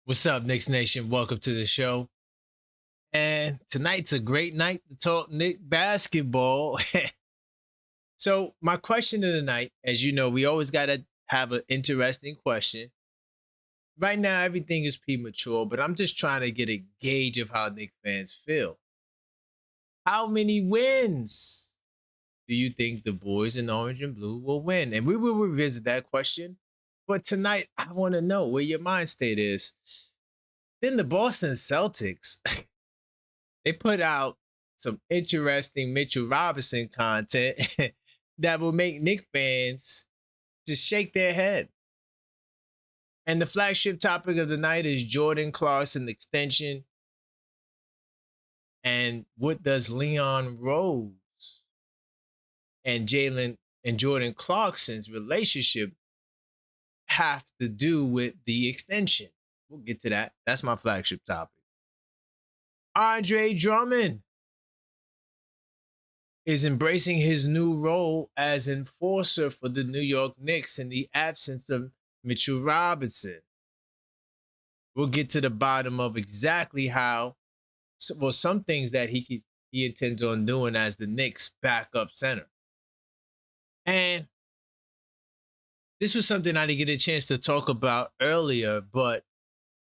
What's up, Knicks Nation? Welcome to the show. And tonight's a great night to talk Knick basketball. So, my question of the night, as you know, we always got to have an interesting question. Right now, everything is premature, but I'm just trying to get a gauge of how Knick fans feel. How many wins do you think the boys in orange and blue will win? And we will revisit that question. But tonight, I want to know where your mind state is. Then the Boston Celtics, they put out some interesting Mitchell Robinson content that will make Knicks fans just shake their head. And the flagship topic of the night is Jordan Clarkson extension. And what does Leon Rose and Jalen and Jordan Clarkson's relationship have to do with the extension? We'll get to that. That's my flagship topic. Andre Drummond is embracing his new role as enforcer for the New York Knicks in the absence of Mitchell Robinson. We'll get to the bottom of exactly how, well, some things that he intends on doing as the Knicks backup center. And this was something I didn't get a chance to talk about earlier, but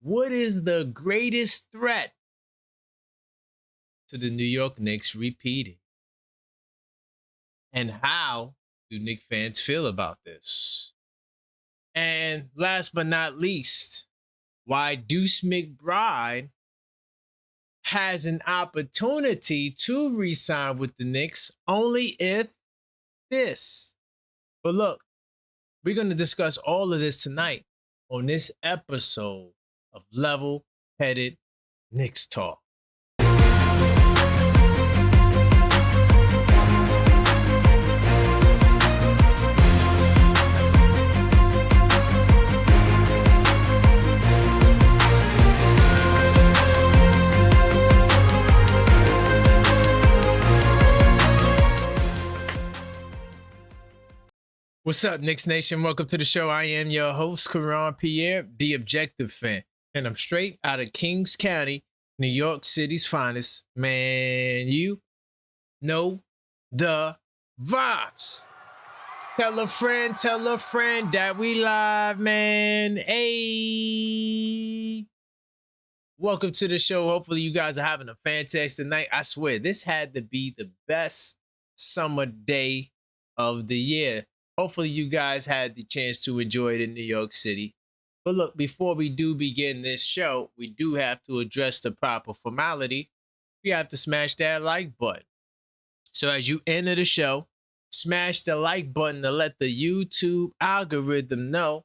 what is the greatest threat to the New York Knicks repeating? And how do Knicks fans feel about this? And last but not least, why Deuce McBride has an opportunity to re-sign with the Knicks only if this. But look, we're going to discuss all of this tonight on this episode of Level-Headed Knicks Talk. What's up, Knicks Nation? Welcome to the show. I am your host, Karan Pierre, the Objective Fan, and I'm straight out of Kings County, New York City's finest. Man, you know the vibes. Tell a friend that we live, man. Hey. Welcome to the show. Hopefully you guys are having a fantastic night. I swear, this had to be the best summer day of the year. Hopefully you guys had the chance to enjoy it in New York City. But look, before we do begin this show, we do have to address the proper formality. We have to smash that like button. So as you enter the show, smash the like button to let the YouTube algorithm know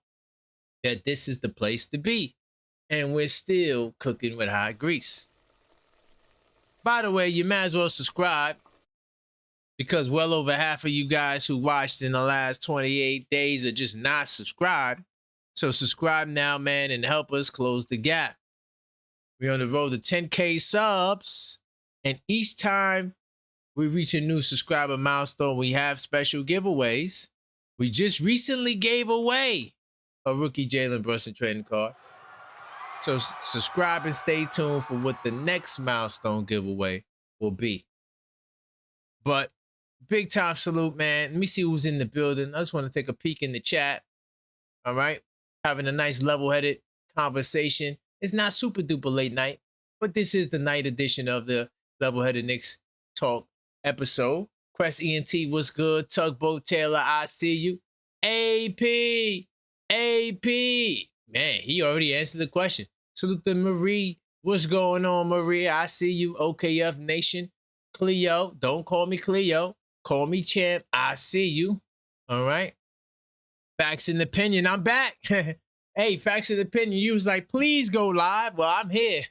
that this is the place to be. And we're still cooking with hot grease. By the way, you might as well subscribe, because well over half of you guys who watched in the last 28 days are just not subscribed. So subscribe now, man, and help us close the gap. We're on the road to 10K subs. And each time we reach a new subscriber milestone, we have special giveaways. We just recently gave away a rookie Jalen Brunson trading card. So subscribe and stay tuned for what the next milestone giveaway will be. But big time salute, man. Let me see who's in the building. I just want to take a peek in the chat. All right. Having a nice level-headed conversation. It's not super duper late night, but this is the night edition of the Level-Headed Knicks Talk episode. Quest ENT, what's good? Tugboat Taylor, I see you. AP. Man, he already answered the question. Salute to Marie. What's going on, Marie? I see you. OKF Nation. Cleo. Don't call me Cleo. Call me Champ. I see you. All right. Facts and Opinion. I'm back. Hey, Facts and Opinion. You was like, please go live. Well, I'm here.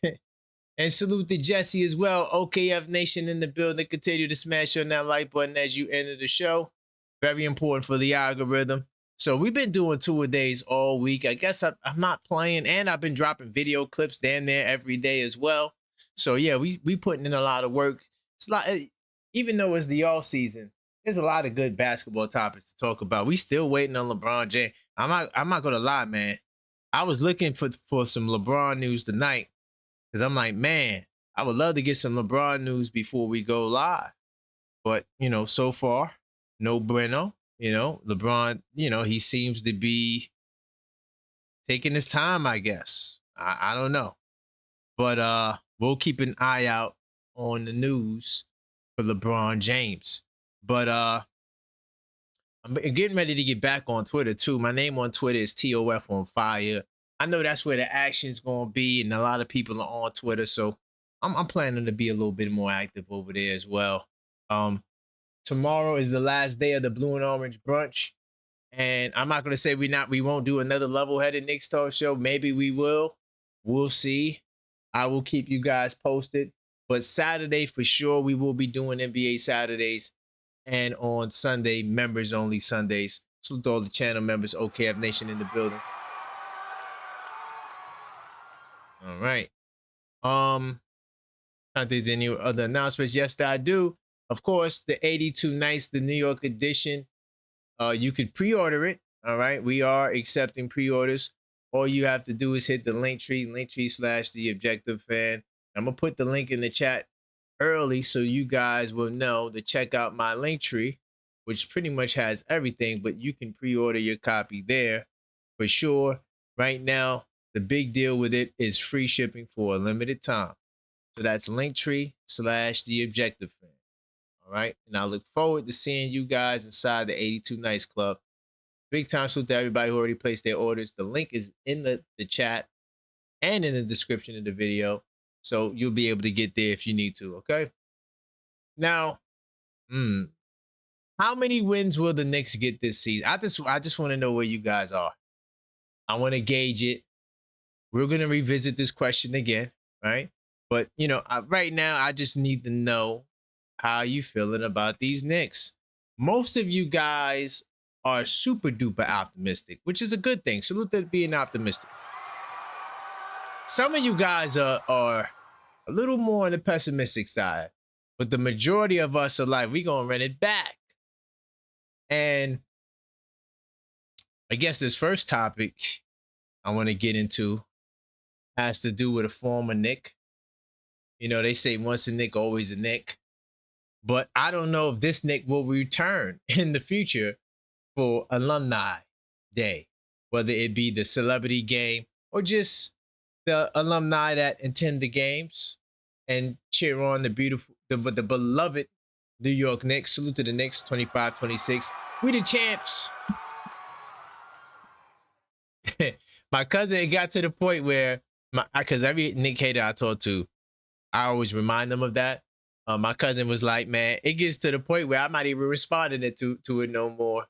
And salute to Jesse as well. OKF Nation in the building. Continue to smash on that like button as you enter the show. Very important for the algorithm. So we've been doing two-a-days all week. I guess I'm not playing, and I've been dropping video clips down there every day as well. So yeah, we putting in a lot of work. It's like, even though it's the off season, there's a lot of good basketball topics to talk about. We still waiting on LeBron James. I'm not gonna lie, man. I was looking for some LeBron news tonight because I'm like, man, I would love to get some LeBron news before we go live. But, so far, no bueno. LeBron, he seems to be taking his time, I guess. I don't know. But we'll keep an eye out on the news for LeBron James. But I'm getting ready to get back on Twitter too. My name on Twitter is TOF on fire. I know that's where the action's gonna be, and a lot of people are on Twitter, so I'm planning to be a little bit more active over there as well. Tomorrow is the last day of the Blue and Orange brunch, and I'm not gonna say we won't do another level-headed Knicks talk show. Maybe we will. We'll see. I will keep you guys posted. But Saturday for sure, we will be doing NBA Saturdays. And on Sunday, members only Sundays. Salute to all the channel members, OKF Nation in the building. All right. Not there's any other announcements. Yes, I do. Of course, the 82 Nights, the New York edition. You could pre-order it. All right. We are accepting pre-orders. All you have to do is hit the Linktree /TheObjectiveFan. I'm gonna put the link in the chat early so you guys will know to check out my Linktree, which pretty much has everything, but you can pre-order your copy there for sure. Right now, the big deal with it is free shipping for a limited time. So that's Linktree /TheObjectiveFan. All right. And I look forward to seeing you guys inside the 82 Nights Club. Big time salute to everybody who already placed their orders. The link is in the chat and in the description of the video. So you'll be able to get there if you need to, okay? Now, how many wins will the Knicks get this season? I just want to know where you guys are. I want to gauge it. We're going to revisit this question again, right? But, right now, I just need to know how you feeling about these Knicks. Most of you guys are super duper optimistic, which is a good thing. Salute to being optimistic. Some of you guys are a little more on the pessimistic side, but the majority of us are like, we gonna run it back. And I guess this first topic I want to get into has to do with a former Knick. They say once a Knick, always a Knick. But I don't know if this Knick will return in the future for Alumni Day, whether it be the celebrity game or just the alumni that attend the games and cheer on the beloved New York Knicks. Salute to the Knicks, 25-26. We the champs. My cousin, it got to the point where, because every Knick hater I talk to, I always remind them of that. My cousin was like, man, it gets to the point where I'm not even responding to it no more.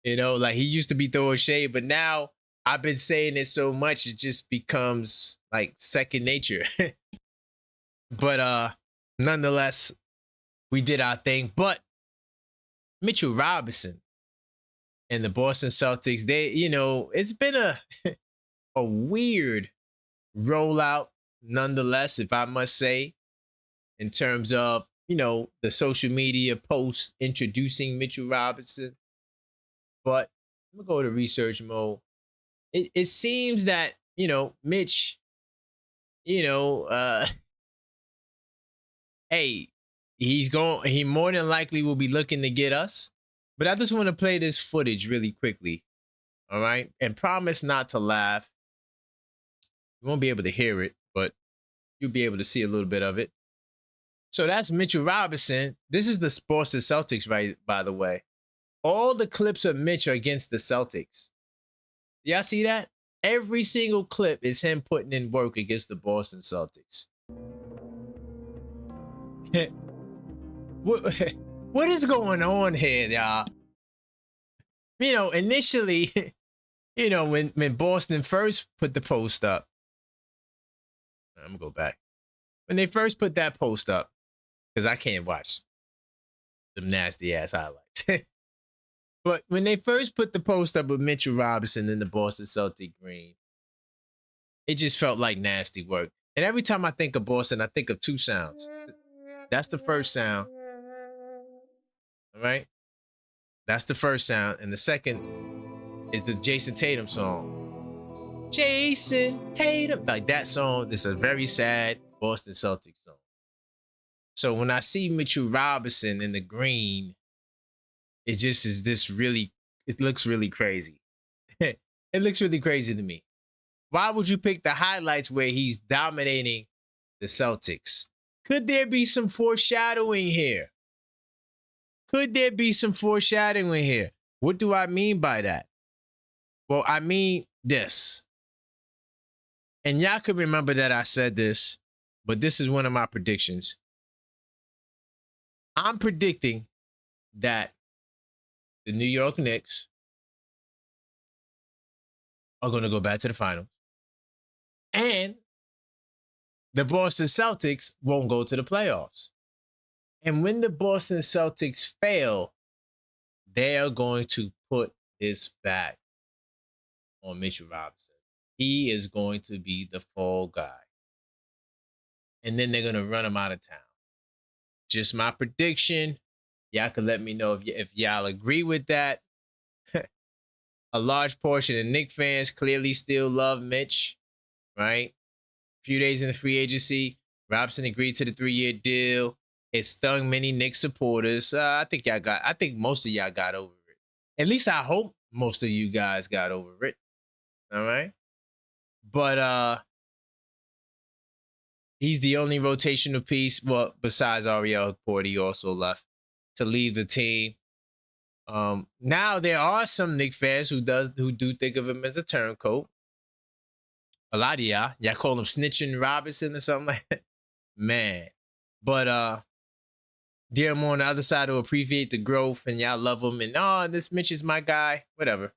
Like he used to be throwing shade, but now I've been saying it so much, it just becomes like second nature. But nonetheless, we did our thing. But Mitchell Robinson and the Boston Celtics, it's been a weird rollout, nonetheless, if I must say, in terms of, the social media posts introducing Mitchell Robinson. But I'm gonna go to research mode. It seems that, Mitch, hey, he more than likely will be looking to get us. But I just want to play this footage really quickly. All right. And promise not to laugh. You won't be able to hear it, but you'll be able to see a little bit of it. So that's Mitchell Robinson. This is the Boston Celtics, right? By the way, all the clips of Mitch are against the Celtics. Y'all see that? Every single clip is him putting in work against the Boston Celtics. What is going on here, y'all? Initially, when Boston first put the post up, I'm gonna go back. When they first put that post up, because I can't watch them nasty ass highlights. But when they first put the post up of Mitchell Robinson in the Boston Celtic green, it just felt like nasty work. And every time I think of Boston, I think of two sounds. That's the first sound. All right? That's the first sound. And the second is the Jason Tatum song. Jason Tatum. Like that song, it's a very sad Boston Celtics song. So when I see Mitchell Robinson in the green, it just is this really, it looks really crazy. It looks really crazy to me. Why would you pick the highlights where he's dominating the Celtics? Could there be some foreshadowing here? Could there be some foreshadowing here? What do I mean by that? Well, I mean this. And y'all could remember that I said this, but this is one of my predictions. I'm predicting that the New York Knicks are going to go back to the finals. And the Boston Celtics won't go to the playoffs. And when the Boston Celtics fail, they are going to put this back on Mitchell Robinson. He is going to be the fall guy. And then they're going to run him out of town. Just my prediction. Y'all can let me know if y'all agree with that. A large portion of Knicks fans clearly still love Mitch, right? A few days in the free agency, Robinson agreed to the 3-year deal. It stung many Knicks supporters. I think most of y'all got over it. At least I hope most of you guys got over it. All right. But he's the only rotational piece. Well, besides Ariel Port, he also left to leave the team. Now there are some Knicks fans who do think of him as a turncoat. A lot of y'all call him Snitching Robinson or something like that. Man. But they're more on the other side who appreciate the growth and y'all love him. And this Mitch is my guy. Whatever.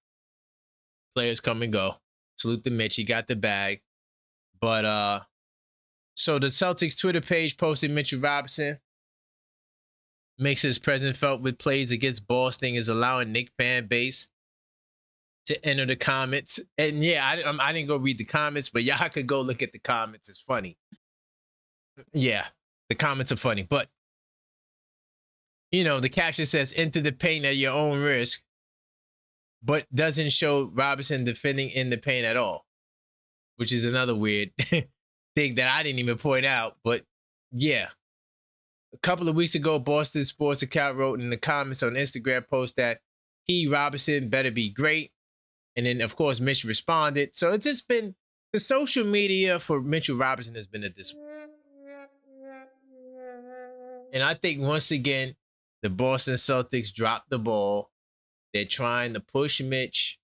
Players come and go. Salute to Mitch. He got the bag. But so the Celtics Twitter page posted Mitchell Robinson makes his presence felt with plays against Boston, is allowing Knicks fan base to enter the comments. And yeah, I didn't go read the comments, but y'all could go look at the comments. It's funny. Yeah, the comments are funny. But, the caption says, enter the paint at your own risk, but doesn't show Robinson defending in the paint at all, which is another weird thing that I didn't even point out. But yeah. A couple of weeks ago, Boston Sports account wrote in the comments on Instagram post that Robinson better be great. And then, of course, Mitch responded. So it's just been, the social media for Mitchell Robinson has been a disappointment. And I think, once again, the Boston Celtics dropped the ball. They're trying to push Mitch,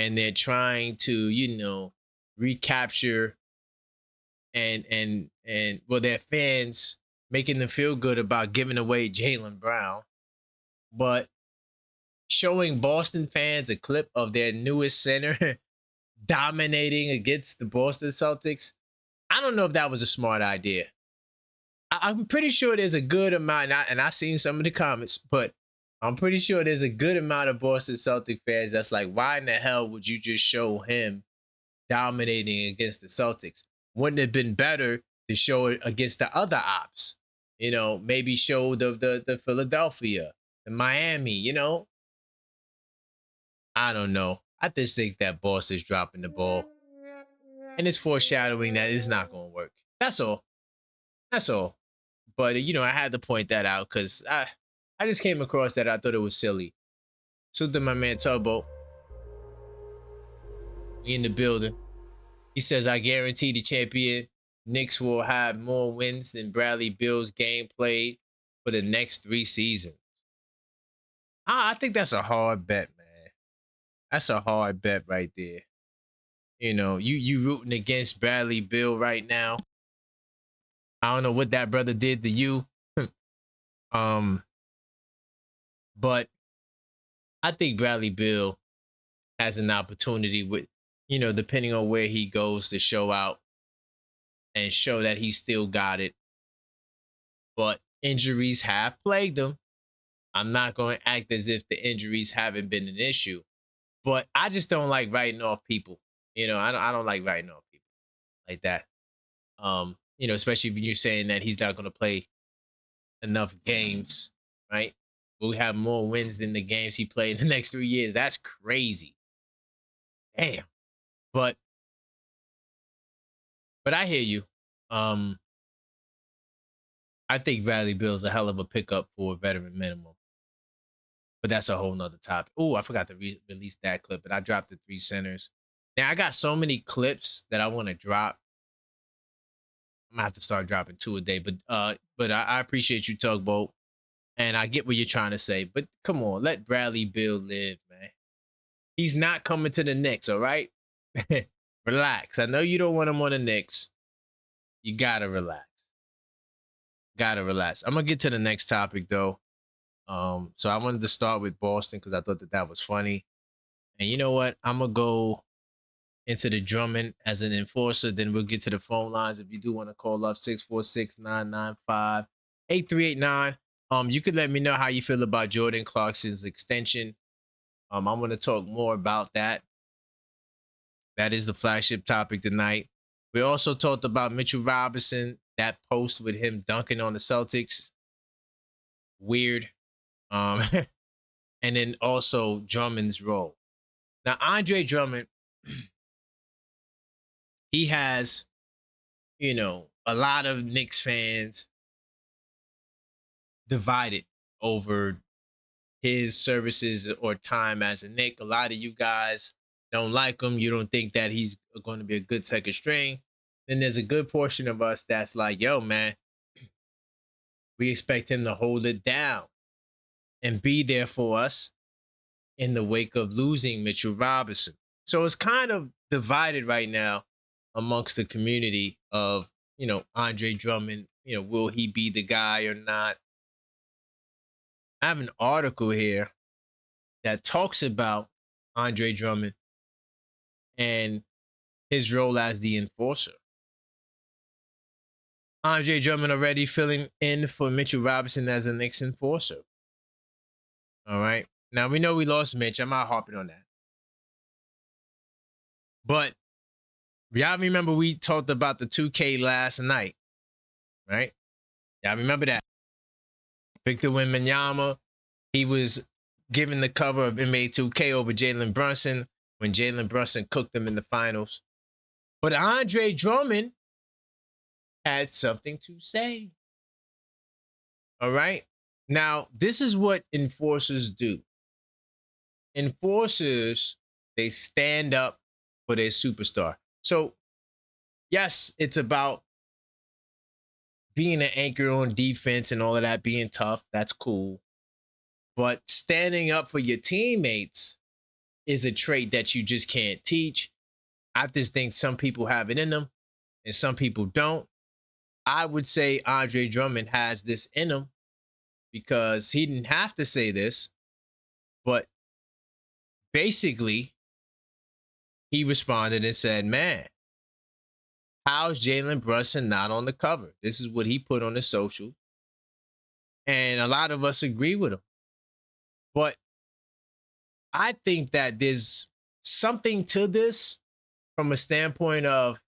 and they're trying to, recapture and their fans, making them feel good about giving away Jaylen Brown. But showing Boston fans a clip of their newest center dominating against the Boston Celtics, I don't know if that was a smart idea. I'm pretty sure there's a good amount, and I've seen some of the comments, but I'm pretty sure there's a good amount of Boston Celtic fans that's like, why in the hell would you just show him dominating against the Celtics? Wouldn't it have been better to show it against the other ops? Maybe show the Philadelphia, the Miami, I don't know. I just think that Boston's dropping the ball. And it's foreshadowing that it's not going to work. That's all. But, I had to point that out because I just came across that. I thought it was silly. So to my man Turbo. We in the building. He says, I guarantee the champion Knicks will have more wins than Bradley Beal's game played for the next 3 seasons. I think that's a hard bet, man. That's a hard bet right there. You rooting against Bradley Beal right now. I don't know what that brother did to you. But I think Bradley Beal has an opportunity with, depending on where he goes, to show out and show that he still got it. But injuries have plagued him. I'm not going to act as if the injuries haven't been an issue. But I just don't like writing off people. I don't like writing off people like that. Especially when you're saying that he's not going to play enough games, right? We'll have more wins than the games he played in the next 3 years. That's crazy. Damn. But But I hear you. Um, I think Bradley Bill's a hell of a pickup for a veteran minimum. But that's a whole nother topic. Oh, I forgot to release that clip, but I dropped the three centers. Now I got so many clips that I want to drop. I'm gonna have to start dropping two a day. But I appreciate you, Tugboat, and I get what you're trying to say. But come on, let Bradley Bill live, man. He's not coming to the Knicks, all right? Relax. I know you don't want him on the Knicks. You gotta relax. Gotta relax. I'm gonna get to the next topic though. So I wanted to start with Boston because I thought that was funny. And you know what? I'm gonna go into the Drummond as an enforcer. Then we'll get to the phone lines if you do want to call up 646-995-8389. You could let me know how you feel about Jordan Clarkson's extension. I'm gonna talk more about that. That is the flagship topic tonight. We also talked about Mitchell Robinson, that post with him dunking on the Celtics. Weird. And then also Drummond's role. Now, Andre Drummond, he has, a lot of Knicks fans divided over his services or time as a Knick. A lot of you guys don't like him. You don't think that he's going to be a good second string. Then there's a good portion of us that's like, yo, man, we expect him to hold it down and be there for us in the wake of losing Mitchell Robinson. So it's kind of divided right now amongst the community of, Andre Drummond, will he be the guy or not? I have an article here that talks about Andre Drummond and his role as the enforcer. Andre Drummond already filling in for Mitchell Robinson as the Knicks enforcer. All right. Now, we know we lost Mitch. I'm not harping on that. But y'all remember we talked about the 2K last night, right? Y'all remember that? Victor Wembanyama, he was given the cover of NBA 2K over Jalen Brunson when Jalen Brunson cooked him in the finals. But Andre Drummond had something to say. All right? Now, this is what enforcers do. Enforcers, they stand up for their superstar. So, yes, it's about being an anchor on defense and all of that, being tough. That's cool. But standing up for your teammates is a trait that you just can't teach. I just think some people have it in them and some people don't. I would say Andre Drummond has this in him because he didn't have to say this, but basically he responded and said, man, how's Jalen Brunson not on the cover? This is what he put on his social. And a lot of us agree with him. But I think that there's something to this from a standpoint of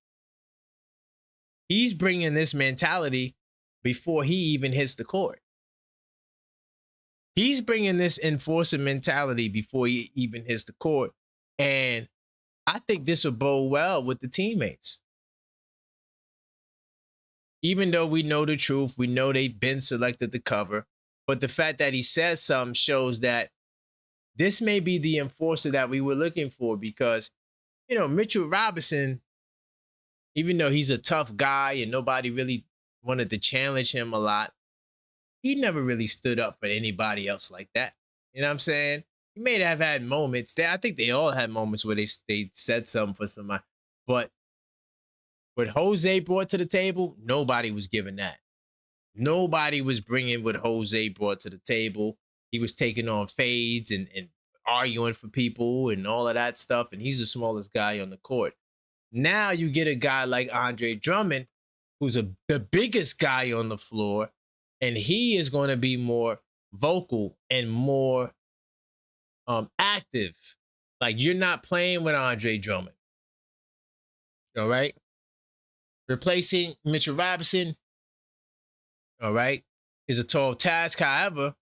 he's bringing this mentality before he even hits the court. He's bringing this enforcer mentality before he even hits the court. And I think this will bode well with the teammates. Even though we know the truth, we know they've been selected to cover. But the fact that he says something shows that this may be the enforcer that we were looking for because, Mitchell Robinson, even though he's a tough guy and nobody really wanted to challenge him a lot, he never really stood up for anybody else like that. You know what I'm saying? He may have had moments there. I think they all had moments where they said something for somebody. But what Jose brought to the table, nobody was giving that. Nobody was bringing what Jose brought to the table. He was taking on fades and arguing for people and all of that stuff. And he's the smallest guy on the court. Now you get a guy like Andre Drummond, who's the biggest guy on the floor, and he is going to be more vocal and more active. Like, you're not playing with Andre Drummond. All right? Replacing Mitchell Robinson, all right, is a tall task. However,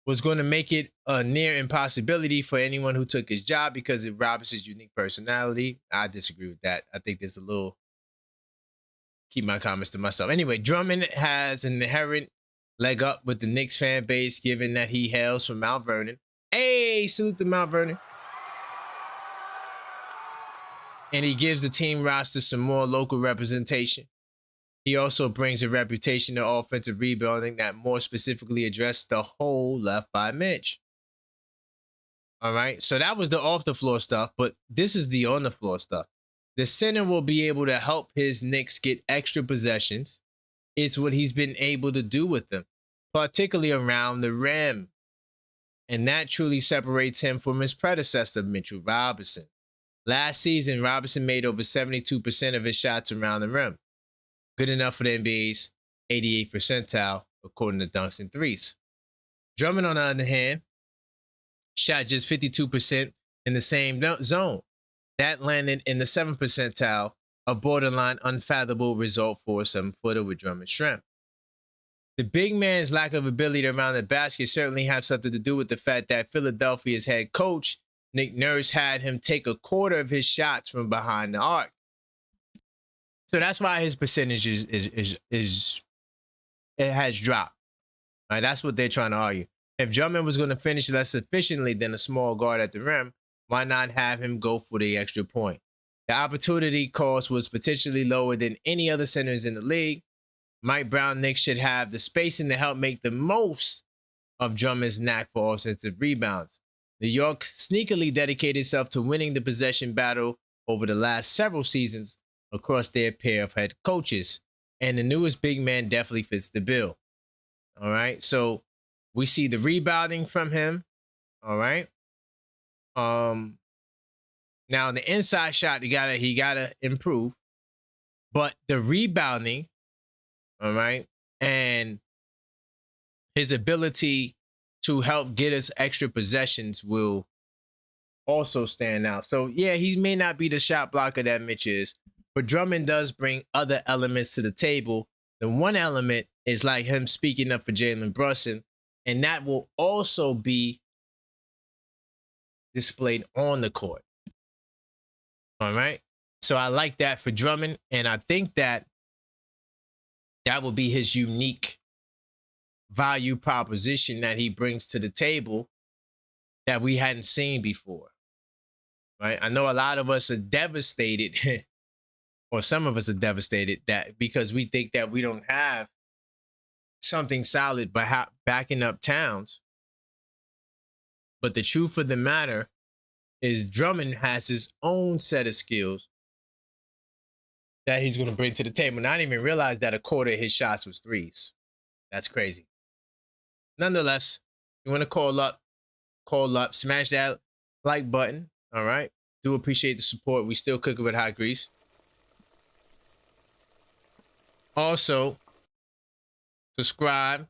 was going to make it a near impossibility for anyone who took his job because of Robinson's unique personality. I disagree with that. I think there's a little keep my comments to myself. Anyway, Drummond has an inherent leg up with the Knicks fan base, given that he hails from Mount Vernon. Hey, salute to Mount Vernon. And he gives the team roster some more local representation. He also brings a reputation of offensive rebounding that more specifically addressed the hole left by Mitch. All right, so that was the off the floor stuff, but this is the on the floor stuff. The center will be able to help his Knicks get extra possessions. It's what he's been able to do with them, particularly around the rim. And that truly separates him from his predecessor, Mitchell Robinson. Last season, Robinson made over 72% of his shots around the rim. Good enough for the NBA's 88th percentile, according to dunks and threes. Drummond, on the other hand, shot just 52% in the same zone. That landed in the 7th percentile, a borderline unfathomable result for a 7-footer with Drummond's strength. The big man's lack of ability around the basket certainly have something to do with the fact that Philadelphia's head coach, Nick Nurse, had him take a quarter of his shots from behind the arc. So that's why his percentage it has dropped. All right, that's what they're trying to argue. If Drummond was going to finish less efficiently than a small guard at the rim, why not have him go for the extra point? The opportunity cost was potentially lower than any other centers in the league. Mike Brown Knicks should have the spacing to help make the most of Drummond's knack for offensive rebounds. New York sneakily dedicated itself to winning the possession battle over the last several seasons across their pair of head coaches, and the newest big man definitely fits the bill. All right, so we see the rebounding from him. All right. Now the inside shot, he gotta improve, but the rebounding, all right, and his ability to help get us extra possessions will also stand out. So yeah, he may not be the shot blocker that Mitch is, but Drummond does bring other elements to the table. The one element is like him speaking up for Jalen Brunson, and that will also be displayed on the court. All right. So I like that for Drummond, and I think that will be his unique value proposition that he brings to the table that we hadn't seen before. Right? I know a lot of us are devastated, or some of us are devastated that because we think that we don't have something solid backing up Towns. But the truth of the matter is Drummond has his own set of skills that he's going to bring to the table. And I didn't even realize that a quarter of his shots was threes. That's crazy. Nonetheless, you want to call up, smash that like button. All right. Do appreciate the support. We still cooking with hot grease. Also, subscribe,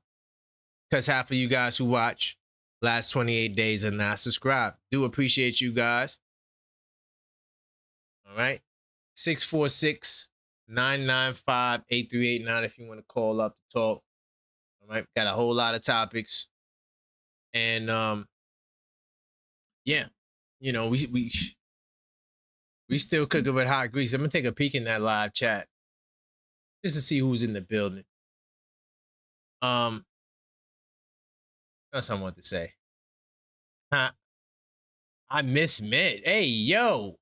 because half of you guys who watch last 28 days are not subscribed. Do appreciate you guys. All right. 646-995-8389 if you want to call up to talk. All right. Got a whole lot of topics. And yeah, you know, we still cooking with hot grease. I'm gonna take a peek in that live chat just to see who's in the building. That's what I want to say. Huh? I miss Mitch. Hey, yo.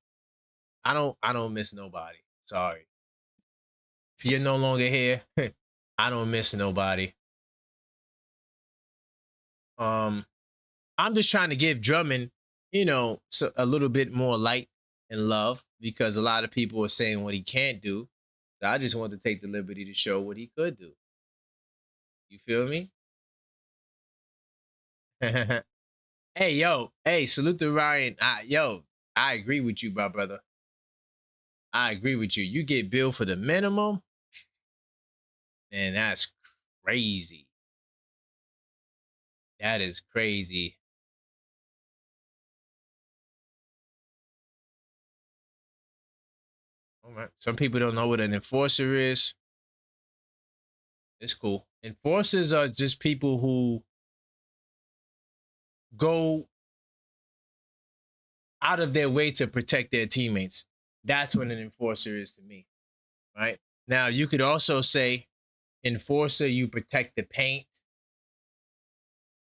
I don't miss nobody. Sorry. If you're no longer here, I don't miss nobody. I'm just trying to give Drummond, you know, a little bit more light and love, because a lot of people are saying what he can't do. So I just want to take the liberty to show what he could do. You feel me? Hey, yo. Hey, salute to Ryan. I agree with you, my brother. I agree with you. You get billed for the minimum, and that's crazy. That is crazy. All right. Some people don't know what an enforcer is. It's cool. Enforcers are just people who go out of their way to protect their teammates. That's what an enforcer is to me, right? Now, you could also say enforcer, you protect the paint.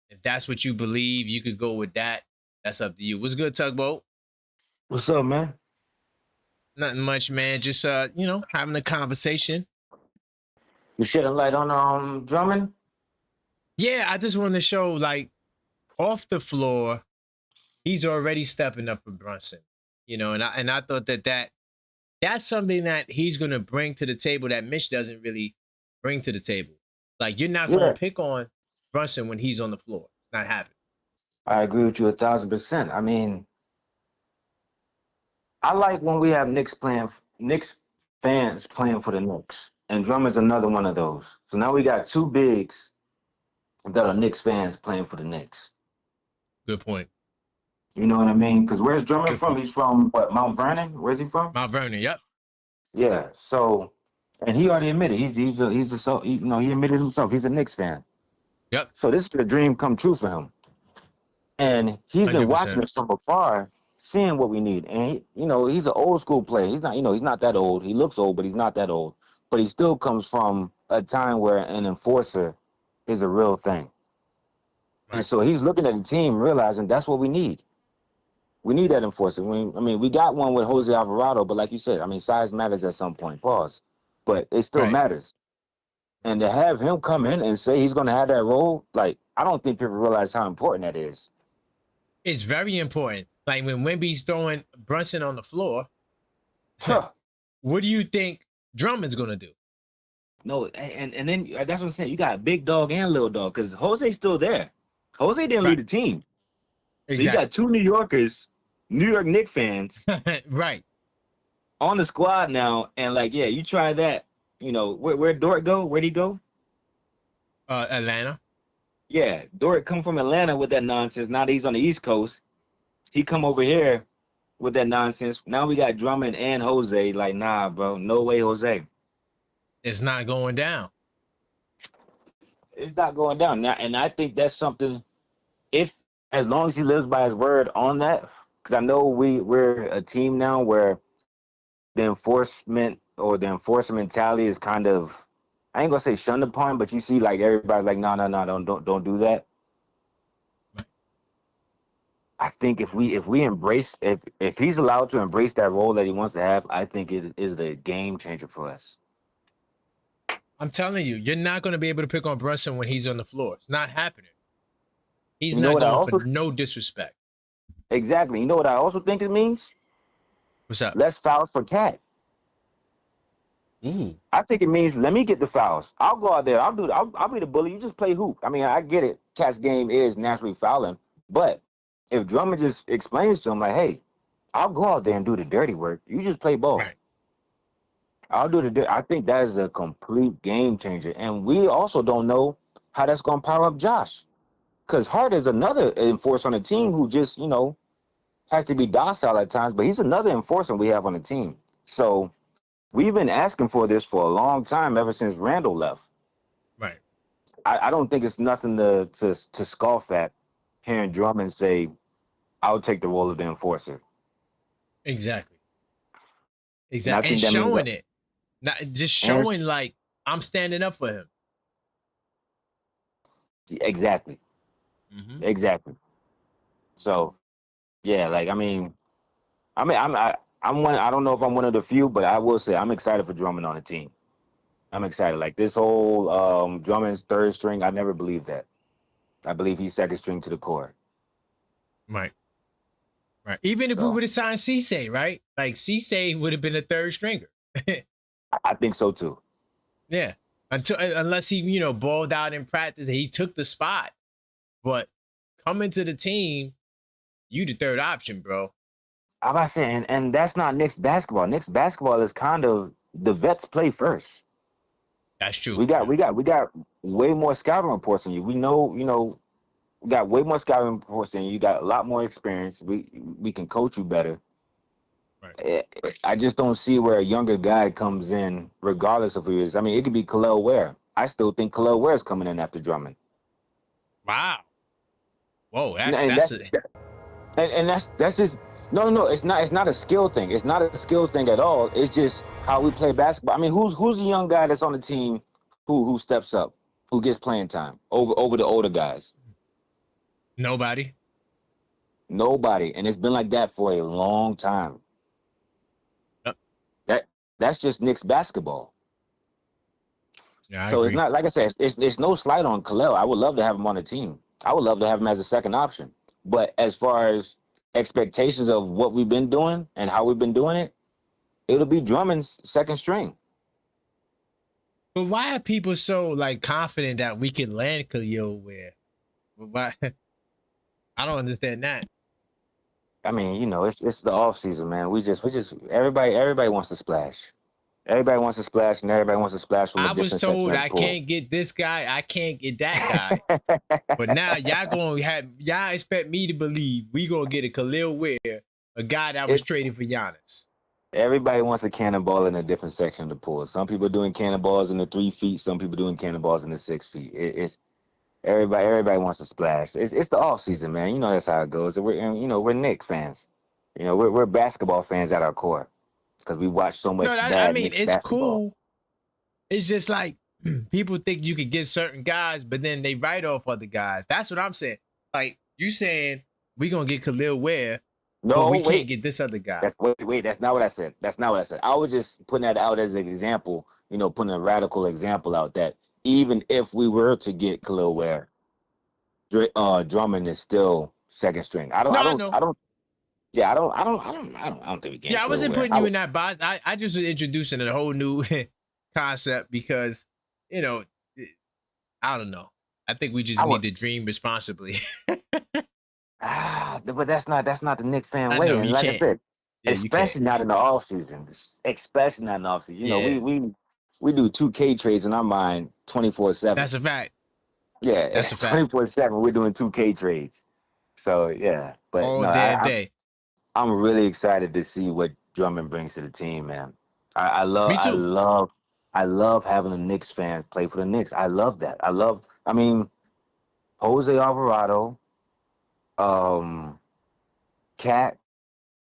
If that's what you believe, you could go with that. That's up to you. What's good, Tugboat? What's up, man? Nothing much, man. Just having a conversation. You shedding light on Drummond? Yeah, I just wanted to show like off the floor, he's already stepping up for Brunson. And I thought that's something that he's gonna bring to the table that Mitch doesn't really bring to the table. Like you're not gonna Yeah, pick on Brunson when he's on the floor. It's not happening. I agree with you 1,000%. I mean, I like when we have Knicks fans playing for the Knicks, and Drummond's another one of those. So now we got two bigs that are Knicks fans playing for the Knicks. Good point. You know what I mean? Because where's Drummond Good from? point. He's from what, Mount Vernon? Where's he from? Mount Vernon. Yep. Yeah. So, and he already admitted he admitted himself he's a Knicks fan. Yep. So this is a dream come true for him. And he's been watching 100%. us from afar, seeing what we need. And he's an old school player. He's not that old. He looks old, but he's not that old. But he still comes from a time where an enforcer is a real thing. And Right. so he's looking at the team, realizing that's what we need. We need that enforcer. We got one with Jose Alvarado, but like you said, size matters at some point. Pause. But it still Right. matters. And to have him come in and say he's going to have that role, like, I don't think people realize how important that is. It's very important. Like when Wemby's throwing Brunson on the floor, what do you think Drummond's gonna do? No, and then that's what I'm saying. You got big dog and little dog because Jose's still there. Jose didn't lead Right. the team. So you Exactly. got two New Yorkers, New York Knicks fans Right. on the squad now. And like, yeah, you try that. Where'd Dort go? Where'd he go? Atlanta. Yeah, Dort come from Atlanta with that nonsense. Now that he's on the East Coast, he come over here with that nonsense. Now we got Drummond and Jose. Like, nah, bro. No way, Jose. It's not going down. It's not going down. Now, and I think that's something, if as long as he lives by his word on that, because I know we're a team now where the enforcement or the enforcer mentality is kind of, I ain't gonna say shunned upon, but you see like everybody's like, no, don't do that. I think if we embrace, if he's allowed to embrace that role that he wants to have, I think it is a game changer for us. I'm telling you, you're not going to be able to pick on Brunson when he's on the floor. It's not happening. He's You know not what I going for also no disrespect. exactly. You know what I also think it means? What's up? Less fouls for Cat. Ooh. I think it means let me get the fouls. I'll go out there. I'll be the bully. You just play hoop. I get it. Cat's game is naturally fouling, but if Drummond just explains to him like, hey, I'll go out there and do the dirty work. You just play ball. Right. I'll do I think that is a complete game changer. And we also don't know how that's going to power up Josh. Because Hart is another enforcer on the team who just, has to be docile at times, but he's another enforcer we have on the team. So we've been asking for this for a long time, ever since Randall left. Right. I don't think it's nothing to scoff at hearing Drummond say, I'll take the role of the enforcer. Exactly. And I Exactly. And think that means showing that. it. Not just And showing like I'm standing up for him. exactly. Mm-hmm. Exactly. So yeah, like I'm one. I don't know if I'm one of the few, but I will say I'm excited for Drummond on the team. I'm excited. Like this whole Drummond's third string, I never believed that. I believe he's second string to the core. Right. Right. Even if we So would have signed Cisse, right? Like Cisse would have been a third stringer. I think so too. Yeah. Unless he, balled out in practice, he took the spot. But coming to the team, you the third option, bro. I'm about to say, and that's not Knicks basketball. Knicks basketball is kind of the vets play first. That's true. We got way more scouting reports than you. We know, we got way more scouting reports than you. You got a lot more experience. We can coach you better. Right. I just don't see where a younger guy comes in, regardless of who he is. It could be Khalil Ware. I still think Khalil Ware is coming in after Drummond. Wow. Whoa, And that's a that's just No. It's not. It's not a skill thing. It's not a skill thing at all. It's just how we play basketball. I mean, who's the young guy that's on the team who steps up, who gets playing time over the older guys? Nobody. Nobody. And it's been like that for a long time. Yep. That's just Knicks basketball. Yeah, I So it's agree. not, like I said, it's no slight on Khalil. I would love to have him on the team. I would love to have him as a second option. But as far as expectations of what we've been doing and how we've been doing it, it'll be Drummond's second string. But why are people so like confident that we can land Khalil Ware? Why? I don't understand that. I mean, it's the off season, man. We just everybody wants to splash. Everybody wants to splash, and everybody wants to splash from a I was different section told of the I pool. can't get this guy, I can't get that guy. But now y'all expect me to believe we gonna get a Khalil Ware, a guy that was It's traded for Giannis. Everybody wants a cannonball in a different section of the pool. Some people are doing cannonballs in the 3 feet. Some people doing cannonballs in the 6 feet. It's everybody wants to splash. It's the off season, man. You know that's how it goes. We're Knicks fans. We're basketball fans at our core because we watch so No, much I bad mean Knicks it's basketball. cool. It's just like people think you could get certain guys, but then they write off other guys. That's what I'm saying. Like you saying we gonna get Khalil Ware, but No, we can't wait. get this other guy. Wait. That's not what I said. That's not what I said. I was just putting that out as an example. Putting a radical example out that even if we were to get Khalil Ware, Drummond is still second string. I don't. No, I I don't. know. I don't. Yeah, I don't think we can Yeah, I Khalil wasn't Ware. putting you in that box. I just was introducing a whole new concept because, you know, I don't know. I think we just I would. need to dream responsibly. But that's not the Knicks fan I way. know And you like I can't. said, Yeah, you can't. especially not in the off season. Especially not in the off season. Yeah, We do 2K trades in our mind 24/7. that's a fact. Yeah, That's a fact. 24/7. We're doing 2K trades. So yeah, but All no, damn day. I'm really excited to see what Drummond brings to the team, man. I love Me I too. love I love having the Knicks fans play for the Knicks. I love that. I mean, Jose Alvarado, Cat,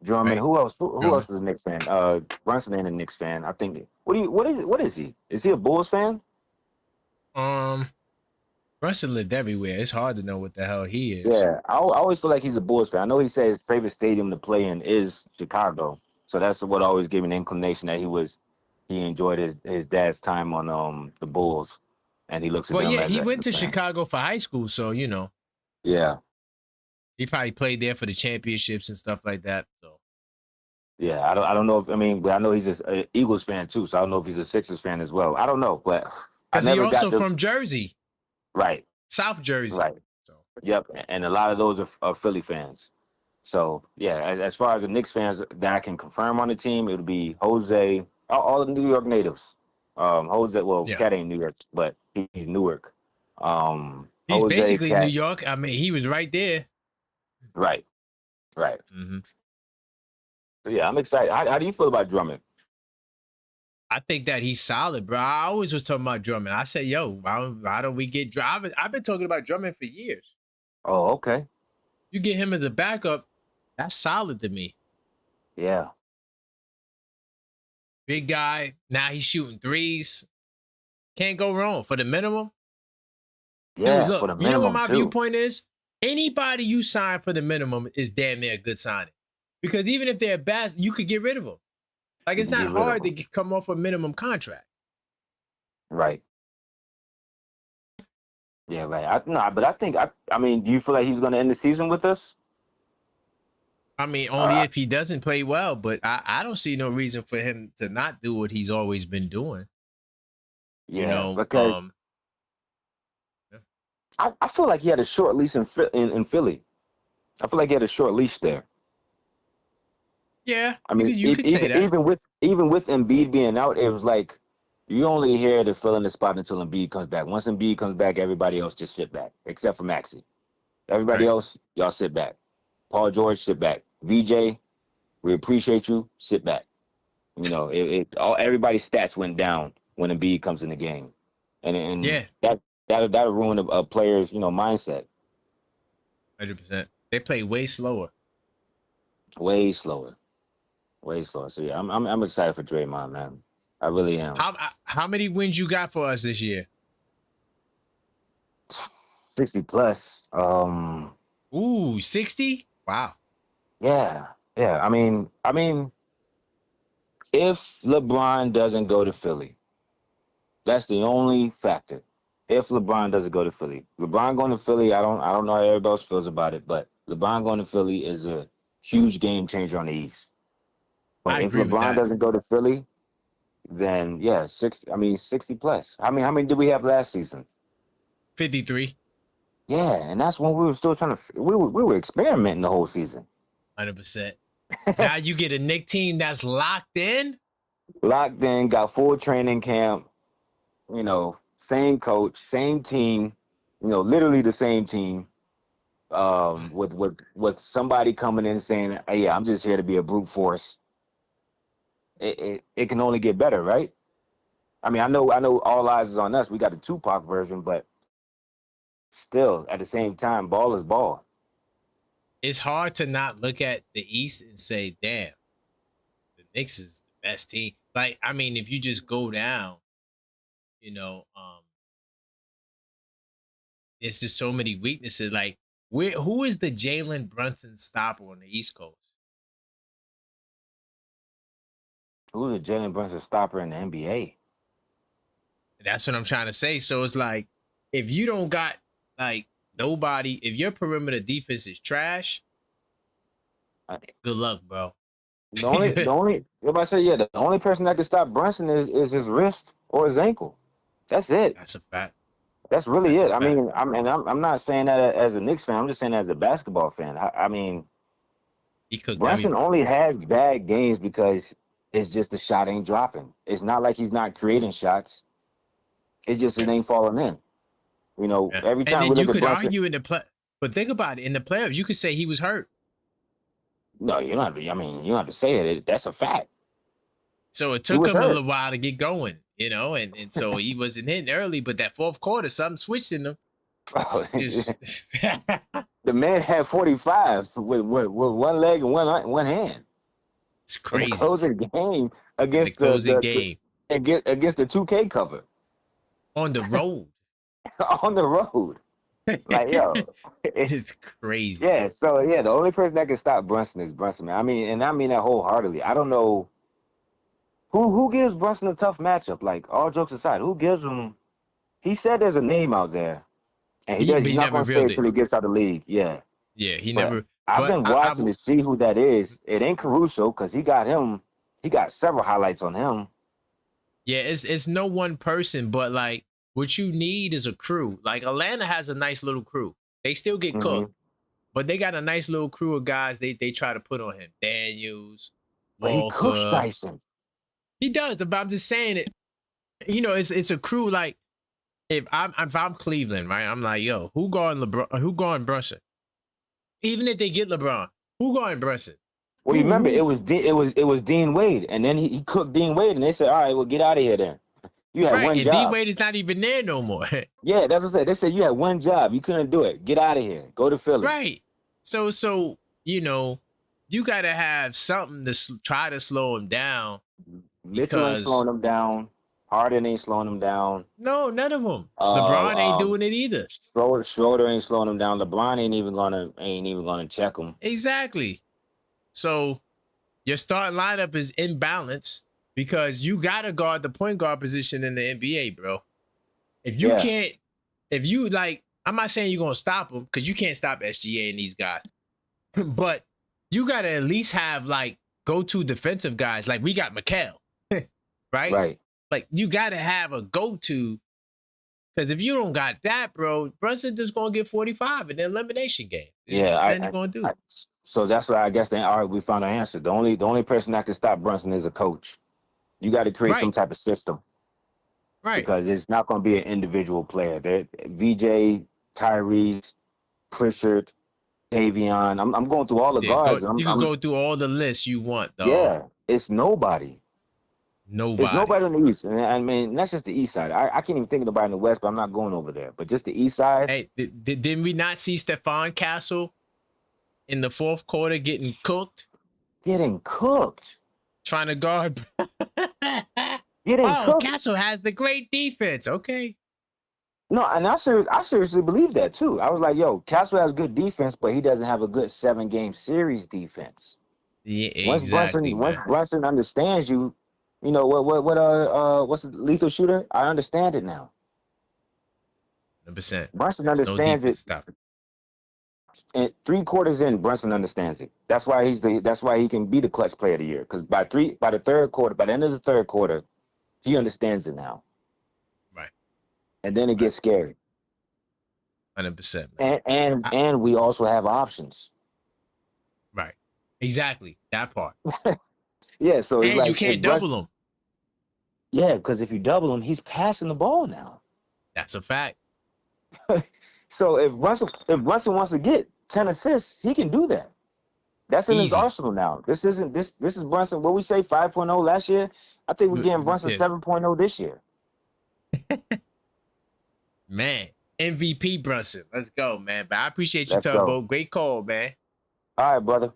Drummond. Right. Who else? Who Drummond. else is a Knicks fan? Brunson ain't a Knicks fan. I think. What is he? Is he a Bulls fan? Um, Russell lived everywhere. It's hard to know what the hell he is. Yeah, I always feel like he's a Bulls fan. I know he said his favorite stadium to play in is Chicago, so that's what always gave me an inclination that he enjoyed his dad's time on the Bulls, and he looks at Well, them yeah, as he a went to fan. Chicago for high school, so Yeah, he probably played there for the championships and stuff like that. So yeah. I don't know if I mean, but I know he's an Eagles fan too, so I don't know if he's a Sixers fan as well. I don't know, but I because he never also got the from Jersey, right, South Jersey. right. So Yep, and a lot of those are Philly fans. So yeah, as far as the Knicks fans that I can confirm on the team, it would be Jose, all the New York natives. Jose, well, yeah, Cat ain't New York, but he's Newark. he's Jose, basically New Cat, York. I mean, he was right there. right, right. Hmm. So yeah, I'm excited. How do you feel about Drummond? I think that he's solid, bro. I always was talking about Drummond. I said, yo, why don't we get Drummond? I've been talking about Drummond for years. Oh, okay, You get him as a backup, that's solid to me. yeah, Big guy. Now he's shooting threes. Can't go wrong for the minimum. Dude, yeah, for look, the you know what minimum my too. viewpoint is? Anybody you sign for the minimum is damn near a good signing. Because even if they're bad, you could get rid of them. Like You it's can not get rid of hard to him, come off a minimum contract. right? Yeah, right. No, but I mean, do you feel like he's going to end the season with us? I mean, only Uh, if he doesn't play well, but I don't see no reason for him to not do what he's always been doing. You yeah, know, because yeah. I feel like he had a short leash in Philly. I feel like he had a short leash there. Yeah, I mean, you could say that. even with Embiid being out, it was like you only here to fill in the spot until Embiid comes back. Once Embiid comes back, everybody else just sit back, except for Maxey. Everybody Right. else, y'all sit back. Paul George, sit back. VJ, we appreciate you. Sit back. Everybody's stats went down when Embiid comes in the game, and Yeah, that'll ruin a player's mindset. 100%. They play way slower. Way slower. Way slower. So yeah, I'm excited for Draymond, man. I really am. How many wins you got for us this year? 60 plus. Ooh, 60? Wow. Yeah. Yeah. I mean, if LeBron doesn't go to Philly, that's the only factor. If LeBron doesn't go to Philly, LeBron going to Philly, I don't know how everybody else feels about it, but LeBron going to Philly is a huge game changer on the East. I But if agree with LeBron that. doesn't go to Philly, then yeah, 60. I mean, 60 plus. How many did we have last season? 53. Yeah, and that's when we were still trying to. We were experimenting the whole season. 100%. Now you get a Knick team that's locked in. Locked in, got full training camp. Same coach, same team. Literally the same team. With somebody coming in saying, hey, "Yeah, I'm just here to be a brute force." It can only get better, right? I mean, I know all eyes is on us. We got the Tupac version, but still, at the same time, ball is ball. It's hard to not look at the East and say, damn, the Knicks is the best team. Like, I mean, if you just go down, you know, there's just so many weaknesses. Like, who is the Jalen Brunson stopper on the East Coast? Who's a Jalen Brunson stopper in the NBA? That's what I'm trying to say. So it's like, if you don't got like nobody, if your perimeter defense is trash, I- good luck, bro. Everybody say, yeah, the only person that can stop Brunson is his wrist or his ankle. That's it. That's a fact. That's really That's a it. I fact. mean, I'm not saying that as a Knicks fan. I'm just saying as a basketball fan. I mean, He cooked Brunson everybody. only has bad games because it's just the shot ain't dropping. It's not like he's not creating shots. It's just it Yeah. ain't falling in. Yeah. Every And time we then you look at could Brunson, argue in the play, but think about it. In the playoffs, you could say he was hurt. no, you don't have to. I mean, you don't have to say it. That's a fact. So it He took was him a hurt. little while to get going, and so he wasn't hitting early, but that fourth quarter, something switched in him. Just The man had 45 with one leg and one hand it's in the crazy. closing game In the against closing game against the 2K cover on the road. on the road. Like, yo, It's crazy. yeah. So yeah, the only person that can stop Brunson is Brunson, man. I mean that wholeheartedly. I don't know who gives Brunson a tough matchup. Like, all jokes aside, who gives him? He said there's a name out there, and But he's he not never going to say revealed it it. till he gets out of the league. Yeah. Yeah, he But never. I've But been watching to see who that is. It ain't Caruso because he got him. He got several highlights on him. yeah, it's no one person, but like what you need is a crew. Like Atlanta has a nice little crew. They still get Hmm. cooked, but they got a nice little crew of guys they try to put on him. Daniels, But he cooks Walker. Dyson. He does, but I'm just saying it. It's a crew. Like if I'm Cleveland, right? I'm like, yo, who going LeBron? Who going Brunson? Even if they get LeBron, who going Brunson? Well, you remember Who? it was Dean Wade, and then he cooked Dean Wade, and they said, "All right, well, get out of here then. You had Right, one and D job." Wade is not even there no more. Yeah, that's what I said. They said you had one job. You couldn't do it. Get out of here. Go to Philly. Right. So you got to have something to try to slow him down Mitchell ain't because slowing him down. Harden ain't slowing him down. no, none of them. Uh, LeBron ain't um, doing it either. Schroeder ain't slowing him down. LeBron ain't even gonna check him. Exactly. So your starting lineup is imbalanced because you got to guard the point guard position in the NBA, bro. If you Yeah, can't, if you like, I'm not saying you're gonna stop them because you can't stop SGA and these guys, but you got to at least have like go-to defensive guys. Like we got Mikal, right? right. Like you got to have a go-to because if you don't got that, bro, Brunson just gonna get 45 in the elimination game. There's Yeah, nothing you gonna do. so that's why I guess they all right. We found our answer. The only person that can stop Brunson is a coach. You got to create some Right, type of system right. because it's not going to be an individual player. VJ, Tyrese, Pritchard, Davion. I'm going through all the Yeah, go. guards. And You could go through all the lists you want, dog. yeah, it's nobody. It's Nobody. nobody on the East. And I mean, that's just the East side. I can't even think of nobody in the West, but I'm not going over there. But just the East side. Hey, didn't we not see Stephon Castle in the fourth quarter getting cooked? Getting cooked. Trying to guard. Getting Oh, cooked. Castle has the great defense. Okay. No, and I seriously believe that too. I was like, yo, Castle has good defense, but he doesn't have a good 7-game series defense. Yeah, exactly, Once man. Brunson understands you, what's the lethal shooter? I understand it now. 100%. Brunson It's no understands defense it, stop. and 3 quarters in, Brunson understands it. That's why he can be the clutch player of the year. Because by the end of the third quarter, he understands it now. Right. And then it gets scary. 100%, man. And we also have options. Right. Exactly. That part. Yeah, so it's And you like if can't double Brunson, him. yeah, because if you double him, he's passing the ball now. That's a fact. So if Brunson wants to get 10 assists, he can do that. That's in his Easy. arsenal now. This is Brunson. What we say 5.0 last year. I think we're getting Brunson 7.0 this year. Man, MVP Brunson. Let's go, man. But I appreciate you, Let's go. Tugboat. Great call, man. All right, brother.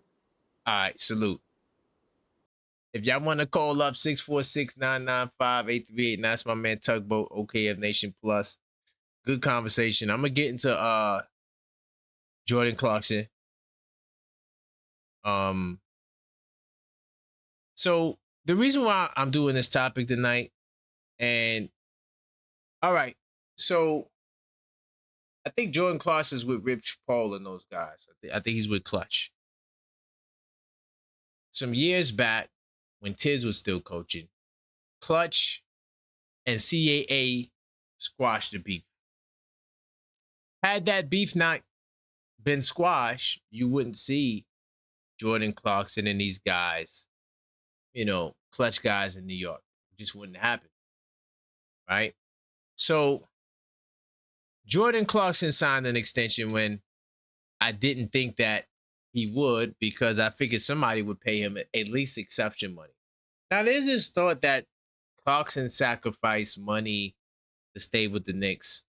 All right, salute. If y'all want to call up 646-995-8389, that's my man Tugboat, OKF Nation Plus. Good conversation. I'm gonna get into Jordan Clarkson. So the reason why I'm doing this topic tonight, and all right, so I think Jordan Clarkson's with Rich Paul and those guys. I think he's with Clutch. Some years back, when Tiz was still coaching, Clutch and CAA squashed the beef. Had that beef not been squashed, you wouldn't see Jordan Clarkson and these guys, Clutch guys in New York. It just wouldn't happen. Right? So Jordan Clarkson signed an extension when I didn't think that he would, because I figured somebody would pay him at least exception money. Now, there's this thought that Clarkson sacrificed money to stay with the Knicks.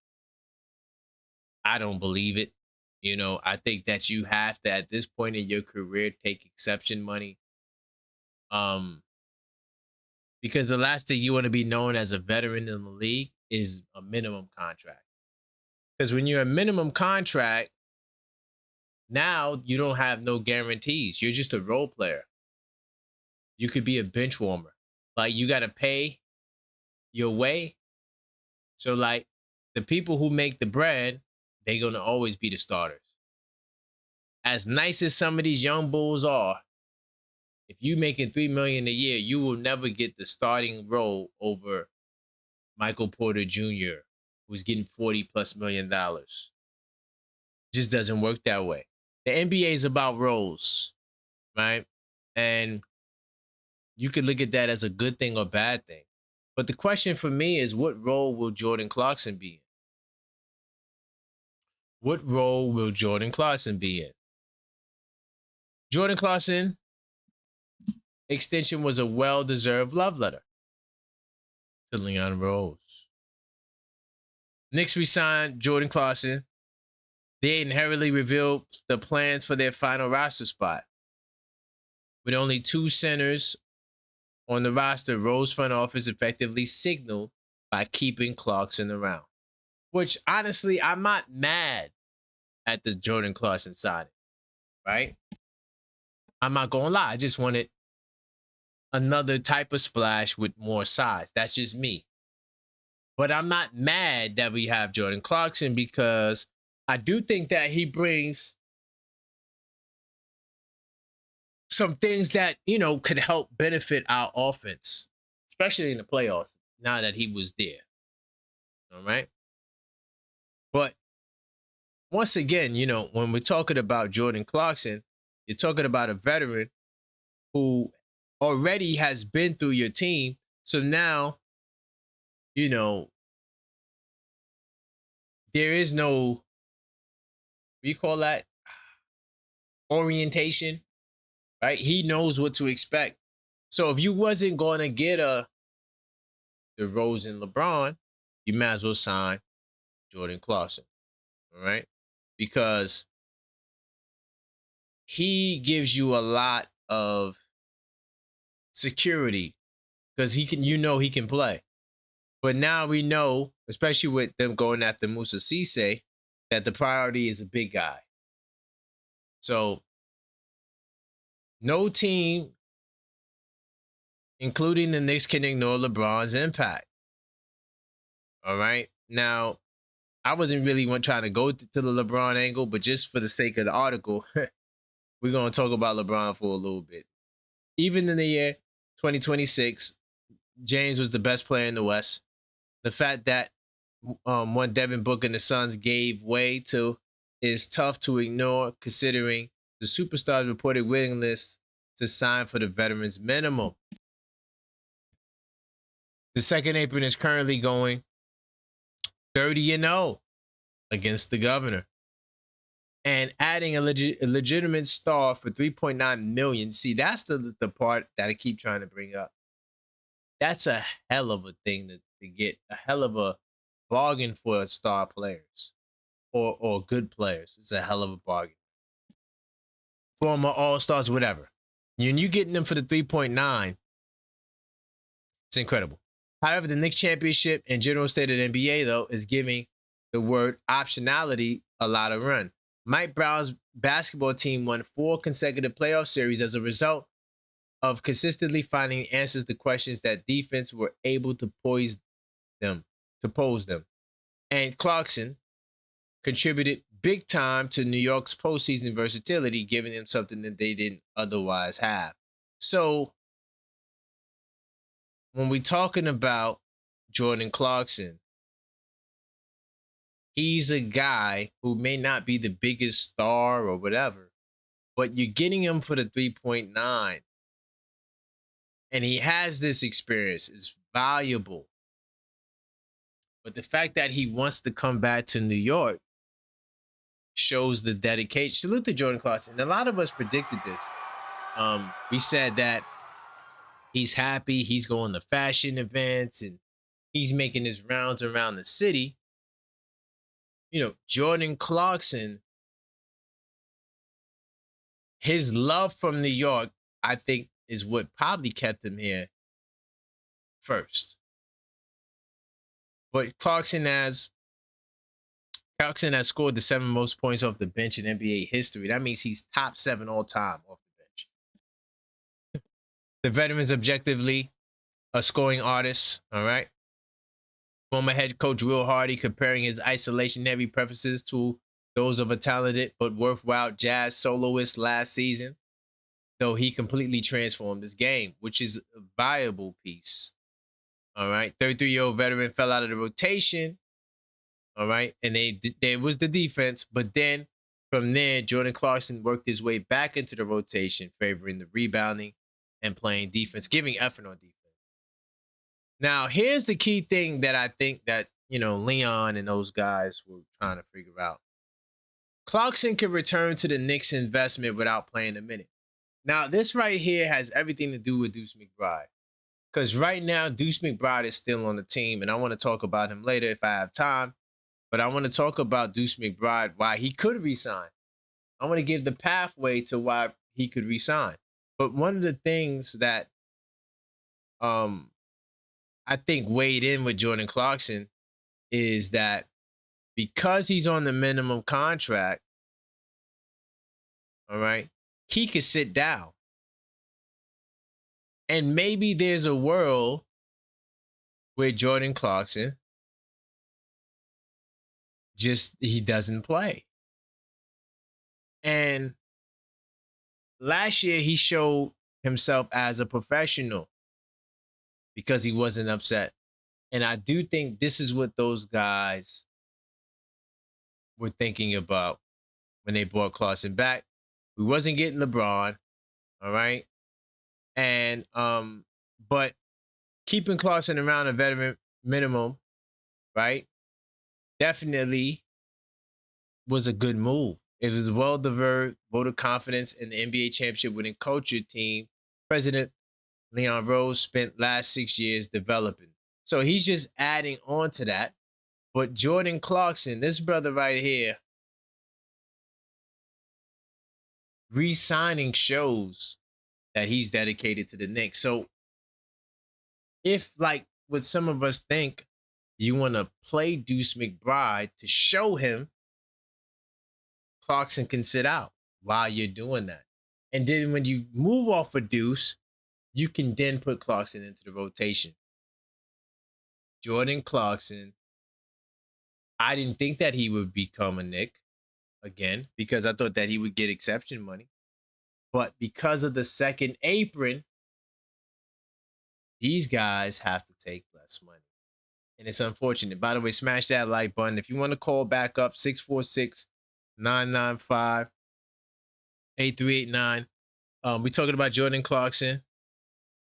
I don't believe it. I think that you have to, at this point in your career, take exception money. Because the last thing you want to be known as a veteran in the league is a minimum contract. Because when you're a minimum contract, now you don't have no guarantees. You're just a role player. You could be a bench warmer. Like, you got to pay your way. So, like, the people who make the bread, they're going to always be the starters. As nice as some of these young bulls are, if you making $3 million a year, you will never get the starting role over Michael Porter Jr., who's getting $40+ million. Just doesn't work that way. The NBA is about roles, right? And you could look at that as a good thing or bad thing. But the question for me is, what role will Jordan Clarkson be in? What role will Jordan Clarkson be in? Jordan Clarkson extension was a well-deserved love letter to Leon Rose. Knicks re-signed Jordan Clarkson. They inherently revealed the plans for their final roster spot. With only 2 centers on the roster, Rose front office effectively signaled by keeping Clarkson around. Which, honestly, I'm not mad at the Jordan Clarkson signing, right? I'm not going to lie. I just wanted another type of splash with more size. That's just me. But I'm not mad that we have Jordan Clarkson, because I do think that he brings some things that, could help benefit our offense, especially in the playoffs, now that he was there. All right. But once again, when we're talking about Jordan Clarkson, you're talking about a veteran who already has been through your team. So now, there is no, what do you call that? Orientation, right? He knows what to expect. So if you wasn't going to get the Rose and LeBron, you might as well sign Jordan Clarkson, all right? Because he gives you a lot of security because he can play. But now we know, especially with them going after Musa Cisse, that the priority is a big guy. So no team, including the Knicks, can ignore LeBron's impact. All right. Now, I wasn't really trying to go to the LeBron angle, but just for the sake of the article, we're going to talk about LeBron for a little bit. Even in the year 2026, James was the best player in the West. The fact that one Devin Booker and the Suns gave way to is tough to ignore, considering the superstars reported willingness to sign for the veterans minimum. The second apron is currently going 30-0 against the Governor. And adding a legitimate star for $3.9 million. See, that's the part that I keep trying to bring up. That's a hell of a thing to get, a hell of a bargain for star players or good players. It's a hell of a bargain. Former all-stars, whatever. When you getting them for the 3.9, it's incredible. However, the Knicks championship and general state of the NBA, though, is giving the word optionality a lot of run. Mike Brown's basketball team won 4 consecutive playoff series as a result of consistently finding answers to questions that defense were able to pose them. And Clarkson contributed big time to New York's postseason versatility, giving them something that they didn't otherwise have. So when we're talking about Jordan Clarkson, he's a guy who may not be the biggest star or whatever, but you're getting him for the 3.9. And he has this experience. It's valuable. But the fact that he wants to come back to New York shows the dedication. Salute to Jordan Clarkson. A lot of us predicted this. We said that he's happy. He's going to fashion events and he's making his rounds around the city. You know, Jordan Clarkson, his love from New York, I think, is what probably kept him here first. But Clarkson has scored the 7 most points off the bench in NBA history. That means he's top 7 all time off the bench. The veteran's objectively a scoring artist, all right? Former head coach Will Hardy comparing his isolation-heavy preferences to those of a talented but worthwhile jazz soloist last season, though he completely transformed his game, which is a viable piece. All right, 33-year-old veteran fell out of the rotation. All right, and there was the defense, but then from there, Jordan Clarkson worked his way back into the rotation, favoring the rebounding and playing defense, giving effort on defense. Now, here's the key thing that I think that, you know, Leon and those guys were trying to figure out. Clarkson can return to the Knicks investment without playing a minute. Now, this right here has everything to do with Deuce McBride. Because right now, Deuce McBride is still on the team, and I want to talk about him later if I have time. But I want to talk about Deuce McBride, why he could resign. I want to give the pathway to why he could resign. But one of the things that I think weighed in with Jordan Clarkson is that because he's on the minimum contract, all right, he could sit down. And maybe there's a world where Jordan Clarkson he doesn't play. And last year he showed himself as a professional because he wasn't upset. And I do think this is what those guys were thinking about when they brought Clarkson back. We wasn't getting LeBron, all right? And but keeping Clarkson around a veteran minimum, right, definitely was a good move. It was well-deserved vote of confidence in the NBA championship winning culture team President Leon Rose spent last 6 years developing. So he's just adding on to that. But Jordan Clarkson, this brother right here, re-signing shows that he's dedicated to the Knicks. So if, like what some of us think, you want to play Deuce McBride to show him, Clarkson can sit out while you're doing that. And then when you move off of Deuce, you can then put Clarkson into the rotation. Jordan Clarkson, I didn't think that he would become a Knick again because I thought that he would get exception money. But because of the second apron, these guys have to take less money. And it's unfortunate. By the way, smash that like button. If you want to call back up, 646-995-8389. We're talking about Jordan Clarkson,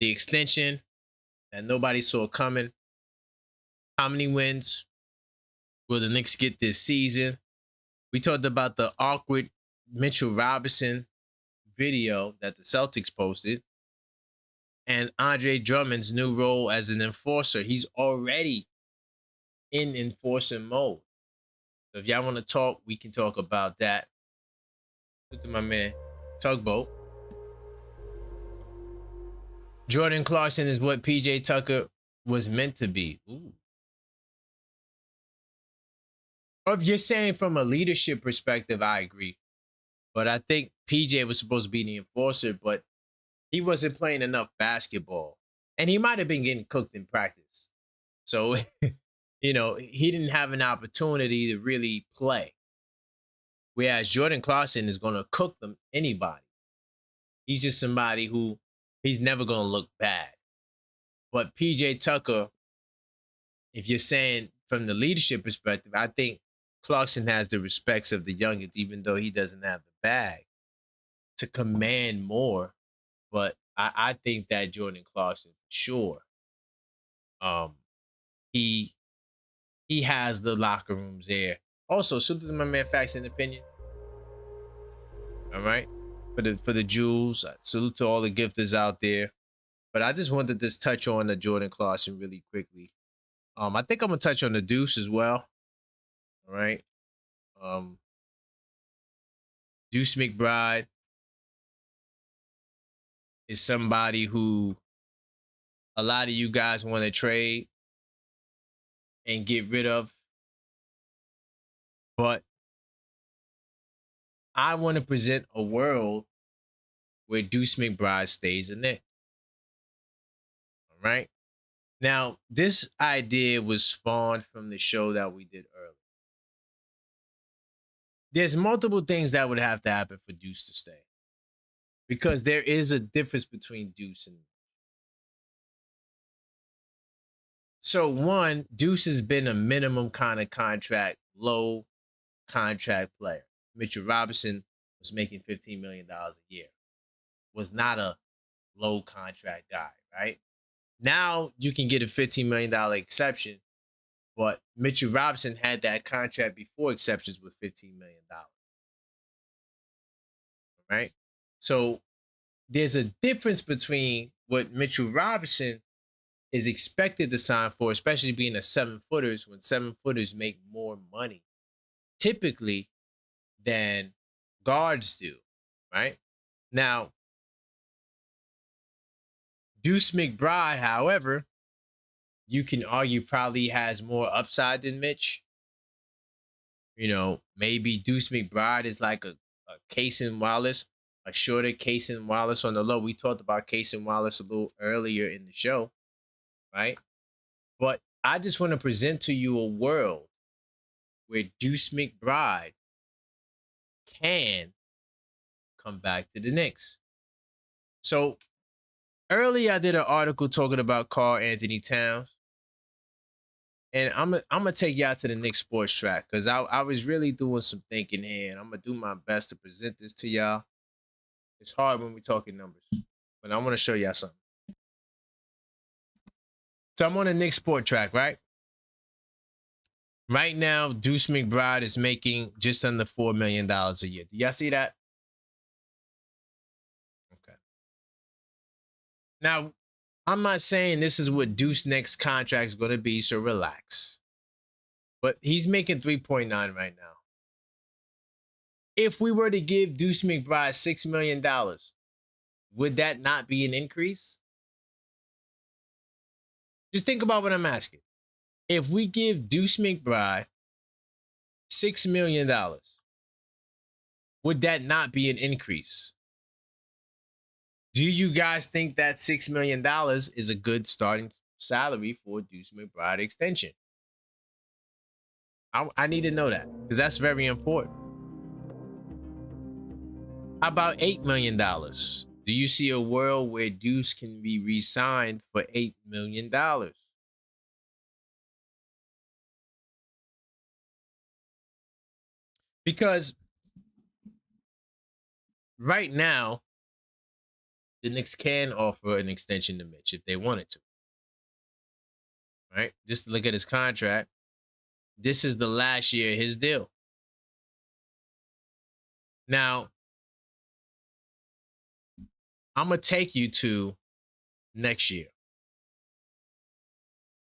the extension that nobody saw coming. How many wins will the Knicks get this season? We talked about the awkward Mitchell Robinson video that the Celtics posted. And Andre Drummond's new role as an enforcer. He's already in enforcer mode. So if y'all want to talk, we can talk about that. Look at my man, Tugboat. Jordan Clarkson is what PJ Tucker was meant to be. Ooh. Or if you're saying from a leadership perspective, I agree. But I think PJ was supposed to be the enforcer, but he wasn't playing enough basketball. And he might have been getting cooked in practice. So, he didn't have an opportunity to really play. Whereas Jordan Clarkson is going to cook them anybody. He's just somebody who he's never going to look bad. But PJ Tucker, if you're saying from the leadership perspective, I think Clarkson has the respects of the youngins, even though he doesn't have the bag to command more. But I think that Jordan Clarkson, sure, he has the locker rooms there. Also, salute to my man Facts and Opinion. All right, for the jewels. Salute to all the gifters out there. But I just wanted to just touch on the Jordan Clarkson really quickly. I think I'm gonna touch on the Deuce as well. All right. Deuce McBride is somebody who a lot of you guys want to trade and get rid of. But I want to present a world where Deuce McBride stays in there. All right. Now, this idea was spawned from the show that we did earlier. There's multiple things that would have to happen for Deuce to stay. Because there is a difference between Deuce and... So one, Deuce has been a minimum kind of contract, low contract player. Mitchell Robinson was making $15 million a year. Was not a low contract guy, right? Now you can get a $15 million exception, but Mitchell Robinson had that contract before exceptions with $15 million. Right? So there's a difference between what Mitchell Robinson is expected to sign for, especially being a 7-footers, when 7-footers make more money typically than guards do, right? Now, Deuce McBride, however, you can argue probably has more upside than Mitch. Maybe Deuce McBride is like a Casey Wallace, a shorter Casey Wallace on the low. We talked about Casey Wallace a little earlier in the show, right? But I just want to present to you a world where Deuce McBride can come back to the Knicks. So earlier I did an article talking about Karl Anthony Towns. And I'm gonna take y'all to the Knicks sports track because I was really doing some thinking here, and I'm gonna do my best to present this to y'all. It's hard when we're talking numbers, but I want to show y'all something. So I'm on the Knicks sport track, right? Right now, Deuce McBride is making just under $4 million a year. Do y'all see that? Okay. Now, I'm not saying this is what Deuce next contract is going to be, so relax. But he's making 3.9 right now. If we were to give Deuce McBride $6 million, would that not be an increase? Just think about what I'm asking. If we give Deuce McBride $6 million, would that not be an increase? Do you guys think that $6 million is a good starting salary for Deuce McBride extension? I need to know that because that's very important. How about $8 million? Do you see a world where Deuce can be re-signed for $8 million? Because right now, the Knicks can offer an extension to Mitch if they wanted to. Right? Just look at his contract. This is the last year of his deal. Now, I'm going to take you to next year.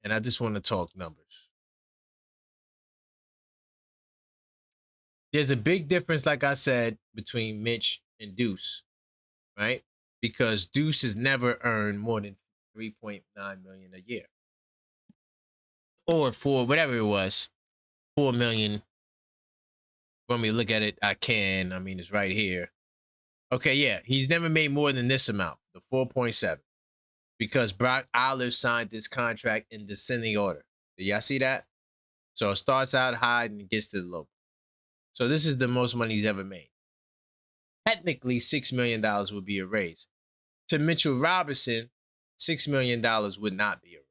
And I just want to talk numbers. There's a big difference, like I said, between Mitch and Deuce, right? Because Deuce has never earned more than $3.9 million a year. Or for whatever it was, $4 million. When we look at it, I mean, it's right here. Okay, yeah, he's never made more than this amount, the 4.7, because Brock Olive signed this contract in descending order. Do y'all see that? So it starts out high and it gets to the low. So this is the most money he's ever made. Technically, $6 million would be a raise. To Mitchell Robinson, $6 million would not be a raise.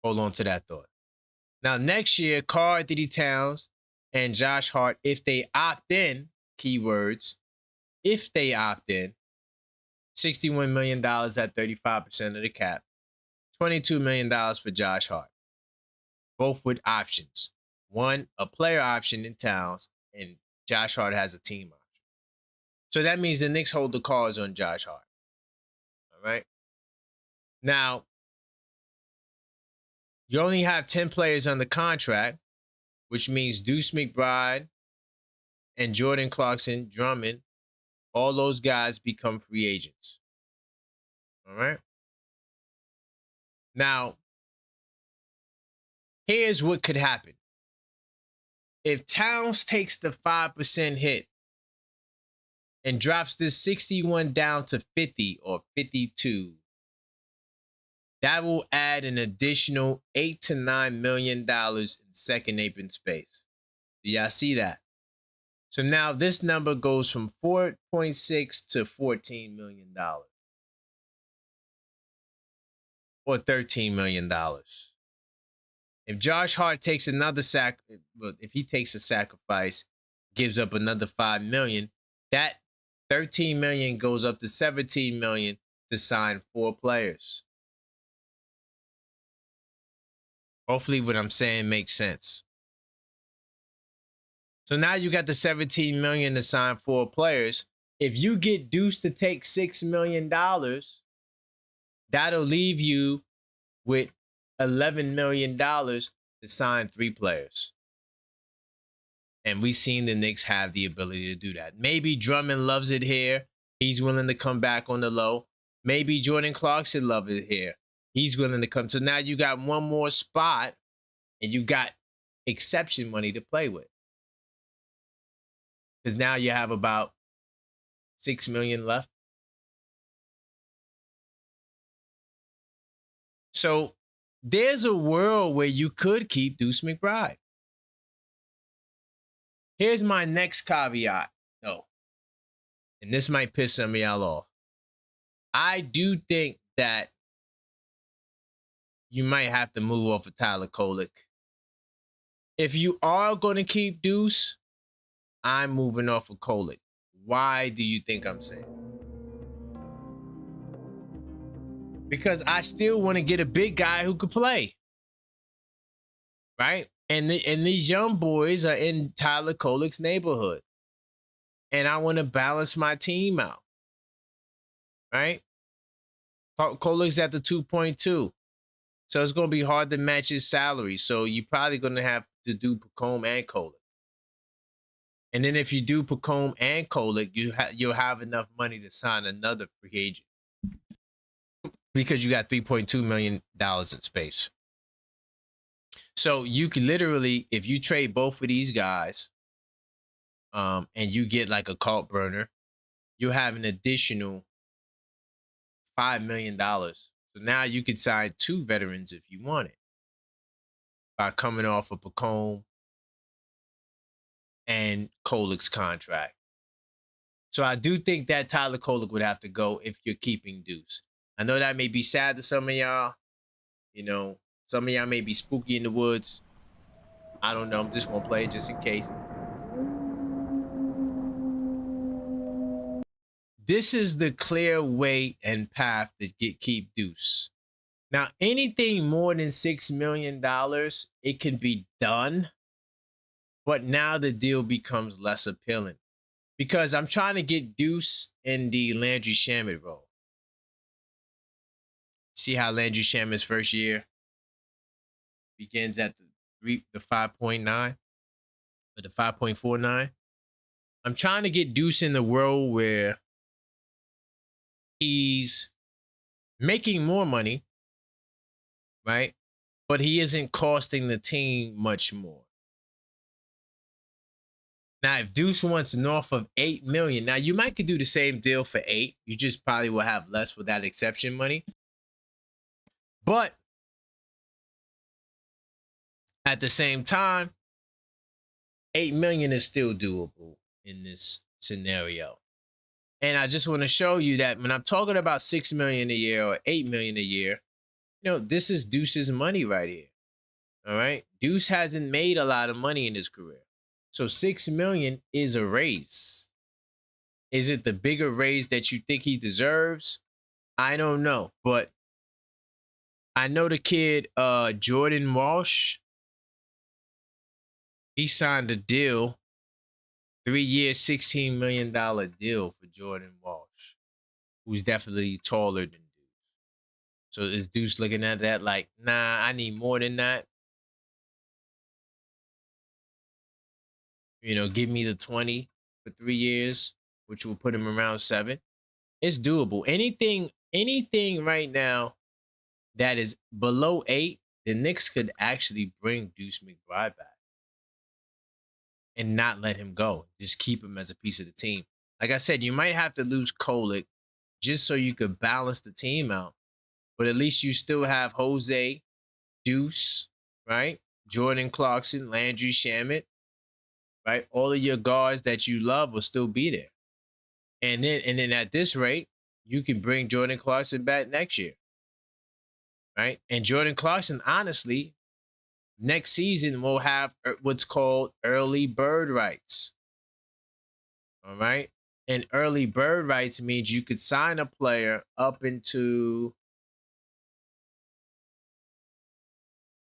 Hold on to that thought. Now, next year, Karl Anthony Towns and Josh Hart, if they opt in, keywords, if they opt in, $61 million at 35% of the cap, $22 million for Josh Hart. Both with options. One, a player option in Towns, and Josh Hart has a team option. So that means the Knicks hold the cards on Josh Hart. All right? Now, you only have 10 players on the contract, which means Deuce McBride and Jordan Clarkson, Drummond, all those guys become free agents. All right? Now, here's what could happen. If Towns takes the 5% hit and drops this 61 down to 50 or 52, that will add an additional $8 to $9 million in second apron space. Do y'all see that? So now this number goes from 4.6 to $14 million. Or $13 million. If Josh Hart takes another if he takes a sacrifice, gives up another $5 million, that $13 million goes up to $17 million to sign 4 players. Hopefully what I'm saying makes sense. So now you got the $17 million to sign 4 players. If you get Deuce to take $6 million, that'll leave you with $11 million to sign 3 players. And we've seen the Knicks have the ability to do that. Maybe Drummond loves it here. He's willing to come back on the low. Maybe Jordan Clarkson loves it here. He's willing to come. So now you got one more spot and you got exception money to play with. Because now you have about $6 million left. So there's a world where you could keep Deuce McBride. Here's my next caveat, though. And this might piss some of y'all off. I do think that you might have to move off of Tyler Kolek. If you are going to keep Deuce, I'm moving off of Kolek. Why do you think I'm saying? Because I still want to get a big guy who could play. Right? And these young boys are in Tyler Kolek's neighborhood. And I want to balance my team out. Right? Kolek's at the 2.2. So it's going to be hard to match his salary. So you're probably going to have to do Pacome and Kolek. And then if you do Pacome and Kolek, you'll have enough money to sign another free agent because you got $3.2 million in space. So you can literally, if you trade both of these guys, and you get like a cult burner, you'll have an additional $5 million. So now you could sign 2 veterans if you want it by coming off of Pacome and Kolek's contract. So I do think that Tyler Kolek would have to go if you're keeping Deuce. I know that may be sad to some of y'all. You know, some of y'all may be spooky in the woods. I don't know. I'm just going to play it just in case. This is the clear way and path to keep Deuce. Now, anything more than $6 million, it can be done. But now the deal becomes less appealing because I'm trying to get Deuce in the Landry Shamet role. See how Landry Shamet's first year begins at the 5.9 or the 5.49. I'm trying to get Deuce in the role where he's making more money, right? But he isn't costing the team much more. Now, if Deuce wants north of $8 million, now you might could do the same deal for 8. You just probably will have less for that exception money. But at the same time, $8 million is still doable in this scenario. And I just want to show you that when I'm talking about $6 million a year or $8 million a year, you know, this is Deuce's money right here. All right. Deuce hasn't made a lot of money in his career. So $6 million is a raise. Is it the bigger raise that you think he deserves? I don't know. But I know the kid, Jordan Walsh, he signed a deal, 3 year, $16 million deal for Jordan Walsh, who's definitely taller than Deuce. So is Deuce looking at that like, nah, I need more than that? You know, give me the 20 for 3 years, which will put him around 7. It's doable. Anything right now that is below 8, the Knicks could actually bring Deuce McBride back and not let him go. Just keep him as a piece of the team. Like I said, you might have to lose Kolek just so you could balance the team out. But at least you still have Jose, Deuce, right? Jordan Clarkson, Landry Shamet, right? All of your guards that you love will still be there. And then at this rate, you can bring Jordan Clarkson back next year. Right? And Jordan Clarkson, honestly, next season will have what's called early bird rights. All right. And early bird rights means you could sign a player up into,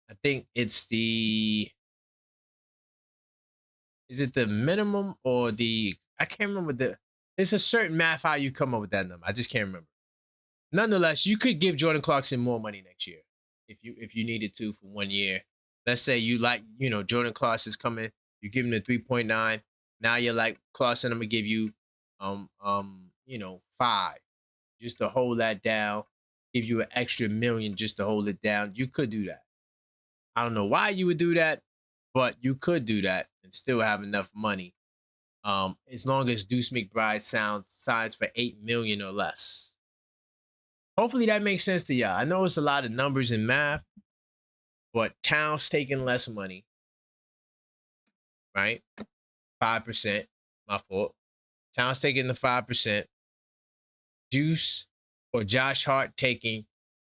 I think it's is it the minimum or I can't remember it's a certain math how you come up with that number. I just can't remember. Nonetheless, you could give Jordan Clarkson more money next year if you needed to for 1 year. Let's say you like, Jordan Clarkson's coming, you give him the 3.9. Now you're like, Clarkson, I'm gonna give you 5 just to hold that down, give you an extra $1 million just to hold it down. You could do that. I don't know why you would do that, but you could do that and still have enough money. As long as Deuce McBride signs for $8 million or less. Hopefully that makes sense to y'all. I know it's a lot of numbers in math, but Towns taking less money, right? 5%, my fault. Towns taking the 5%. Deuce or Josh Hart taking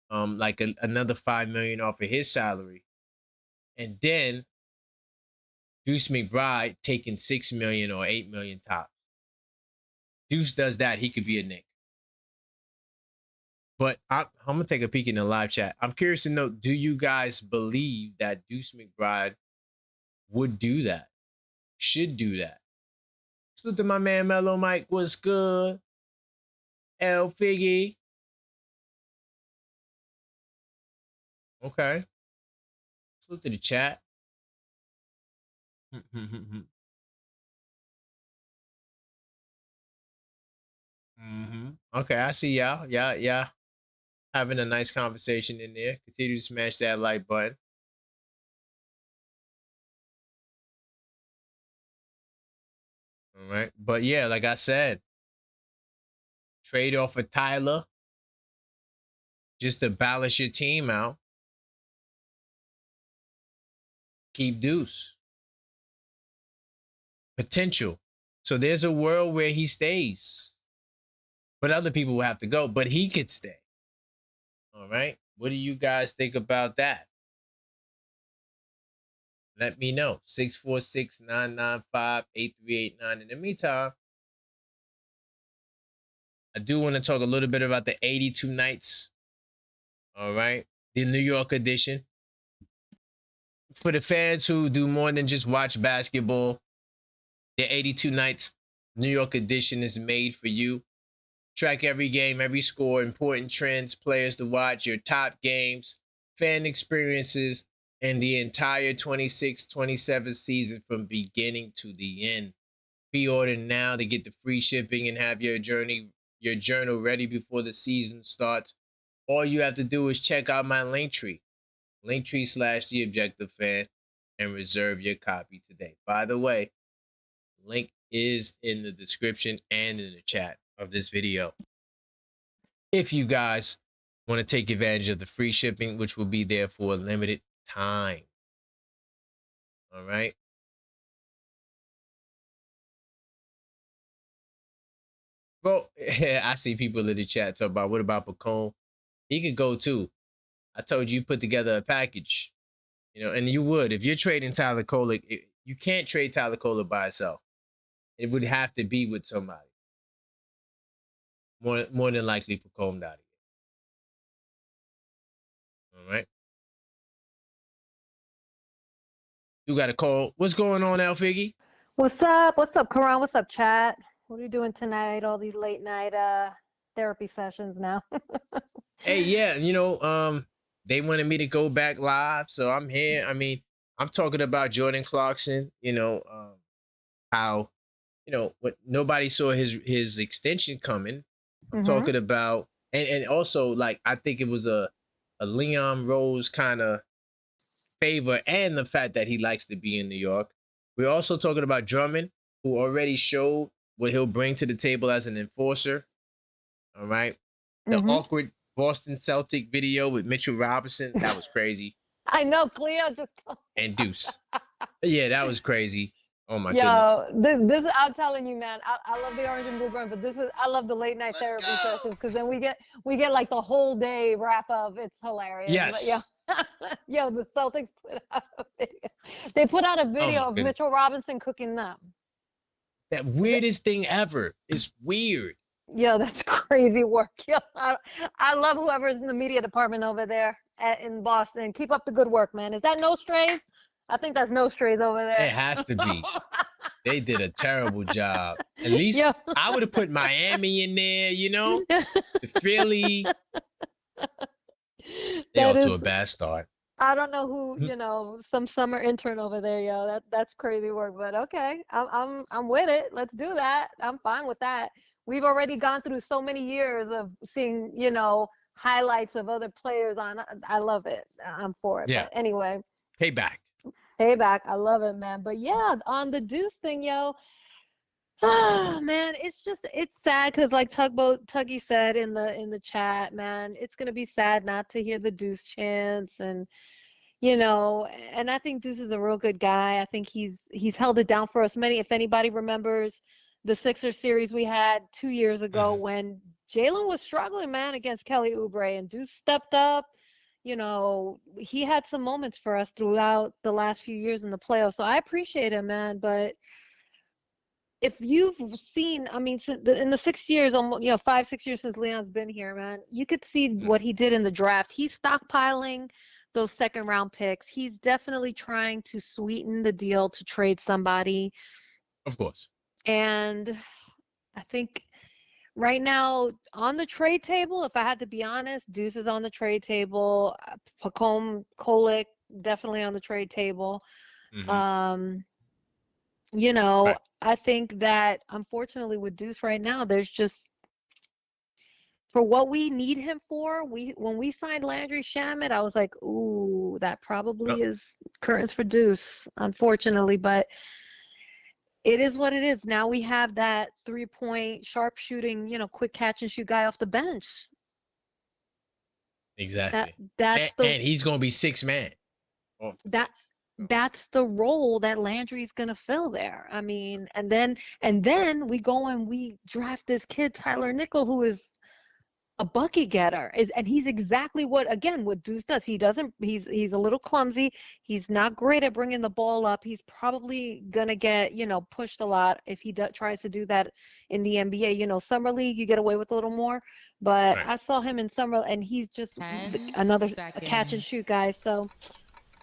like another $5 million off of his salary. And then Deuce McBride taking $6 million or $8 million top. Deuce does that, he could be a Knick. But I'm going to take a peek in the live chat. I'm curious to know, do you guys believe that Deuce McBride would do that? Should do that? Salute to my man Mellow Mike. What's good? L Figgy. Okay. Salute to the chat. Okay, I see y'all. Yeah, having a nice conversation in there. Continue to smash that like button. All right. But yeah, like I said, trade off of Tyler just to balance your team out. Keep Deuce. Potential. So there's a world where he stays. But other people will have to go. But he could stay. All right. What do you guys think about that? Let me know. 646-995-8389. In the meantime, I do want to talk a little bit about the 82 Nights. All right. The New York edition. For the fans who do more than just watch basketball, the 82 Nights New York edition is made for you. Track every game, every score, important trends, players to watch, your top games, fan experiences, and the entire 26-27 season from beginning to the end. Pre-order now to get the free shipping and have your journal ready before the season starts. All you have to do is check out my Linktree /TheObjectiveFan, and reserve your copy today. By the way, link is in the description and in the chat of this video. If you guys want to take advantage of the free shipping, which will be there for a limited time. All right. Well, I see people in the chat talk about, what about Pacone? He could go too. I told you put together a package, and you would. If you're trading Tyler Kolek, you can't trade Tyler Kolek by itself. It would have to be with somebody. More than likely Pacone Dottie. All right. You got a call. What's going on, Al Figgy? What's up? What's up, Karan? What's up, chat? What are you doing tonight? All these late night therapy sessions now. Hey, yeah, they wanted me to go back live, so I'm here. I mean, I'm talking about Jordan Clarkson, how, what nobody saw his extension coming. I'm talking about, and also, like, I think it was a Leon Rose kind of favor, and the fact that he likes to be in New York. We're also talking about Drummond, who already showed what he'll bring to the table as an enforcer. All right. The awkward Boston Celtic video with Mitchell Robinson, that was crazy. I know, Cleo just and Deuce. Yeah, that was crazy. Oh my goodness. This I'm telling you, man. I love the orange and blue burn, but I love the late night therapy sessions, because then we get like the whole day wrap up. It's hilarious. Yes. But yeah. The Celtics put out a video. They put out a video of Mitchell Robinson cooking them. That weirdest thing ever. It's weird. Yeah, that's crazy work. Yeah, I love whoever's in the media department over there in Boston. Keep up the good work, man. Is that No Strays? I think that's No Strays over there. It has to be. They did a terrible job. At least I would have put Miami in there, the Philly. They're off to a bad start. I don't know who, some summer intern over there, yo. That's crazy work, but okay. I'm with it. Let's do that. I'm fine with that. We've already gone through so many years of seeing, highlights of other players on. I love it. I'm for it. Yeah. But anyway. Payback. I love it, man. But yeah, on the Deuce thing, yo. Oh man, it's sad, because like Tuggy said in the chat, man, it's gonna be sad not to hear the Deuce chants, and and I think Deuce is a real good guy. I think he's held it down for us. If anybody remembers the Sixers series we had 2 years ago, when Jalen was struggling, man, against Kelly Oubre, and Deuce stepped up. He had some moments for us throughout the last few years in the playoffs. So I appreciate him, man. But if you've seen, I mean, in the 6 years, 5-6 years since Leon's been here, man, you could see what he did in the draft. He's stockpiling those second round picks. He's definitely trying to sweeten the deal to trade somebody. Of course. And I think right now on the trade table, if I had to be honest, Deuce is on the trade table. Pacome, Kolek, definitely on the trade table. Right. I think that unfortunately with Deuce right now, there's just for what we need him for, when we signed Landry Shamet, I was like, ooh, that probably is curtains for Deuce, unfortunately, but it is what it is. Now we have that 3-point sharpshooting, quick catch and shoot guy off the bench. Exactly. That's and he's gonna be 6-man. That's the role that Landry's gonna fill there. I mean, and then we go and we draft this kid Tyler Nickel, who is a bucket getter, and he's exactly what Deuce does. He's a little clumsy. He's not great at bringing the ball up. He's probably gonna get pushed a lot if he tries to do that in the NBA. Summer league you get away with a little more, but I saw him in summer and he's just another catch and shoot guy. So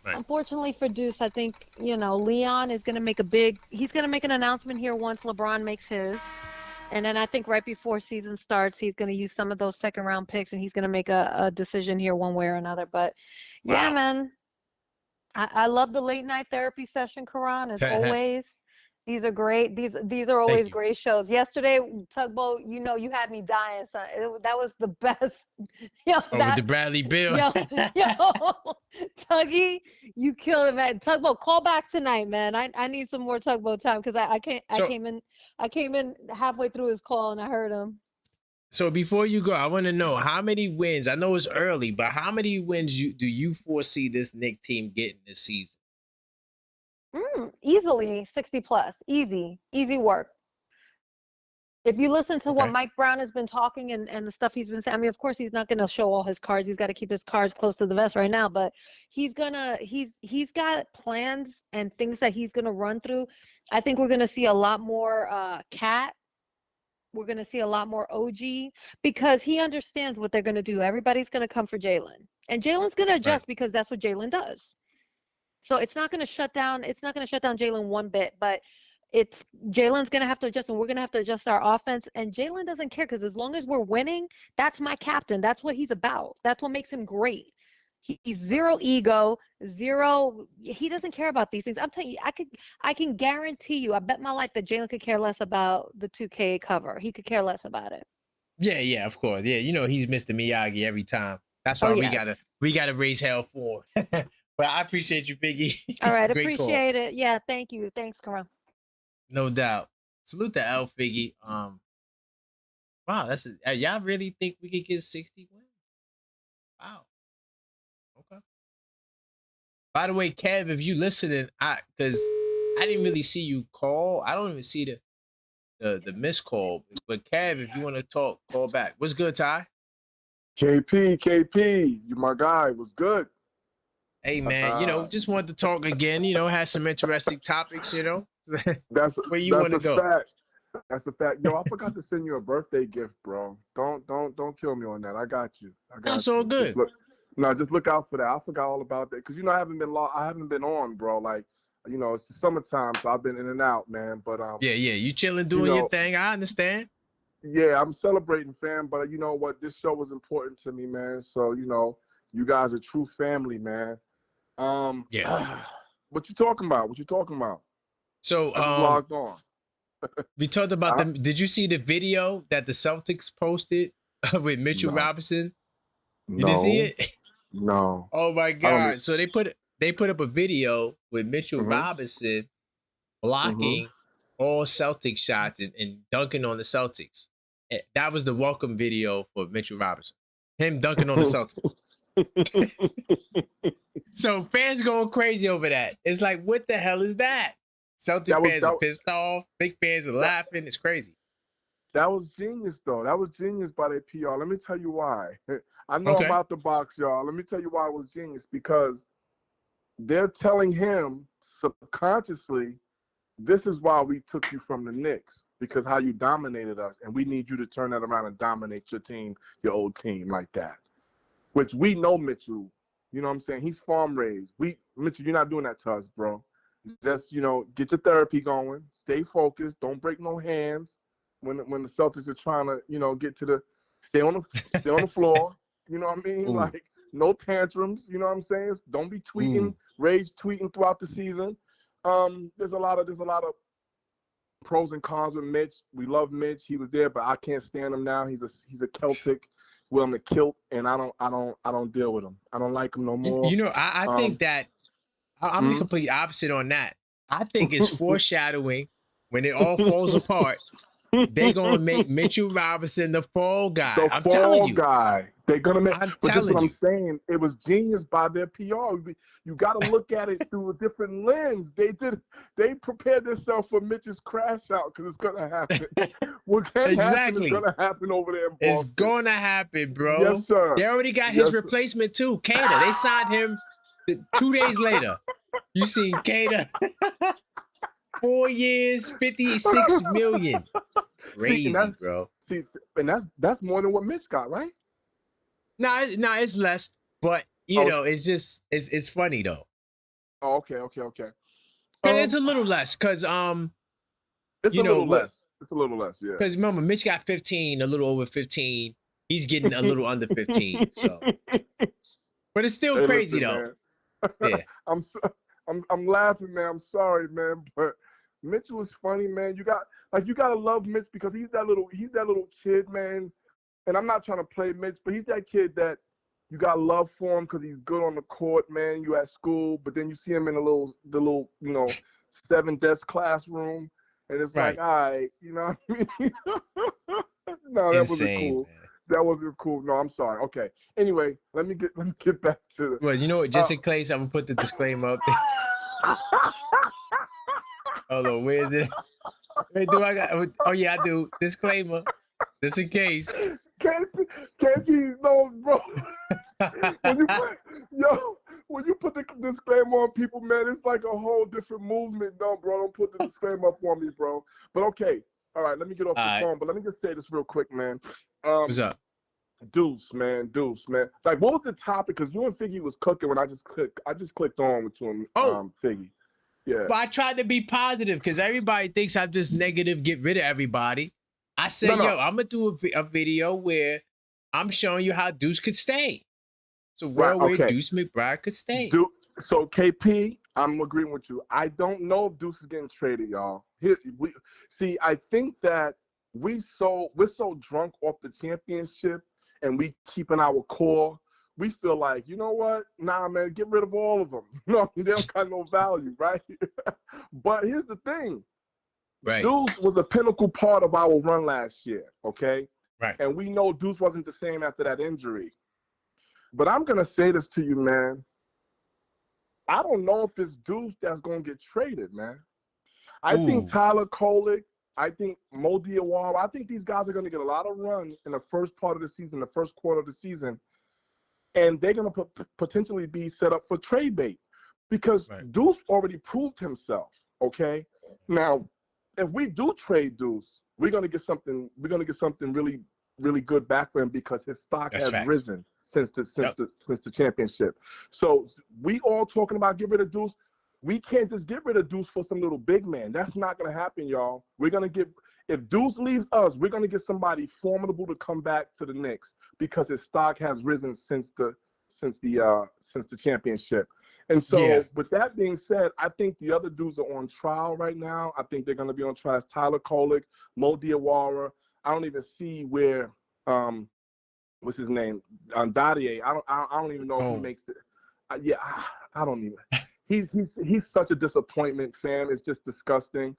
unfortunately for Deuce, I think Leon is gonna make he's gonna make an announcement here once LeBron makes his. And then I think right before season starts, he's going to use some of those second-round picks, and he's going to make a decision here one way or another. But, yeah, man, I love the late-night therapy session, Karan, as always. These are great. These are always great shows. Yesterday, Tugboat, you had me dying. So that was the best. With the Bradley Beal. Tuggy, you killed it, man. Tugboat, call back tonight, man. I need some more Tugboat time because I came in halfway through his call and I heard him. So before you go, I want to know how many wins. I know it's early, but how many wins do you foresee this Knicks team getting this season? Easily 60 plus. Easy work. If you listen to what Mike Brown has been talking and the stuff he's been saying, I mean, of course he's not going to show all his cards. He's got to keep his cards close to the vest right now, but he's got plans and things that he's going to run through. I think we're going to see a lot more Cat. We're going to see a lot more OG because he understands what they're going to do. Everybody's going to come for Jalen, and Jalen's going to adjust because that's what Jalen does. So it's not going to shut down Jalen one bit, but Jalen's going to have to adjust, and we're going to have to adjust our offense. And Jalen doesn't care because as long as we're winning, that's my captain. That's what he's about. That's what makes him great. He's zero ego, zero. He doesn't care about these things. I'm telling you, I can guarantee you, I bet my life that Jalen could care less about the 2K cover. He could care less about it. Yeah, of course. Yeah, he's Mr. Miyagi every time. That's why we gotta raise hell for him. But I appreciate you, Biggie. All right, appreciate it. Yeah, thank you. Thanks, Karan. No doubt. Salute to L Figgy. Wow, y'all really think we could get 60 wins? Wow. Okay. By the way, Kev, if you listening, because I didn't really see you call. I don't even see the missed call. But Kev, if you want to talk, call back. What's good, Ty? KP, you my guy. What's good? Hey man, just wanted to talk again. Had some interesting topics. That's where you want to go. Fact. That's a fact. Yo, I forgot to send you a birthday gift, bro. Don't kill me on that. I got you. That's all good. Just look out for that. I forgot all about that because I haven't been on, bro. Like, it's the summertime, so I've been in and out, man. But yeah, you chilling, doing your thing. I understand. Yeah, I'm celebrating, fam. But you know what? This show was important to me, man. So you guys are true family, man. Yeah. What you talking about? So I just logged on. We talked about them. Did you see the video that the Celtics posted with Mitchell Robinson? You didn't see it? No. Oh my God! So they put up a video with Mitchell Robinson blocking all Celtics shots and dunking on the Celtics. That was the welcome video for Mitchell Robinson. Him dunking on the Celtics. So fans going crazy over that. It's like, what the hell is that? Fans are pissed off. Big fans are laughing. It's crazy. That was genius, though. That was genius by their PR. Let me tell you why. I know about the box, y'all. Let me tell you why it was genius. Because they're telling him subconsciously, this is why we took you from the Knicks, because how you dominated us, and we need you to turn that around and dominate your team, your old team, like that. Which we know Mitchell. You know what I'm saying? He's farm raised. Mitchell, you're not doing that to us, bro. Just, get your therapy going. Stay focused. Don't break no hands when the Celtics are trying to, get to stay on the floor. You know what I mean? Ooh. Like, no tantrums. You know what I'm saying? Don't be tweeting, rage tweeting throughout the season. There's a lot of pros and cons with Mitch. We love Mitch. He was there, but I can't stand him now. He's a Celtic. wear them to kilt, and I don't deal with them. I don't like them no more. You know, I think that I'm the complete opposite on that. I think it's foreshadowing when it all falls apart. They're gonna make Mitchell Robinson the fall guy. The I'm fall telling you. guy. They're gonna make. I'm But this is what I'm telling you. saying. It was genius by their PR. You got to look at it through a different lens. They prepared themselves for Mitch's crash out because it's gonna happen. What can happen is gonna happen over there in Boston. It's gonna happen, bro. Yes, sir. They already got his replacement too, Cater. They signed him 2 days later. You seen Cater? 4 years, 56 million. Crazy, bro. See, and that's more than what Mitch got, right? Nah, it's less, but you know, it's just it's funny though. Oh, okay. It's a little less, cause it's a little less. It's a little less, yeah. Because remember, Mitch got 15, a little over 15. He's getting a little under 15. So, but it's still crazy though. Man. Yeah. I'm laughing, man. I'm sorry, man, but Mitchell is funny, man. You gotta love Mitch because he's that little kid, man. And I'm not trying to play Mitch, but he's that kid that you got love for him because he's good on the court, man. You at school, but then you see him in the little 7-desk classroom, and it's like, all right, you know what I mean? No, that wasn't cool. Man. That wasn't cool. No, I'm sorry. Okay. Anyway, let me get back to Well, you know what? Just in case, I'm gonna put the disclaimer up there. Hold on, where is it? Wait, do I got? Oh yeah, I do. Disclaimer, just in case. Can't be no, bro. When you put the disclaimer on people, man, it's like a whole different movement. No, bro, don't put the disclaimer up on me, bro. But okay, all right, let me get off the phone. But let me just say this real quick, man. What's up? Deuce, man. Like, what was the topic? Because you and Figgy was cooking when I just clicked on with you and Figgy. Yeah. Well, I tried to be positive because everybody thinks I'm just negative, get rid of everybody. I said, yo, I'm going to do a video where I'm showing you how Deuce could stay. So where Deuce McBride could stay. So, KP, I'm agreeing with you. I don't know if Deuce is getting traded, y'all. I think that we're so drunk off the championship and we keeping our core. We feel like, you know what? Nah, man, get rid of all of them. No, they don't got no value, right? But here's the thing. Right. Deuce was a pinnacle part of our run last year, okay? Right. And we know Deuce wasn't the same after that injury. But I'm going to say this to you, man. I don't know if it's Deuce that's going to get traded, man. I think Tyler Kolek, I think Mo Diawara, I think these guys are going to get a lot of run in the first part of the season, the first quarter of the season. And they're going to potentially be set up for trade bait because Deuce already proved himself, okay? Now, if we do trade Deuce, we're going to get something really, really good back for him because his stock has risen since the championship. So we all talking about get rid of Deuce. We can't just get rid of Deuce for some little big man. That's not going to happen, y'all. We're going to get – if Deuce leaves us, we're going to get somebody formidable to come back to the Knicks because his stock has risen since the championship. And so with that being said, I think the other dudes are on trial right now. I think they're going to be on trial. Tyler Kolek, Mo Diawara. I don't even see where what's his name? Dadier. I don't even know if he makes it. I don't even. He's such a disappointment, fam. It's just disgusting.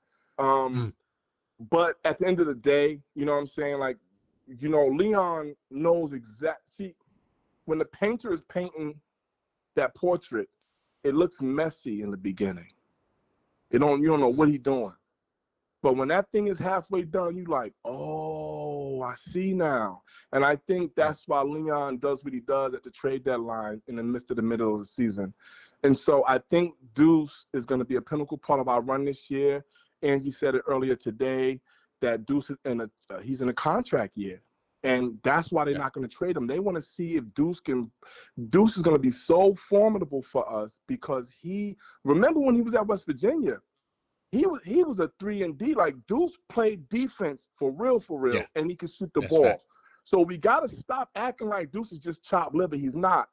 But at the end of the day, you know what I'm saying? Like, you know, Leon knows see, when the painter is painting that portrait, it looks messy in the beginning. You don't know what he's doing. But when that thing is halfway done, you like, oh, I see now. And I think that's why Leon does what he does at the trade deadline in the middle of the season. And so I think Deuce is going to be a pinnacle part of our run this year. Angie said it earlier today that Deuce is he's in a contract year. And that's why they're not going to trade him. They want to see if Deuce is going to be so formidable for us because remember when he was at West Virginia, he was a 3-and-D. Like, Deuce played defense for real, and he can shoot the ball. Fact. So we got to stop acting like Deuce is just chopped liver. He's not.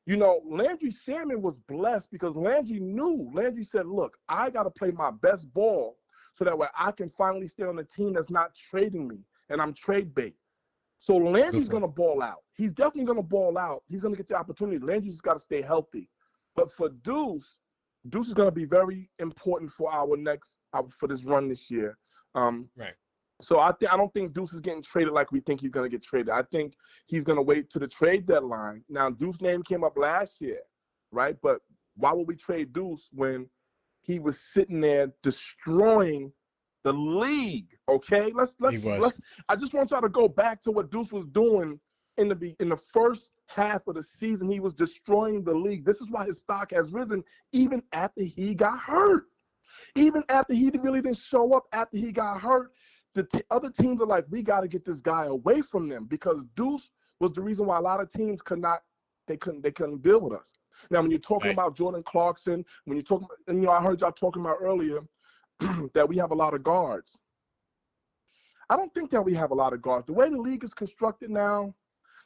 You know, Landry Shaman was blessed because Landry knew. Landry said, look, I got to play my best ball so that way I can finally stay on the team that's not trading me, and I'm trade bait. So Landry's going to ball out. He's definitely going to ball out. He's going to get the opportunity. Landry's just got to stay healthy. But for Deuce is going to be very important for for this run this year. Right. So I don't think Deuce is getting traded like we think he's going to get traded. I think he's going to wait to the trade deadline. Now, Deuce's name came up last year, right? But why would we trade Deuce when he was sitting there destroying the league? Okay, let's. I just want y'all to go back to what Deuce was doing in the first half of the season. He was destroying the league. This is why his stock has risen even after he got hurt. Even after he really didn't show up after he got hurt, the other teams are like, we got to get this guy away from them, because Deuce was the reason why a lot of teams couldn't deal with us. Now, when you're talking about Jordan Clarkson, when you're talking, and I heard y'all talking about earlier that we have a lot of guards. I don't think that we have a lot of guards. The way the league is constructed now,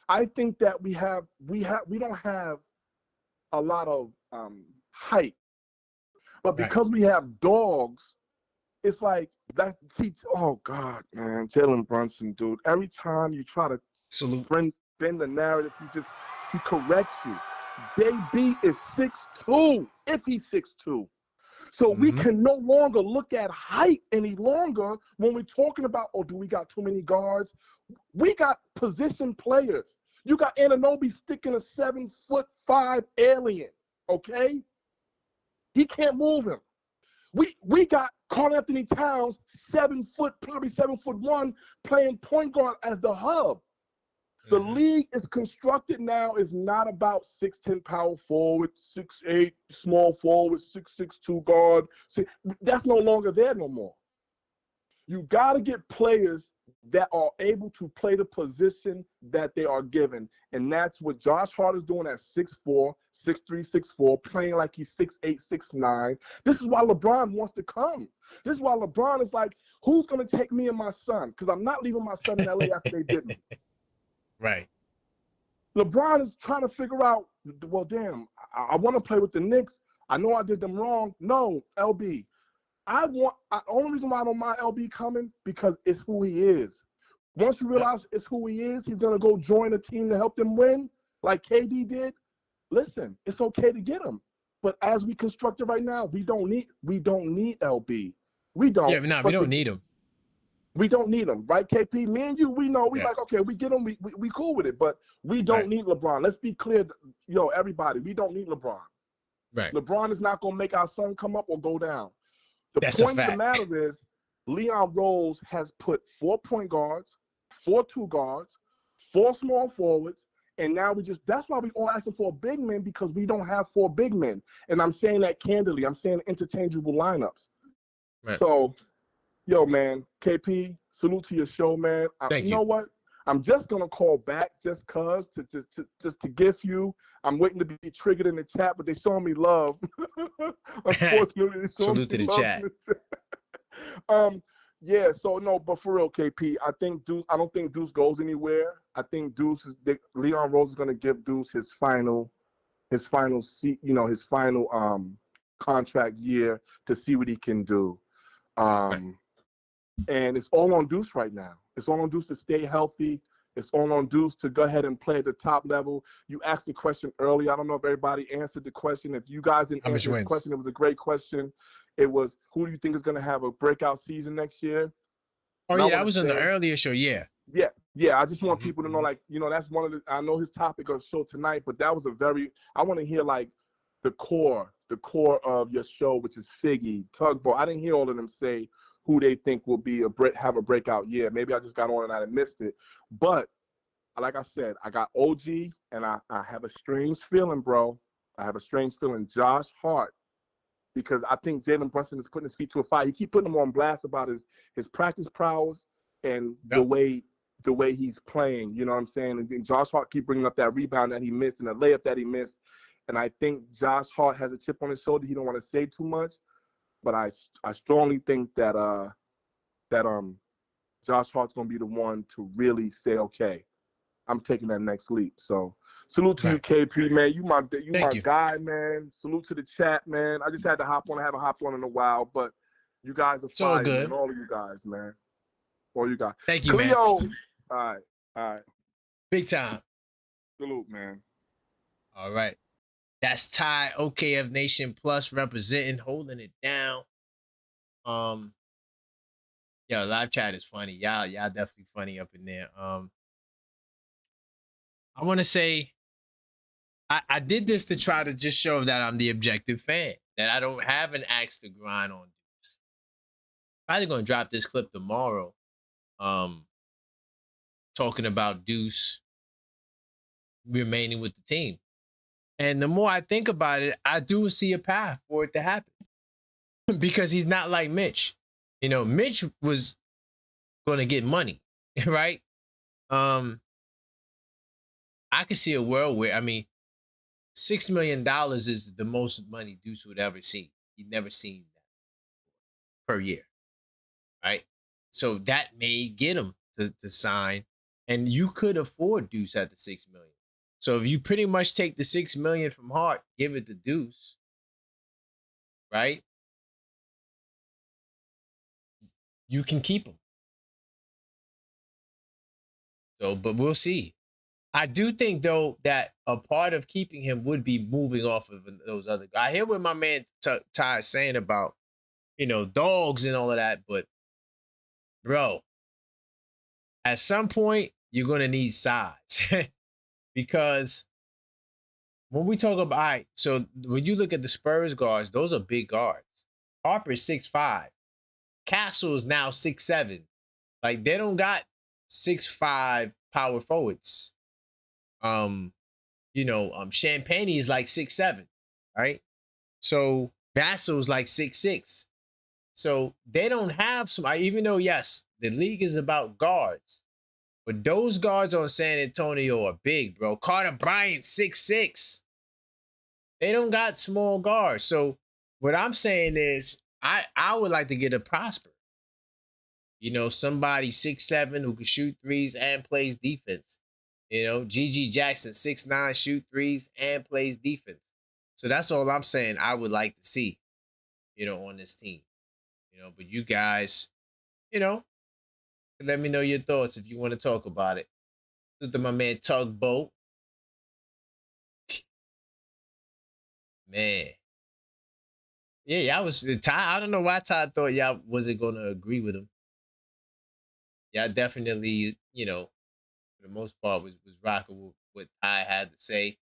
I think that we don't have a lot of height. But because we have dogs, it's like that. Oh God, man, Jalen Brunson, dude. Every time you try to bend the narrative, he corrects you. JB is 6'2", if he's 6'2". So we can no longer look at height any longer when we're talking about, oh, do we got too many guards? We got position players. You got Anunoby sticking a 7'5" alien, okay? He can't move him. We got Karl Anthony Towns, 7 foot, probably 7'1", playing point guard as the hub. The league is constructed now is not about 6'10" power forward, 6'8" small forward, 6'2" guard. That's no longer there no more. You got to get players that are able to play the position that they are given. And that's what Josh Hart is doing at 6'4", 6'3", 6'4", playing like he's 6'8", 6'9". This is why LeBron wants to come. This is why LeBron is like, who's going to take me and my son? Because I'm not leaving my son in LA after they did me. Right. LeBron is trying to figure out, well, damn, I want to play with the Knicks. I know I did them wrong. No, LB. The only reason why I don't mind LB coming, because it's who he is. Once you realize it's who he is, he's going to go join a team to help them win, like KD did. Listen, it's okay to get him. But as we construct it right now, we don't need LB. We don't. Yeah, no, we don't need him. We don't need him, right, KP? Me and you, we know. We like, okay, we get him. We cool with it. But we don't need LeBron. Let's be clear. Yo, everybody, we don't need LeBron. Right. LeBron is not going to make our son come up or go down. The point of the matter is, Leon Rose has put 4 point guards, 4 2 guards, 4 small forwards, and now that's why we all asking for a big man, because we don't have 4 big men. And I'm saying that candidly. I'm saying interchangeable lineups. Right. So, yo, man, KP, salute to your show, man. Thank you. You know what? I'm just gonna call back just to gift you. I'm waiting to be triggered in the chat, but they showing me love. Unfortunately, they showing salute to the love chat. Yeah. So no, but for real, KP, I don't think Deuce goes anywhere. I think Leon Rose is gonna give Deuce his final seat, his final contract year to see what he can do. And it's all on Deuce right now. It's all on Deuce to stay healthy. It's all on Deuce to go ahead and play at the top level. You asked the question earlier. I don't know if everybody answered the question. If you guys didn't answer the question, it was a great question. It was, who do you think is going to have a breakout season next year? Oh, yeah, that was on the earlier show, yeah. Yeah. I just want people to know, that's one of the, I know his topic of the show tonight, but that was I want to hear, the core of your show, which is Figgy, Tugboat. I didn't hear all of them say who they think will have a breakout year. Maybe I just got on and I missed it. But like I said, I got OG, and I have a strange feeling, bro. I have a strange feeling. Josh Hart, because I think Jalen Brunson is putting his feet to a fire. He keep putting him on blast about his practice prowess and the way he's playing. You know what I'm saying? And then Josh Hart keep bringing up that rebound that he missed and the layup that he missed. And I think Josh Hart has a chip on his shoulder. He don't want to say too much. But I strongly think that Josh Hart's gonna be the one to really say, okay, I'm taking that next leap. So salute to you, KP, man. You my guy, man. Salute to the chat, man. I just had to hop on. I haven't hopped on in a while, but you guys are fire, man. All of you guys, man. All you guys. Thank you, Cleo, man. all right. All right. Big time. Salute, man. All right. That's Ty, OKF Nation Plus representing, holding it down. Yo, live chat is funny. Y'all definitely funny up in there. I want to say I did this to try to just show that I'm the objective fan, that I don't have an axe to grind on. Probably gonna drop this clip tomorrow. Talking about Deuce remaining with the team. And the more I think about it, I do see a path for it to happen. Because he's not like Mitch. You know, Mitch was gonna get money, right? I could see a world where, I mean, $6 million is the most money Deuce would ever see. He'd never seen that per year, right? So that may get him to sign, and you could afford Deuce at the $6 million. So if you pretty much take the $6 million from Hart, give it to Deuce, right? You can keep him. So, but we'll see. I do think though that a part of keeping him would be moving off of those other guys. I hear what my man Ty is saying about, you know, dogs and all of that, but bro, at some point you're gonna need size because when we talk about, all right, so when you look at the Spurs guards, those are big guards. Harper's 6'5", Castle is now 6'7". Like they don't got 6'5" power forwards. Champagne is like 6'7", right? So Vassal's like 6'6". So they don't have some, even though, yes, the league is about guards, but those guards on San Antonio are big, bro. Carter Bryant, 6'6". They don't got small guards. So what I'm saying is I would like to get a Prosper. You know, somebody 6'7" who can shoot threes and plays defense. You know, G.G. Jackson, 6'9", shoot threes and plays defense. So that's all I'm saying I would like to see, you know, on this team. You know, but you guys, you know, let me know your thoughts if you want to talk about it. To my man Tugboat. Man. Yeah, y'all was Ty. I don't know why Ty thought y'all wasn't gonna agree with him. Y'all definitely, you know, for the most part was rocking with what Ty had to say.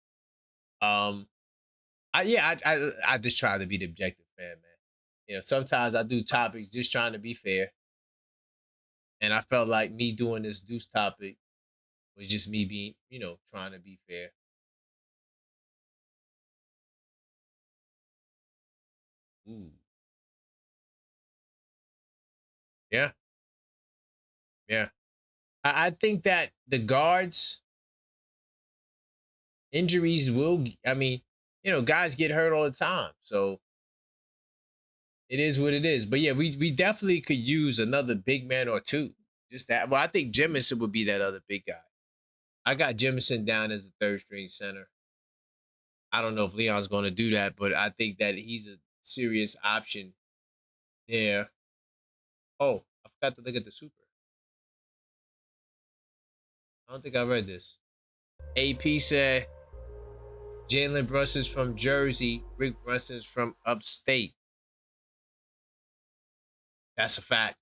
I just try to be the objective fan, man. You know, sometimes I do topics just trying to be fair. And I felt like me doing this Deuce topic was just me being, you know, trying to be fair. Ooh. Yeah. Yeah. I think that the guards injuries will, I mean, you know, guys get hurt all the time. So it is what it is. But yeah, we definitely could use another big man or two. Just that. Well, I think Jemison would be that other big guy. I got Jemison down as a third string center. I don't know if Leon's going to do that, but I think that he's a serious option there. Oh, I forgot to look at the super. I don't think I read this. AP said Jalen Brunson's from Jersey, Rick Brunson's from upstate. That's a fact.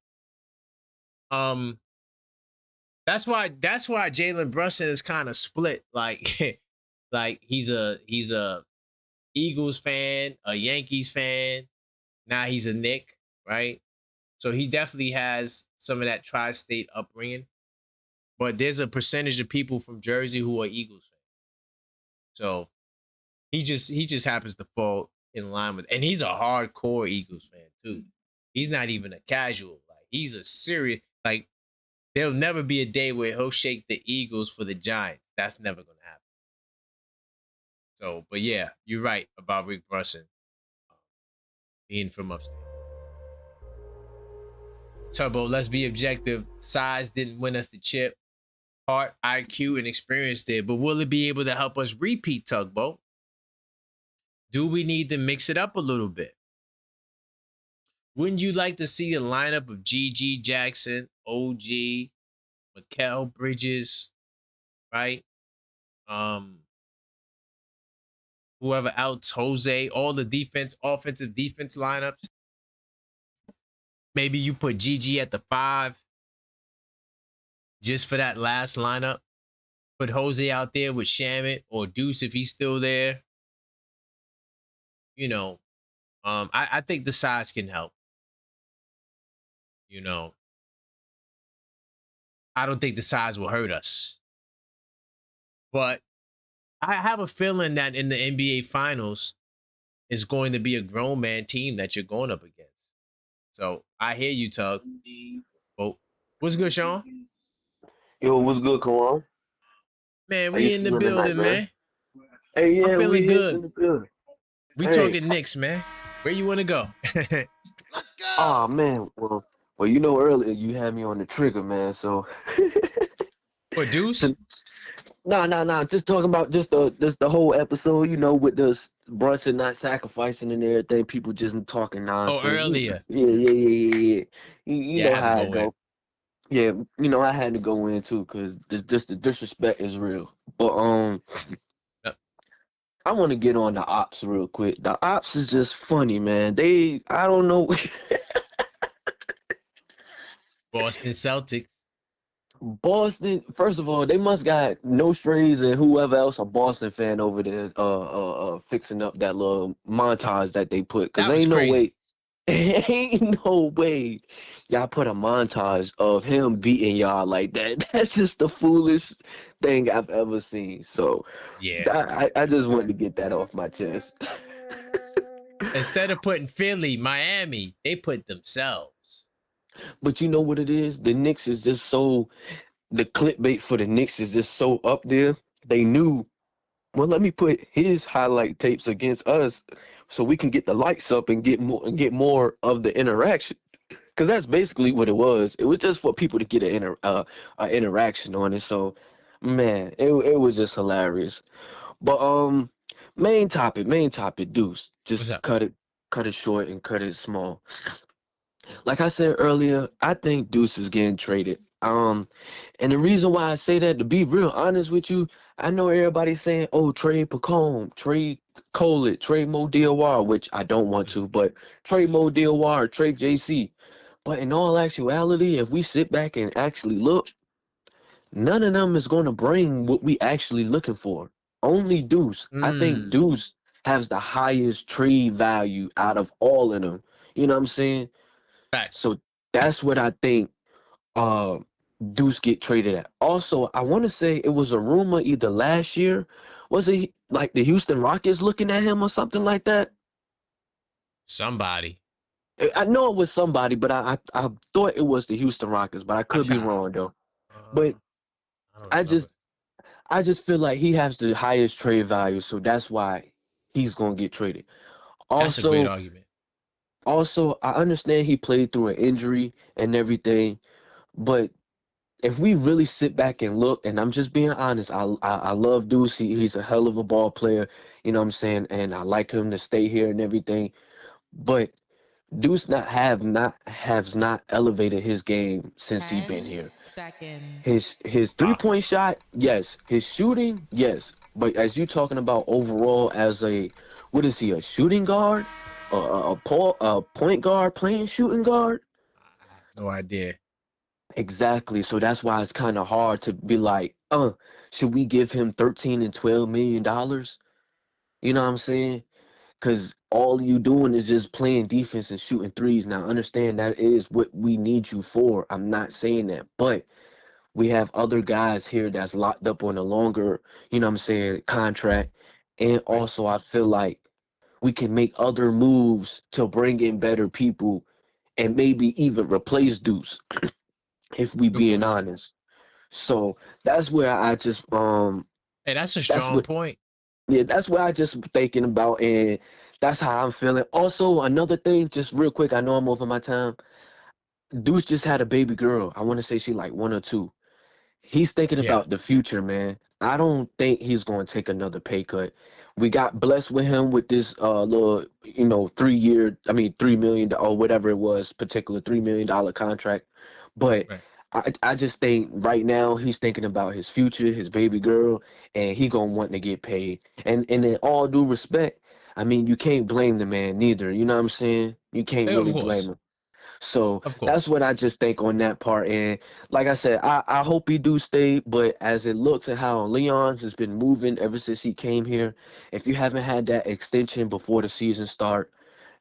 That's why Jalen Brunson is kind of split. Like, like he's a Eagles fan, a Yankees fan. Now he's a Knick, right? So he definitely has some of that tri-state upbringing. But there's a percentage of people from Jersey who are Eagles fans. So he just happens to fall in line with, and he's a hardcore Eagles fan too. He's not even a casual. Like he's a serious, like there'll never be a day where he'll shake the Eagles for the Giants. That's never gonna happen. So, but yeah, you're right about Rick Brunson being from upstate. Turbo, let's be objective. Size didn't win us the chip. Heart, IQ, and experience did. But will it be able to help us repeat, Tugboat? Do we need to mix it up a little bit? Wouldn't you like to see a lineup of G.G. Jackson, OG, Mikal Bridges, right? Whoever else, Jose, all the offensive defense lineups. Maybe you put GG at the 5 just for that last lineup. Put Jose out there with Shamit or Deuce if he's still there. You know, I think the size can help. You know, I don't think the size will hurt us. But I have a feeling that in the NBA Finals, it's going to be a grown man team that you're going up against. So I hear you, Tug. Well, what's good, Sean? Yo, what's good, Karan? Man, we in the building, man. Hey, yeah, I'm feeling we good. in the building. We talking Knicks, man. Where you want to go? Let's go. Oh man, well, you know, earlier you had me on the trigger, man. So. For Deuce? Nah. Just talking about just the whole episode, you know, with the Brunson not sacrificing and everything. People just talking nonsense. Oh, earlier. Yeah. You know how it go. Yeah, you know, I had to go in too because just the disrespect is real. But I want to get on the ops real quick. The ops is just funny, man. I don't know. Boston Celtics. Boston, first of all, they must got No Strays and whoever else a Boston fan over there fixing up that little montage that they put. Cause ain't no way. Ain't no way y'all put a montage of him beating y'all like that. That's just the foolish thing I've ever seen. So yeah, I just wanted to get that off my chest. Instead of putting Philly, Miami, they put themselves. But you know what it is? The Knicks is just so, the clickbait for the Knicks is just so up there. They knew, well, let me put his highlight tapes against us so we can get the likes up and get more of the interaction. Because that's basically what it was. It was just for people to get an interaction on it. So, man, it was just hilarious. But main topic, Deuce. Just cut it short and cut it small. Like I said earlier, I think Deuce is getting traded. And the reason why I say that, to be real honest with you, I know everybody's saying, oh, trade Pacome, trade Colett, trade Mo DOR, which I don't want to, but trade Mo DOR, trade JC. But in all actuality, if we sit back and actually look, none of them is going to bring what we actually looking for. Only Deuce. I think Deuce has the highest trade value out of all of them. You know what I'm saying? Right. So that's what I think Deuce get traded at. Also, I want to say it was a rumor either last year, was it like the Houston Rockets looking at him or something like that? Somebody. I know it was somebody, but I thought it was the Houston Rockets, but I could be wrong though. But I just feel like he has the highest trade value, so that's why he's gonna get traded. Also, that's a great argument. Also, I understand he played through an injury and everything, but if we really sit back and look, and I'm just being honest, I love Deuce. He's a hell of a ball player, you know what I'm saying, and I like him to stay here and everything. But Deuce has not elevated his game since he's been here. His 3-point shot, yes. His shooting, yes. But as you talking about overall as what is he, a shooting guard? A point guard playing shooting guard? No idea. Exactly. So that's why it's kind of hard to be like, should we give him $13 and $12 million? You know what I'm saying? Because all you doing is just playing defense and shooting threes. Now, understand that is what we need you for. I'm not saying that. But we have other guys here that's locked up on a longer, you know what I'm saying, contract. And also, I feel like we can make other moves to bring in better people and maybe even replace Deuce, if we being honest. So that's where I just hey, that's a strong point. Yeah, that's what I just thinking about, and that's how I'm feeling. Also, another thing, just real quick, I know I'm over my time. Deuce just had a baby girl. I want to say she like 1 or 2. He's thinking about the future, man. I don't think he's going to take another pay cut. We got blessed with him with this little, you know, $3 million or whatever it was, particular $3 million contract. But I just think right now he's thinking about his future, his baby girl, and he gonna want to get paid. And in all due respect, I mean, you can't blame the man neither. You know what I'm saying? You can't Of really blame course. him. So Of that's course. what I just think on that part. And like I said, I hope he do stay. But as it looks at how Leon has been moving ever since he came here, if you haven't had that extension before the season start,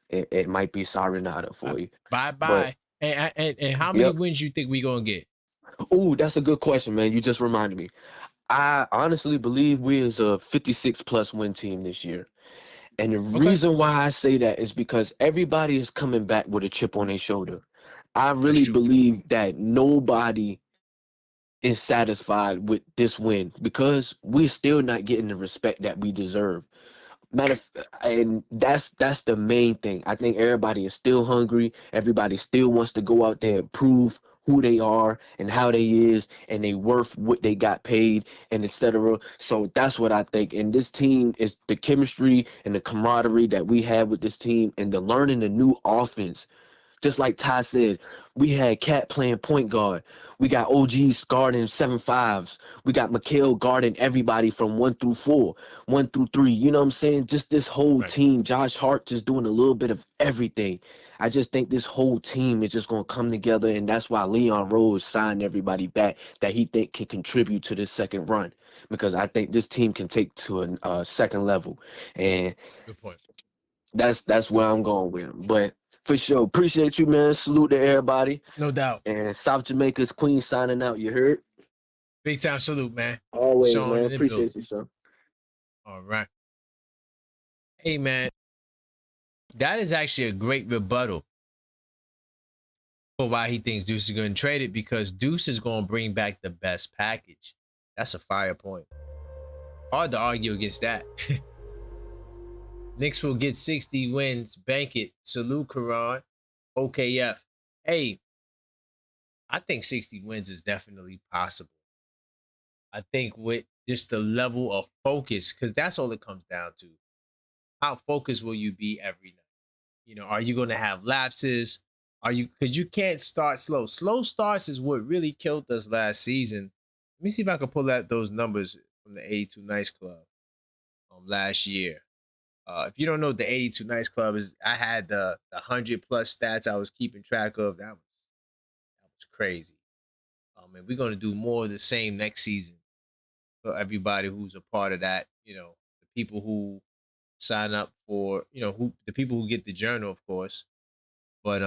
it might be Sarinada for you. Bye But bye. And how many yep. wins you think we gonna get? Oh, that's a good question, man. You just reminded me. I honestly believe we is a 56 plus win team this year. And the Okay. reason why I say that is because everybody is coming back with a chip on their shoulder. I That's really true. believe that nobody is satisfied with this win because we're still not getting the respect that we deserve. And that's the main thing. I think everybody is still hungry. Everybody still wants to go out there and prove who they are and how they is and they worth what they got paid and etc. So that's what I think. And this team is the chemistry and the camaraderie that we have with this team and the learning the new offense. Just like Ty said, we had Cat playing point guard. We got OGs guarding 7-5s. We got Mikhail guarding everybody from 1 through 4, 1 through 3. You know what I'm saying? Just this whole Right. team. Josh Hart just doing a little bit of everything. I just think this whole team is just going to come together, and that's why Leon Rose signed everybody back that he think can contribute to this second run because I think this team can take to a second level. And Good point. that's where Good I'm point. going with him. But for sure, appreciate you, man. Salute to everybody. No doubt. And South Jamaica's Queen signing out. You heard? Big time salute, man. Always, Sean man. in the building. Appreciate you, son. All right. Hey, man. That is actually a great rebuttal for why he thinks Deuce is going to trade it because Deuce is going to bring back the best package. That's a fire point. Hard to argue against that. Knicks will get 60 wins. Bank it. Salute, Karan. OKF. Hey, I think 60 wins is definitely possible. I think with just the level of focus, because that's all it comes down to. How focused will you be every night? You know, are you going to have lapses? Are you, because you can't start slow. Slow starts is what really killed us last season. Let me see if I can pull out those numbers from the 82 Nights Club last year. If you don't know what the 82 Nights Club is, I had the 100 plus stats I was keeping track of. That was crazy. And we're going to do more of the same next season for everybody who's a part of that. You know, the people who sign up for, you know, who the people who get the journal, of course. But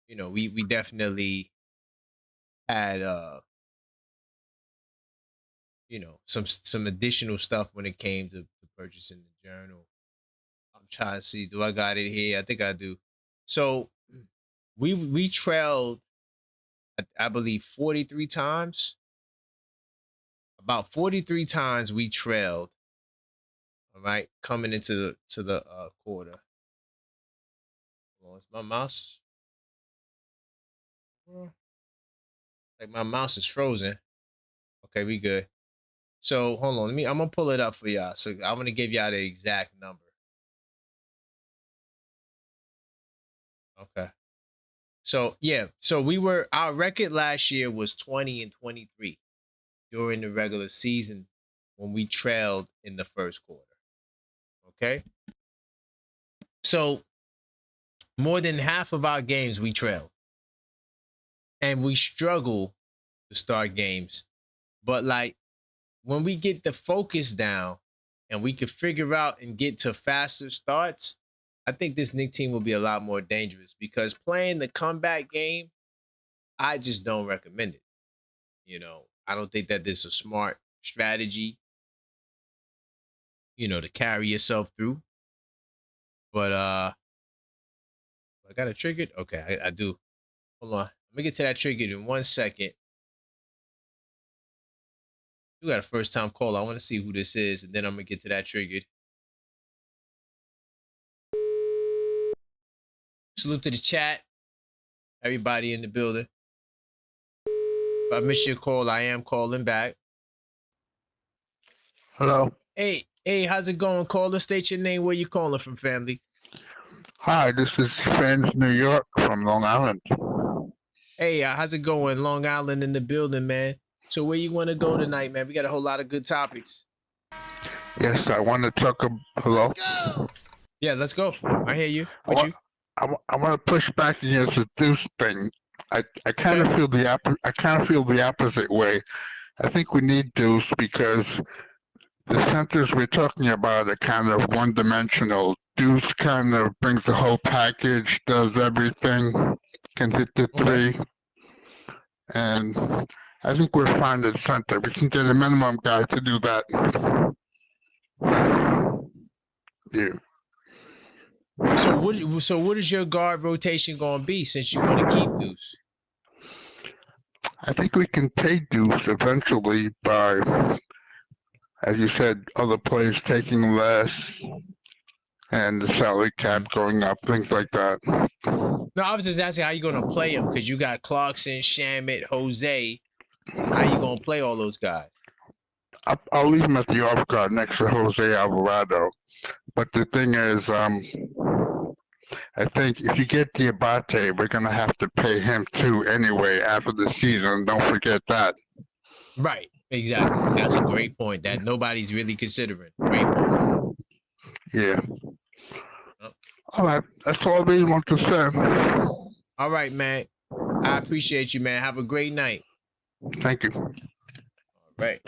you know, we definitely had you know, some additional stuff when it came to purchasing the journal. I'm trying to see, do I got it here? I think I do. So we trailed, I believe, 43 times. About 43 times we trailed. All right, coming into the quarter. Well, is my mouse? Like my mouse is frozen. Okay, we good. So hold on, I'm gonna pull it up for y'all. So I'm gonna give y'all the exact number. Okay. So yeah, so our record last year was 20-23 during the regular season when we trailed in the first quarter. Okay. So more than half of our games we trailed. And we struggle to start games. But like when we get the focus down and we can figure out and get to faster starts, I think this Knicks team will be a lot more dangerous because playing the comeback game, I just don't recommend it. You know, I don't think that this is a smart strategy, you know, to carry yourself through. But I got it triggered. Okay, I do. Hold on. Let me get to that triggered in 1 second. You got a first time call. I want to see who this is, and then I'm gonna get to that triggered. Salute to the chat, everybody in the building. If I miss your call, I am calling back. Hello. Hey, how's it going? Caller, state your name. Where you calling from, family? Hi, this is Friends New York from Long Island. Hey, how's it going? Long Island in the building, man. So where you want to go tonight, man? We got a whole lot of good topics. Yes, I want to talk. Hello. Let's go. Yeah, let's go. I hear you. What I want to push back against the Deuce thing. I kind of Okay. feel the opposite way. I think we need Deuce because the centers we're talking about are kind of one-dimensional. Deuce kind of brings the whole package, does everything, can hit the three, and I think we're fine at center. We can get a minimum guy to do that. Yeah. So what is your guard rotation going to be since you want to keep Deuce? I think we can pay Deuce eventually by, as you said, other players taking less and the salary cap going up, things like that. No, I was just asking how you going to play him because you got Clarkson, Shamet, Jose. How you going to play all those guys? I'll leave him at the off guard next to Jose Alvarado. But the thing is, I think if you get Diabate, we're going to have to pay him too anyway after the season. Don't forget that. Right. Exactly. That's a great point that nobody's really considering. Great point. Yeah. All right. That's all I really want to say. All right, man. I appreciate you, man. Have a great night. Thank you. All right.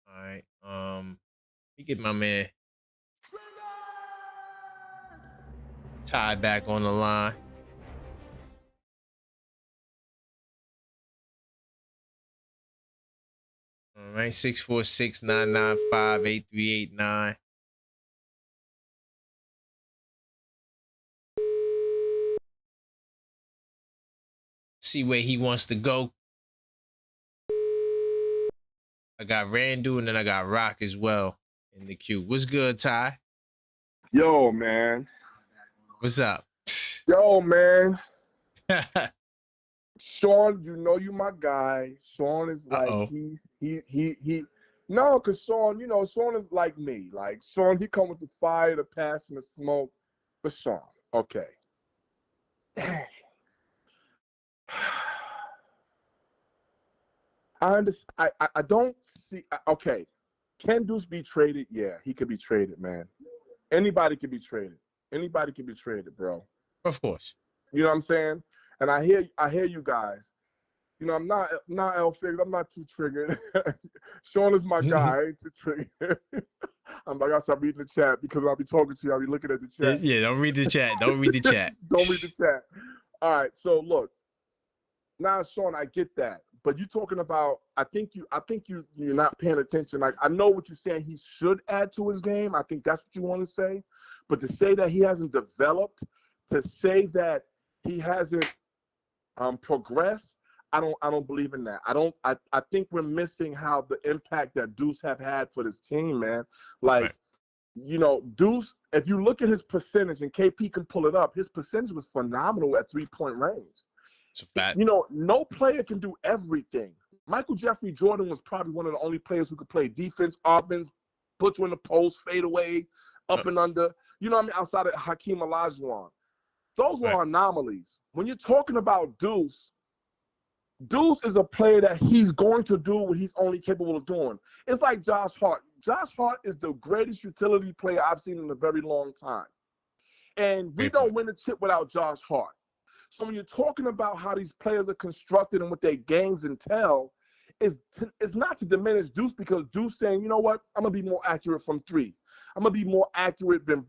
All right. Let me get my man Ty back on the line. All right, 646-995-8389. See where he wants to go. I got Randu and then I got Rock as well in the queue. What's good, Ty? Yo, man. What's up? Yo, man. Sean, you know you my guy. Sean is like he. No, cause Sean, you know, Sean is like me. Like Sean, he come with the fire, the passion, the smoke. But Sean, okay. I understand. I don't see. Okay, can Deuce be traded? Yeah, he could be traded, man. Anybody can be traded. Anybody can be traded, bro. Of course. You know what I'm saying? And I hear you guys. You know, I'm not L Figs. I'm not too triggered. Sean is my guy. I ain't too triggered. I gotta stop reading the chat because I'll be talking to you. I'll be looking at the chat. Yeah, don't read the chat. Don't read the chat. Don't read the chat. All right. So look, now Sean, I get that, but you're talking about. I think you're not paying attention. Like I know what you're saying. He should add to his game. I think that's what you want to say. But to say that he hasn't developed, to say that he hasn't progressed. I don't believe in that. I think we're missing how the impact that Deuce have had for this team, man. Like, right. You know, Deuce, if you look at his percentage, and KP can pull it up, his percentage was phenomenal at 3-point range. It's a fact. You know, no player can do everything. Michael Jeffrey Jordan was probably one of the only players who could play defense, offense, put you in the post, fade away, up and under. You know what I mean? Outside of Hakeem Olajuwon. Those were anomalies. When you're talking about Deuce is a player that he's going to do what he's only capable of doing. It's like Josh Hart. Josh Hart is the greatest utility player I've seen in a very long time. And we don't win a chip without Josh Hart. So when you're talking about how these players are constructed and what their games entail, it's not to diminish Deuce because Deuce saying, you know what, I'm going to be more accurate from three. I'm going to be more accurate than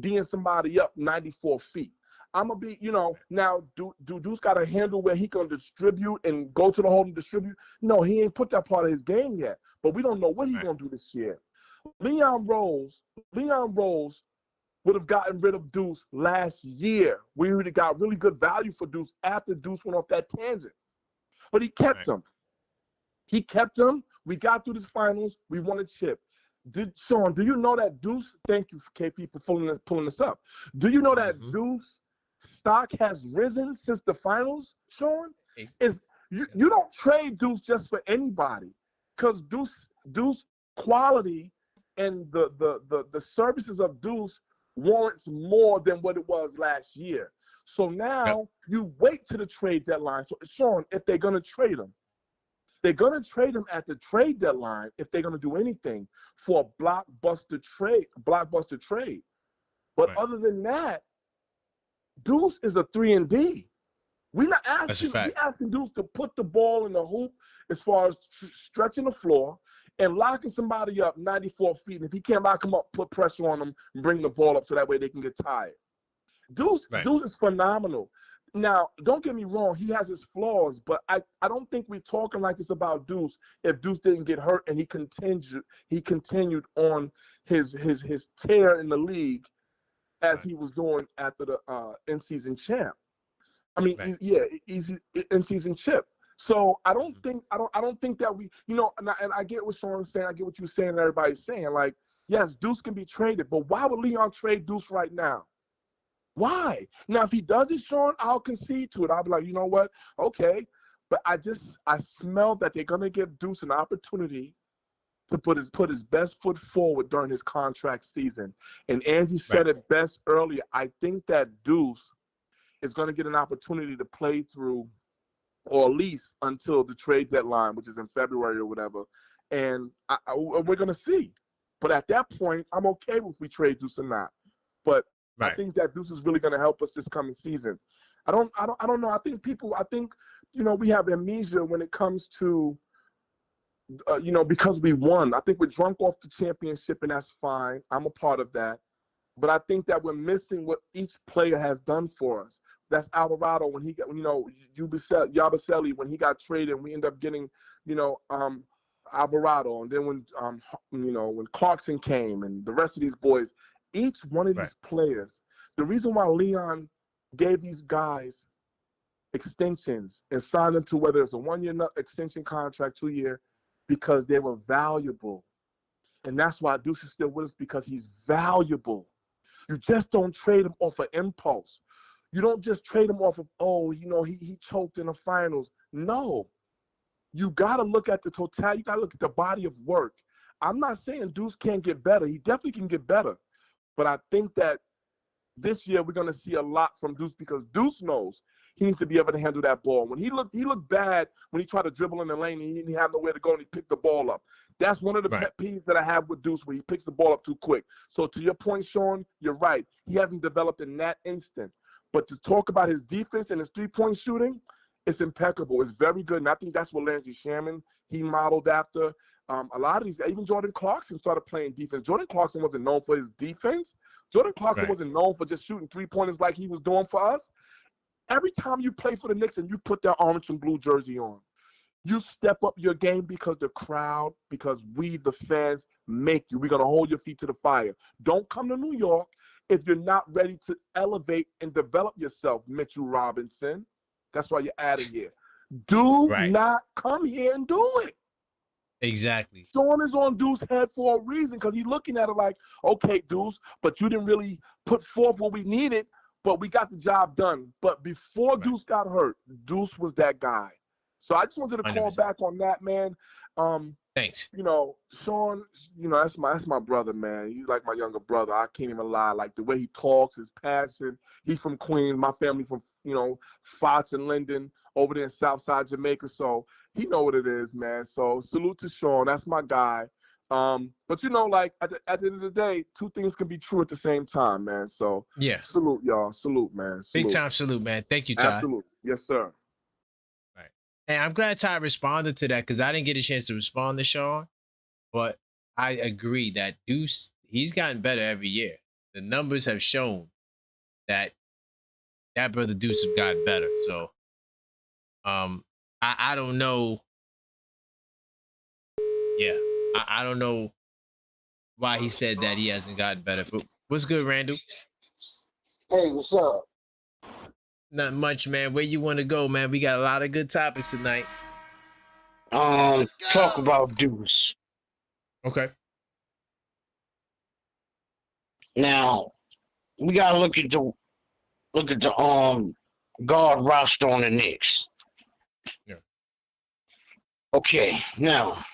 D'ing somebody up 94 feet. I'm going to be, you know, now, Deuce got a handle where he can distribute and go to the hole and distribute? No, he ain't put that part of his game yet. But we don't know what he's going to do this year. Leon Rose would have gotten rid of Deuce last year. We already got really good value for Deuce after Deuce went off that tangent. But he kept him. He kept him. We got through this finals. We won a chip. Sean, do you know that Deuce, thank you, KP, for pulling this up. Do you know that Deuce stock has risen since the finals, Sean? You don't trade Deuce just for anybody, because Deuce quality and the services of Deuce warrants more than what it was last year. So now you wait to the trade deadline. So Sean, if they're gonna trade him, they're gonna trade him at the trade deadline if they're gonna do anything for a blockbuster trade. But other than that, Deuce is a 3-and-D. We're not asking. We're asking Deuce to put the ball in the hoop as far as stretching the floor and locking somebody up 94 feet. And if he can't lock him up, put pressure on them and bring the ball up so that way they can get tired. Deuce is phenomenal. Now, don't get me wrong, he has his flaws, but I don't think we're talking like this about Deuce if Deuce didn't get hurt and he continued on his tear in the league as he was doing after the in-season champ. I mean, he's in-season chip. So I don't think that we, and I get what Sean's saying, I get what you're saying, and everybody's saying. Like, yes, Deuce can be traded, but why would Leon trade Deuce right now? Why? Now, if he does it, Sean, I'll concede to it. I'll be like, you know what? Okay. But I smell that they're gonna give Deuce an opportunity to put his best foot forward during his contract season. And Angie said it best earlier. I think that Deuce is going to get an opportunity to play through, or at least until the trade deadline, which is in February or whatever. And we're going to see. But at that point, I'm okay if we trade Deuce or not. But I think that Deuce is really going to help us this coming season. I don't know. I think we have amnesia when it comes to, because we won. I think we're drunk off the championship, and that's fine. I'm a part of that. But I think that we're missing what each player has done for us. That's Alvarado when he got, Yabusele when he got traded, and we end up getting, Alvarado. And then when Clarkson came and the rest of these boys, each one of these players, the reason why Leon gave these guys extensions and signed them to whether it's a 1-year extension contract, 2-year, because they were valuable. And that's why Deuce is still with us, because he's valuable. You just don't trade him off of impulse. You don't just trade him off of, he choked in the finals. No. You got to look at the totality. You got to look at the body of work. I'm not saying Deuce can't get better. He definitely can get better. But I think that this year we're going to see a lot from Deuce, because Deuce knows he needs to be able to handle that ball. When he looked bad when he tried to dribble in the lane and he didn't have nowhere to go and he picked the ball up. That's one of the pet peeves that I have with Deuce, where he picks the ball up too quick. So to your point, Sean, you're right. He hasn't developed in that instant. But to talk about his defense and his three-point shooting, it's impeccable. It's very good. And I think that's what Landry Shaman, he modeled after. A lot of these, even Jordan Clarkson started playing defense. Jordan Clarkson wasn't known for his defense. Jordan Clarkson wasn't known for just shooting three-pointers like he was doing for us. Every time you play for the Knicks and you put that orange and blue jersey on, you step up your game because the crowd, because we, the fans, make you. We're going to hold your feet to the fire. Don't come to New York if you're not ready to elevate and develop yourself, Mitchell Robinson. That's why you're adding here. Do not come here and do it. Exactly. Sean is on Deuce's head for a reason, because he's looking at it like, okay, Deuce, but you didn't really put forth what we needed, but we got the job done. But before Deuce got hurt, Deuce was that guy. So I just wanted to call 100%. Back on that, man. Thanks. Sean, that's my brother, man. He's like my younger brother. I can't even lie. Like the way he talks, his passion. He's from Queens. My family from, Fox and Linden over there in Southside Jamaica. So he know what it is, man. So salute to Sean. That's my guy. But like at the end of the day, two things can be true at the same time, man. So yeah, salute y'all. Salute, man. Salute. Big time salute, man. Thank you, Ty. Absolutely. Yes, sir. Right. And I'm glad Ty responded to that, because I didn't get a chance to respond to Sean. But I agree that Deuce, he's gotten better every year. The numbers have shown that brother Deuce has gotten better. So I don't know. Yeah. I don't know why he said that he hasn't gotten better. But what's good, Randall? Hey, what's up? Not much, man. Where you want to go, man? We got a lot of good topics tonight. Talk about Deuce. Okay. Now, we gotta look at the guard roster on the Knicks. Yeah. Okay, now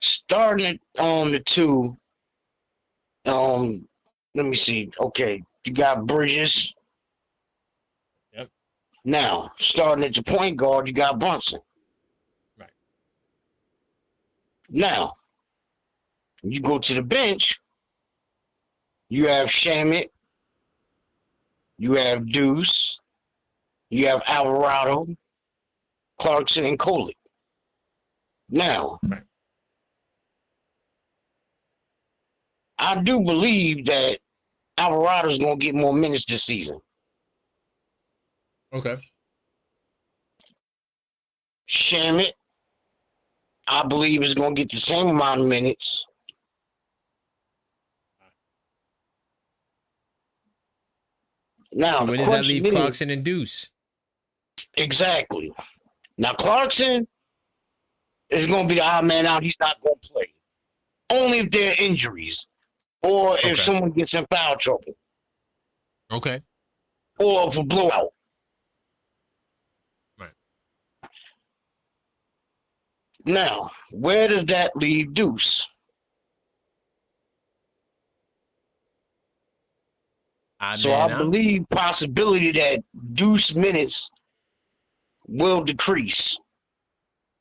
starting on the two. Let me see. Okay, you got Bridges. Now, starting at the point guard, you got Brunson. Right. Now, you go to the bench, you have Shamit, you have Deuce, you have Alvarado, Clarkson, and Kolek. Now, Right. I do believe that Alvarado's going to get more minutes this season. Okay. Shamit, I believe, is going to get the same amount of minutes. Now, So the where does that question leave is, Clarkson and Deuce? exactly. Now, Clarkson is going to be the odd man out. He's not going to play. Only if there are injuries or if Okay. someone gets in foul trouble Okay. or if a blowout. Right. Now, where does that leave Deuce? So I believe possibility that Deuce minutes will decrease.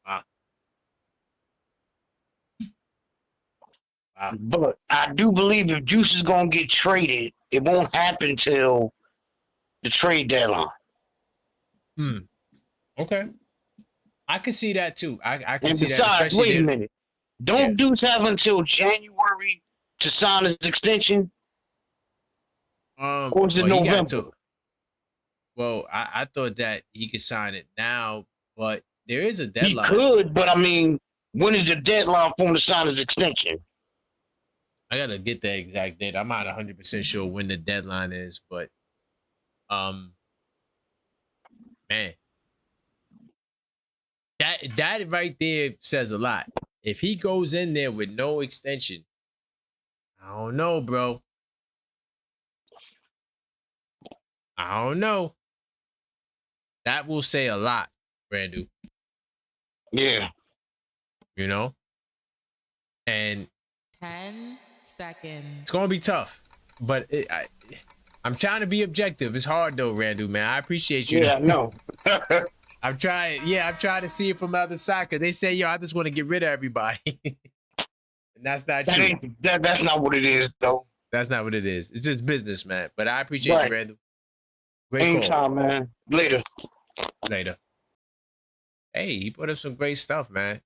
Wow. But I do believe if Deuce is going to get traded, it won't happen till the trade deadline. Okay. I can see that too. I can And see that, besides, especially wait a minute. Don't Deuce have until January to sign his extension? Or is it well, November? I thought that he could sign it now, but there is a He deadline. could, but I mean, when is the deadline for him to sign his extension? I gotta get the exact date. I'm not 100% sure when the deadline is, but man, that right there says a lot. If he goes in there with no extension, I don't know, bro. I don't know. That will say a lot, Randall. Yeah. You know? And 10 seconds. it's gonna be tough, but I'm trying to be objective. It's hard though, Randall, man. I appreciate you. Yeah, I know. I'm trying to see it from the other side because they say, yo, I just want to get rid of everybody. And that's not true. That's not what it is, though. That's not what it is. It's just business, man. But I appreciate you, Randall. Great Anytime, man. Later. Hey, he put up some great stuff, man.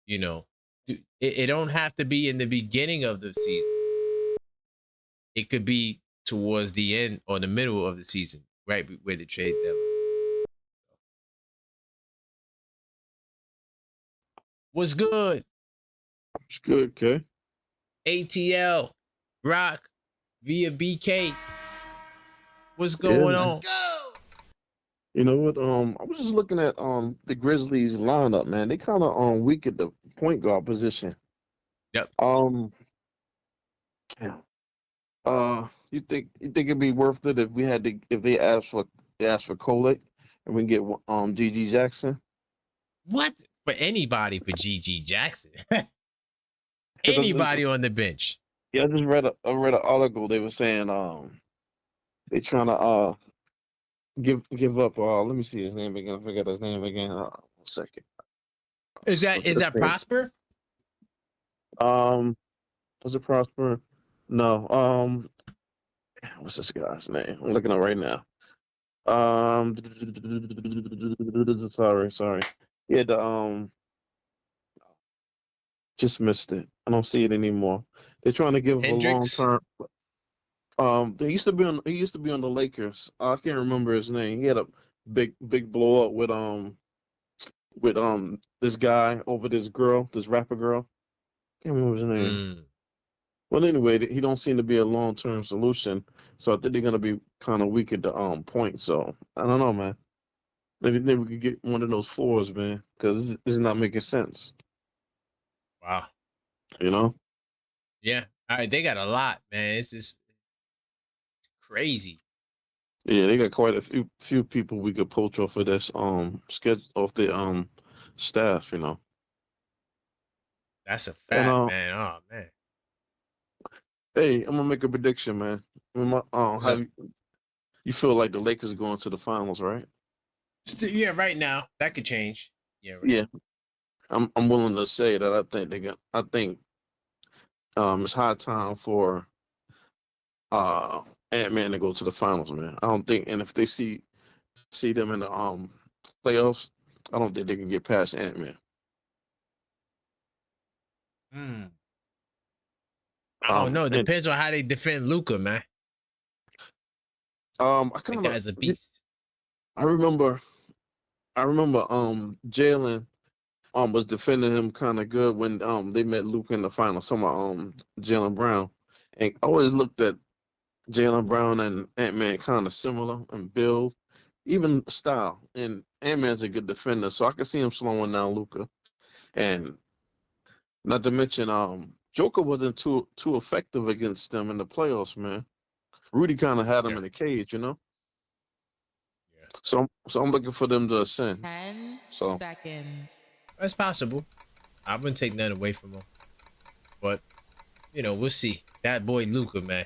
You know, it don't have to be in the beginning of the season. It could be towards the end or the middle of the season, right where the trade deadline. What's good? It's good, okay. ATL, Rock, via BK. What's going on? Let's go. You know what? I was just looking at the Grizzlies lineup, man. They kind of weak at the point guard position. Yep. You think it'd be worth it if they asked for Kolek and we can get GG Jackson? What? For anybody for GG Jackson? Anybody on the bench? Yeah, I just read an article. They were saying they trying to give up. Let me see his name again. I forgot his name again. 1 second. Is that Prosper? Was it Prosper? No. What's this guy's name? I'm looking up right now. Sorry. Yeah, just missed it. I don't see it anymore. They're trying to give Hendricks? a long term. He used to be on the Lakers. I can't remember his name. He had a big blow up with this guy over this rapper girl. Can't remember his name. Well, anyway, he don't seem to be a long term solution. So I think they're gonna be kind of weak at the point. So I don't know, man. Maybe we could get one of those fours, man, because this is not making sense. Wow. You know? Yeah. All right, they got a lot, man. It's just crazy. Yeah, they got quite a few people we could poach off of this schedule off the staff, you know. That's a fact, man. Oh man. Hey, I'm gonna make a prediction, man. You feel like the Lakers are going to the finals, right? Yeah, right now that could change. Yeah, right. Yeah, I'm willing to say that I think it's high time for Ant-Man to go to the finals, man. I don't think, and if they see them in the playoffs, I don't think they can get past Ant-Man. I don't know. It And, depends on how they defend Luca, man. I That kind of guy's a beast. I remember Jalen was defending him kind of good when they met Luca in the final. Some Jalen Brown, and I always looked at Jalen Brown and Ant-Man kind of similar in build, even style. And Ant-Man's a good defender, so I can see him slowing down Luca. And not to mention, Joker wasn't too effective against them in the playoffs, man. Rudy kind of had him in a cage, you know. Yeah. So I'm looking for them to ascend. 10 So seconds. That's possible. I wouldn't take none away from him, but we'll see. That boy Luca, man.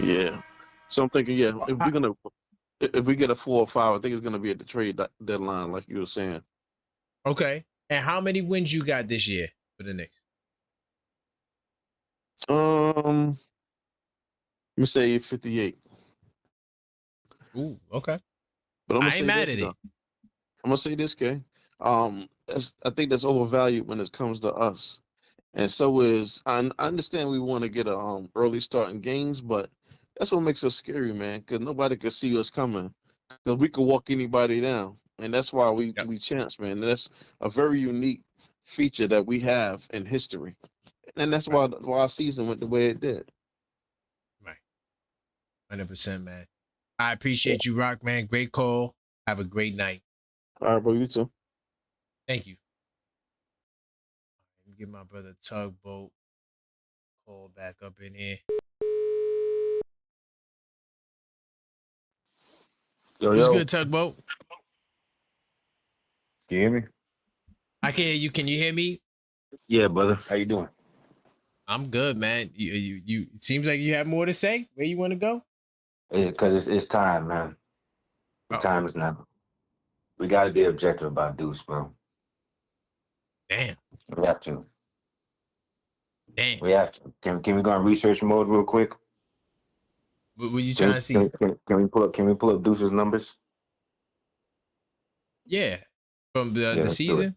yeah. So I'm thinking, yeah, if we get a 4 or 5, I think it's gonna be at the trade deadline, like you were saying. Okay. And how many wins you got this year for the Knicks? Let me say 58. Ooh, okay. But I'm gonna I ain't say mad that, at it. I'm gonna say this, Kay. I think that's overvalued when it comes to us. And so I understand we want to get a early start in games, but that's what makes us scary, man. Because nobody could see us coming. Because we could walk anybody down, and that's why we chance, man. That's a very unique feature that we have in history, and that's why our season went the way it did. Right. 100%, man. I appreciate you, Rock, man. Great call. Have a great night. All right, bro. You too. Thank you. Let me get my brother Tugboat call back up in here. What's good, Tugboat? Can you hear me? I can hear you. Can you hear me? Yeah, brother. How you doing? I'm good, man. You it seems like you have more to say. Where you want to go? Because it's time, man. The time is now. We got to be objective about Deuce, bro. Damn. We have to. Damn. We have to. Can we go in research mode real quick? What were you trying to see? Can we pull up Deuce's numbers? Yeah, from the season.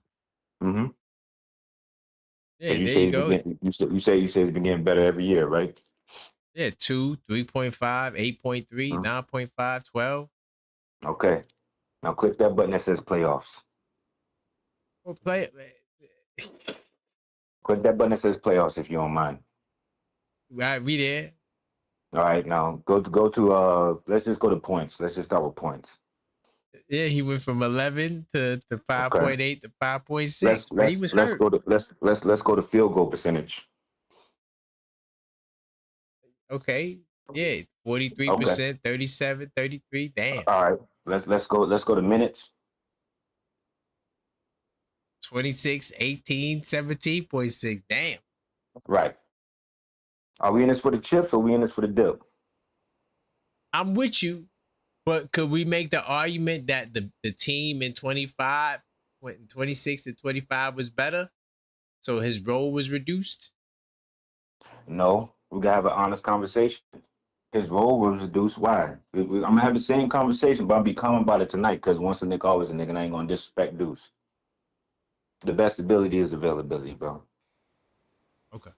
Mm-hmm. Yeah, there you go. You say he's been getting better every year, right? Yeah, 2, 3.5, 8.3, 9.5, 12. Okay. Now click that button that says playoffs. Well, play it. Click that button that says playoffs if you don't mind. Right, we there. All right, now go to let's just go to points. Let's just start with points. Yeah, he went from 11 to 5.8 to 5.6. But he was hurt. Let's go to field goal percentage. Okay. Yeah, 43%, 37, 33. Damn. All right. Let's go to minutes. 26, 18, 17.6. Damn. Right. Are we in this for the chips or are we in this for the dip? I'm with you, but could we make the argument that the team in 25 went in 26 to 25 was better? So his role was reduced? No. We gotta have an honest conversation. His role was reduced. Why? I'm gonna have the same conversation, but I'll be calm about it tonight because once a nigga, always a nigga, and I ain't gonna disrespect Deuce. The best ability is availability, bro. Okay.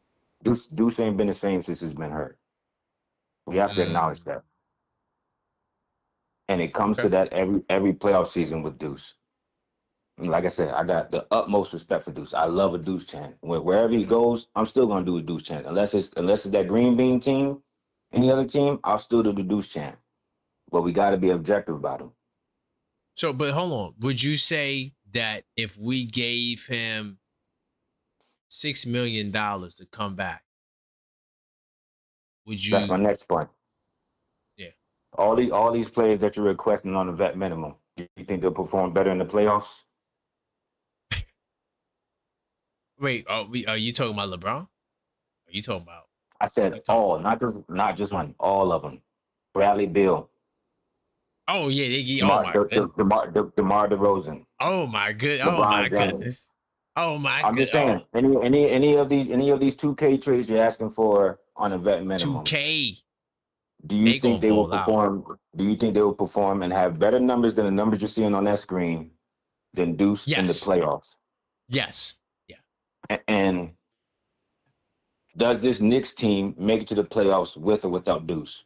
Deuce ain't been the same since he's been hurt. We have to acknowledge that. And it comes to that every playoff season with Deuce. And like I said, I got the utmost respect for Deuce. I love a Deuce chant. Wherever he goes, I'm still gonna do a Deuce chant. Unless it's that Green Bean team, any other team, I'll still do the Deuce chant. But we got to be objective about him. So, but hold on. Would you say that if we gave him $6 million to come back, would you? That's my next point. Yeah. All these players that you're requesting on the vet minimum, do you think they'll perform better in the playoffs? Wait, are you talking about LeBron? Are you talking about? I said all, not just one, all of them. Bradley Beal, Oh yeah, oh my goodness. DeMar DeRozan, Oh my good. Oh my LeBron James. goodness. Oh my I'm good. just saying, any of these 2K trades you're asking for on a vet minimum, 2K. do you They think gonna they will ball out. perform? Do you think they will perform and have better numbers than the numbers you're seeing on that screen than Deuce in the Yes. playoffs? Yes. Yeah. And does this Knicks team make it to the playoffs with or without Deuce?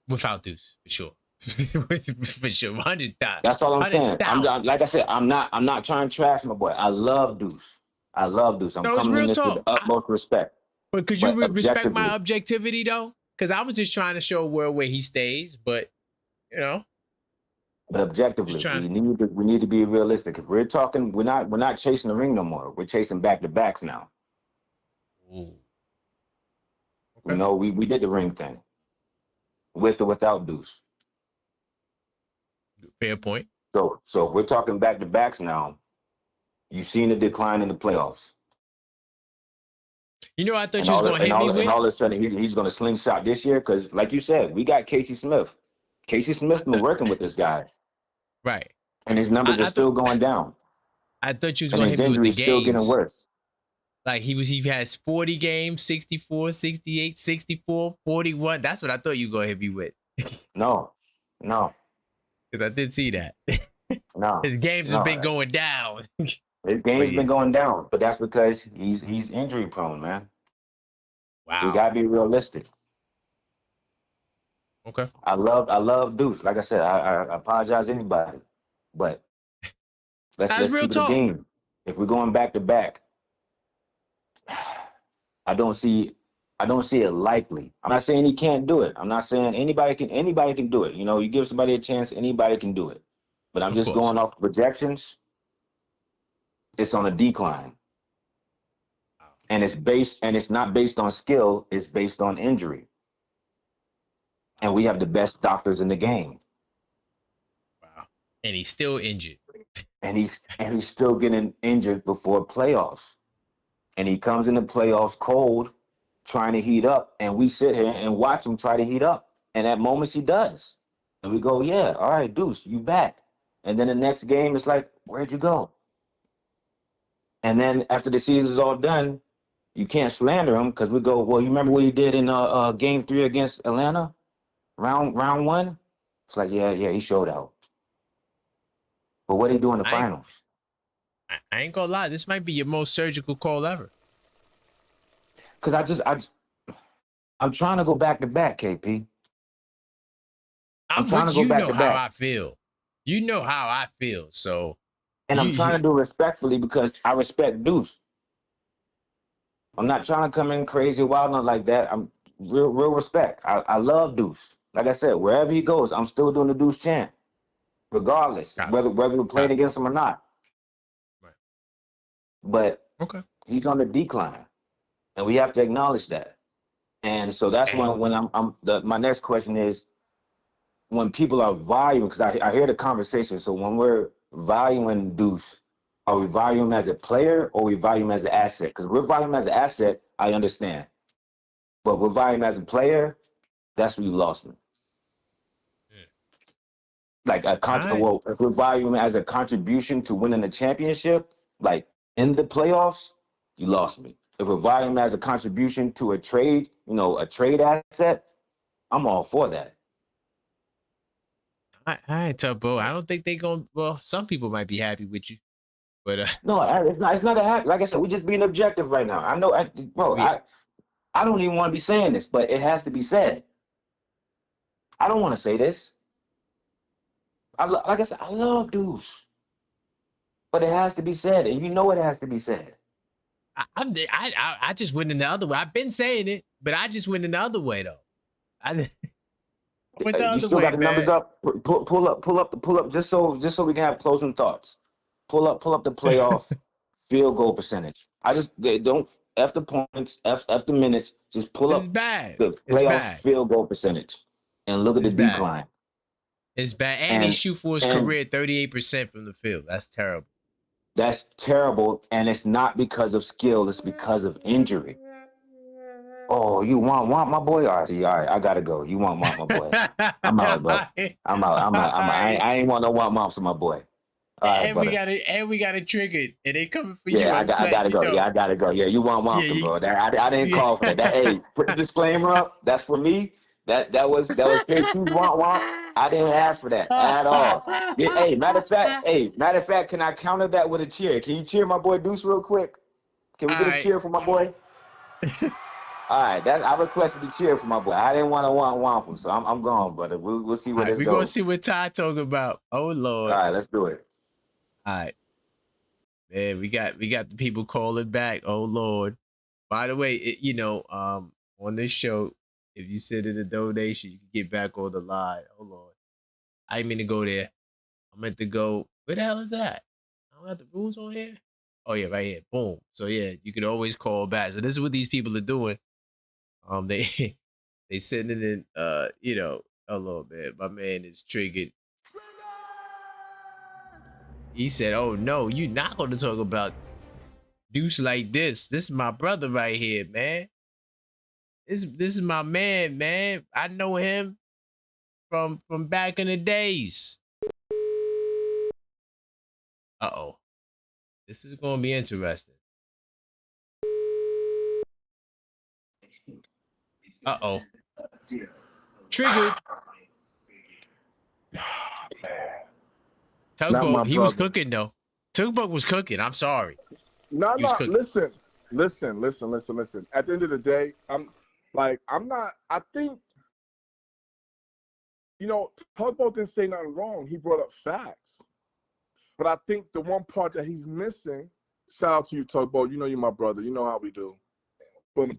Without Deuce, for sure. For sure. 100,000. That's all I'm saying. 100,000. Like I said, I'm not trying to trash my boy. I love Deuce. I'm No, it's coming in real this with talk. the utmost respect. But could you respect my objectivity though? Because I was just trying to show where he stays, but you know. But objectively, we need to be realistic. If we're talking, we're not chasing the ring no more. We're chasing back-to-backs now. Ooh. Okay. You know, we did the ring thing. With or without Deuce. Fair point. So if we're talking back-to-backs now, you've seen the decline in the playoffs. You know, I thought you was going to hit me with. And all of a sudden, he's going to slingshot this year because, like you said, we got Casey Smith. Casey Smith been working with this guy. Right. And his numbers are still going down. I thought you was going to hit me with the games. Still getting worse. Like he has 40 games, 64, 68, 64, 41. That's what I thought you were going to hit me with. No. Because I did see that. No. His games have been going down. His game's been going down, but that's because he's injury prone, man. Wow. We gotta be realistic. Okay. I love Deuce. Like I said, I apologize to anybody, but let's keep it a game. If we're going back to back, I don't see it likely. I'm not saying he can't do it. I'm not saying anybody can do it. You know, you give somebody a chance, anybody can do it. But I'm just going off projections. It's on a decline. And it's not based on skill, it's based on injury. And we have the best doctors in the game. Wow. And he's still injured. And he's still getting injured before playoffs. And he comes in the playoffs cold, trying to heat up, and we sit here and watch him try to heat up. And at moments he does. And we go, yeah, all right, Deuce, you back. And then the next game, it's like, where'd you go? And then after the season's all done, you can't slander him because we go, well, you remember what he did in game 3 against Atlanta? Round 1? It's like, yeah, he showed out. But what did he do in the finals? I ain't gonna lie, this might be your most surgical call ever. Because I'm trying to go back to back, KP. I'm trying to go back to back. You know how I feel. You know how I feel, so. And I'm trying to do it respectfully because I respect Deuce. I'm not trying to come in crazy, wild, not like that. I'm real respect. I love Deuce. Like I said, wherever he goes, I'm still doing the Deuce chant, regardless, whether we're playing against him or not. Right. But he's on the decline, and we have to acknowledge that. And so that's when my next question is, when people are valuing, because I hear the conversation. So when we're valuing Deuce, are we valuing him as a player or we value him as an asset? Because we're valuing him as an asset, I understand. But we're valuing him as a player, that's where you lost me. Like well, if we're valuing him as a contribution to winning a championship, like in the playoffs, you lost me. If we're valuing him as a contribution to a trade, a trade asset, I'm all for that. I ain't tough, bro. I don't think they gonna. Well, some people might be happy with you, but no, it's not. It's not a happy. Like I said, we're just being objective right now. I know, bro. Yeah. I don't even want to be saying this, but it has to be said. I don't want to say this. Like I said, I love Deuce, but it has to be said, and you know it has to be said. I just went in the other way. I've been saying it, but I just went in the other way though. Went the other way, got the numbers up. Pull up, just so we can have closing thoughts. Pull up the playoff field goal percentage. Don't F the points, F the minutes. Just pull up the playoff field goal percentage and look at the decline. It's bad, and he shoot for his career 38% from the field. That's terrible. That's terrible, and it's not because of skill. It's because of injury. Oh, you want my boy? All right, I gotta go. You want my boy? I'm out, bro. I'm out. I ain't want no moms for my boy. All right, And brother. we got it triggered, and they coming for you. Yeah, I'm just I letting gotta you go. know. Yeah, I gotta go. Yeah, you want Yeah, Wompton, bro. I didn't yeah. call for that. Hey, put the disclaimer up. That's for me. That was KP's want. I didn't ask for that at all. Yeah, hey, matter of fact, can I counter that with a cheer? Can you cheer my boy Deuce real quick? Can we All get a right. cheer for my boy? All right, I requested the cheer for my boy. I didn't want to want him, so I'm gone, brother. We'll see where All right, this we're gonna goes. see what Ty talking about. Oh All Lord. right, let's do it. All right. Man, we got the people calling back. Oh Lord. By the way, on this show, if you send in a donation, you can get back on the line. Oh Lord. I didn't mean to go there. I meant to go. Where the hell is that? I don't have the rules on here. Oh yeah, right here. Boom. So yeah, you can always call back. So this is what these people are doing. They they sending in a little bit. My man is triggered. He said, "Oh no, you're not gonna talk about Deuce like this. This is my brother right here, man. This is my man, man. I know him from back in the days." Uh-oh. This is gonna be interesting. Uh-oh. Triggered. Tugboat, he was cooking though. Tugboat was cooking. I'm sorry. No, He was cooking. listen. At the end of the day, I think, Tugboat didn't say nothing wrong. He brought up facts. But I think the one part that he's missing, shout out to you, Tugboat. You know you're my brother. You know how we do. But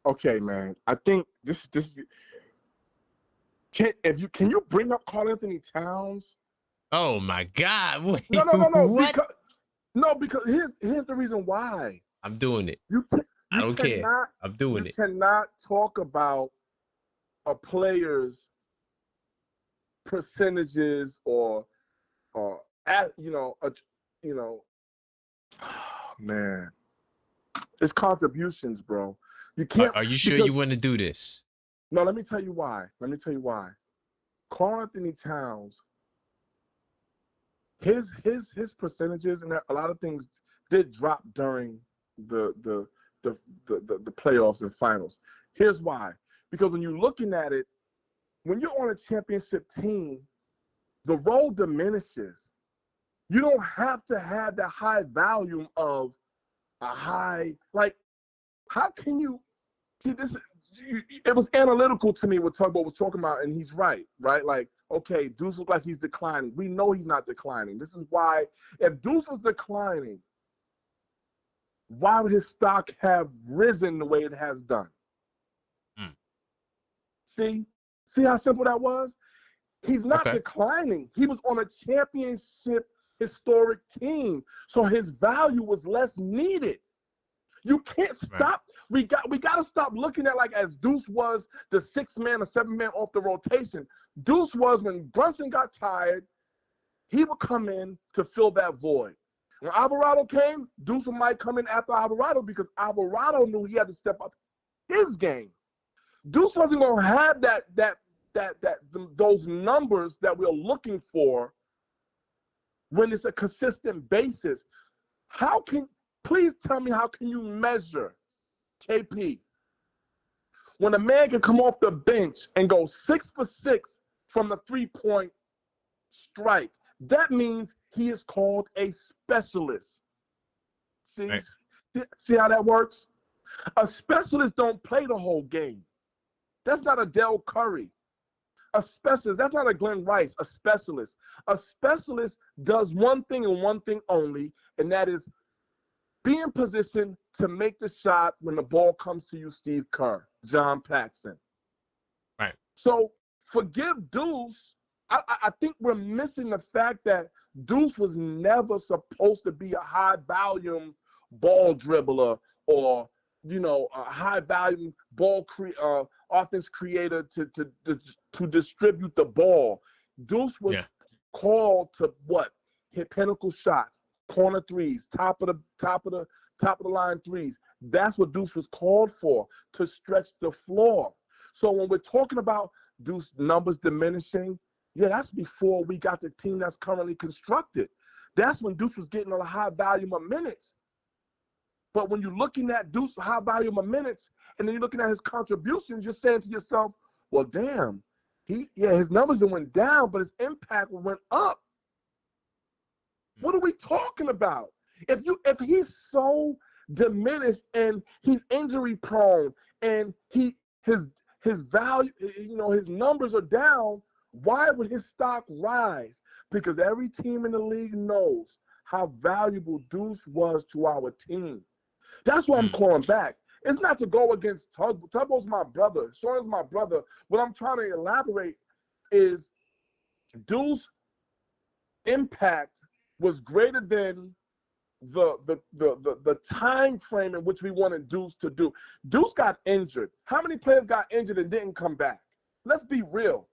okay, man. I think this can you bring up Karl Anthony Towns? Oh my God. Wait, No. what? Because here's the reason why. I'm doing it. I don't care. I'm doing it. You cannot talk about a player's percentages or man, it's contributions, bro. You can't. Are you sure you want to do this? No, let me tell you why. Karl Anthony Towns, his percentages and a lot of things did drop during the playoffs and finals. Here's why. Because when you're looking at it, when you're on a championship team, the role diminishes. You don't have to have the high volume of a high, how can you see this? It was analytical to me what Tugboat was talking about, and he's right? Like, okay, Deuce looks like he's declining. We know he's not declining. This is why, if Deuce was declining, why would his stock have risen the way it has done? See how simple that was? He's not declining. He was on a championship historic team, so his value was less needed. You can't stop. Right. We got to stop looking at like as Deuce was the 6th man or 7th man off the rotation. Deuce was when Brunson got tired, he would come in to fill that void. When Alvarado came, Deuce might come in after Alvarado because Alvarado knew he had to step up his game. Deuce wasn't going to have those numbers that we're looking for when it's a consistent basis. Please tell me, how can you measure, KP, when a man can come off the bench and go 6 for 6 from the 3-point strike? That means he is called a specialist. See how that works? A specialist don't play the whole game. That's not a Del Curry. A specialist, that's not a Glenn Rice, a specialist. A specialist does one thing and one thing only, and that is be in position to make the shot when the ball comes to you, Steve Kerr, John Paxson. Right. So forgive Deuce. I think we're missing the fact that Deuce was never supposed to be a high-volume ball dribbler or, a high-volume offense creator to distribute the ball. Deuce was called to what? Hit pinnacle shots, corner threes, top of the line threes, That's what Deuce was called for, to stretch the floor. So when we're talking about Deuce numbers diminishing, yeah, that's before we got the team that's currently constructed. That's when Deuce was getting a high volume of minutes. But when you're looking at Deuce high volume of minutes, and then you're looking at his contributions, you're saying to yourself, well, damn, his numbers went down, but his impact went up. What are we talking about? If he's so diminished and he's injury prone and his value, his numbers are down, why would his stock rise? Because every team in the league knows how valuable Deuce was to our team. That's why I'm calling back. It's not to go against Tugboat. Tugboat's my brother. Sean is my brother. What I'm trying to elaborate is Deuce's impact was greater than the time frame in which we wanted Deuce to do. Deuce got injured. How many players got injured and didn't come back? Let's be real.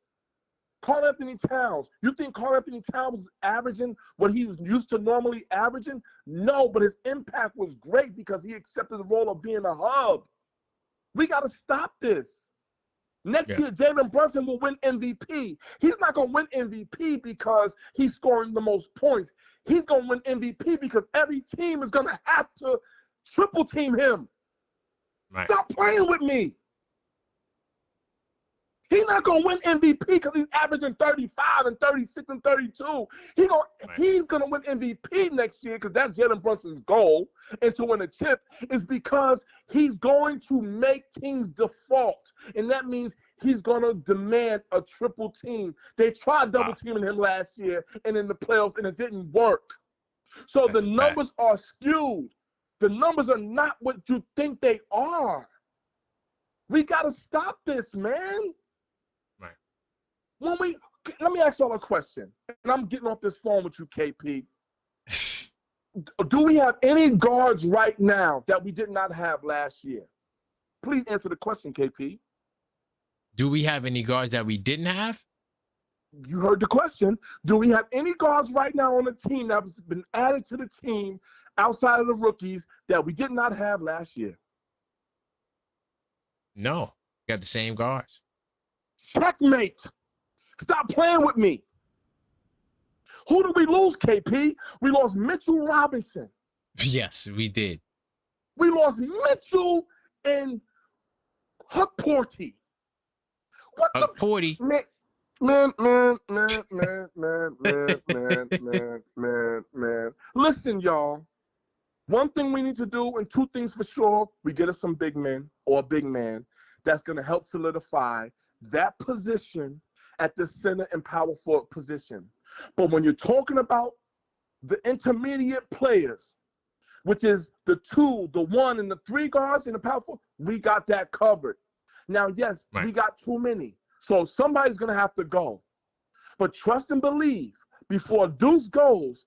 Karl-Anthony Towns. You think Karl-Anthony Towns was averaging what he was used to normally averaging? No, but his impact was great because he accepted the role of being a hub. We got to stop this. Next year, Jalen Brunson will win MVP. He's not going to win MVP because he's scoring the most points. He's going to win MVP because every team is going to have to triple team him. Right. Stop playing with me. He's not going to win MVP because he's averaging 35 and 36 and 32. He's going to win MVP next year because that's Jalen Brunson's goal, and to win a chip is because he's going to make teams default, and that means he's going to demand a triple team. They tried double teaming him last year and in the playoffs, and it didn't work. So the numbers are skewed. The numbers are not what you think they are. We got to stop this, man. Let me ask y'all a question, and I'm getting off this phone with you, KP. Do we have any guards right now that we did not have last year? Please answer the question, KP. Do we have any guards that we didn't have? You heard the question. Do we have any guards right now on the team that has been added to the team outside of the rookies that we did not have last year? No. Got the same guards. Checkmate. Stop playing with me. Who did we lose, KP? We lost Mitchell Robinson. Yes, we did. We lost Mitchell and Hutporty. What Hutporty? Man. Listen, y'all. One thing we need to do, and two things for sure, we get us some big men or a big man that's going to help solidify that position at the center and power forward position. But when you're talking about the intermediate players, which is the 2, the 1, and the 3 guards in the power forward, we got that covered. Now, yes, we got too many. So somebody's going to have to go. But trust and believe, before Deuce goes,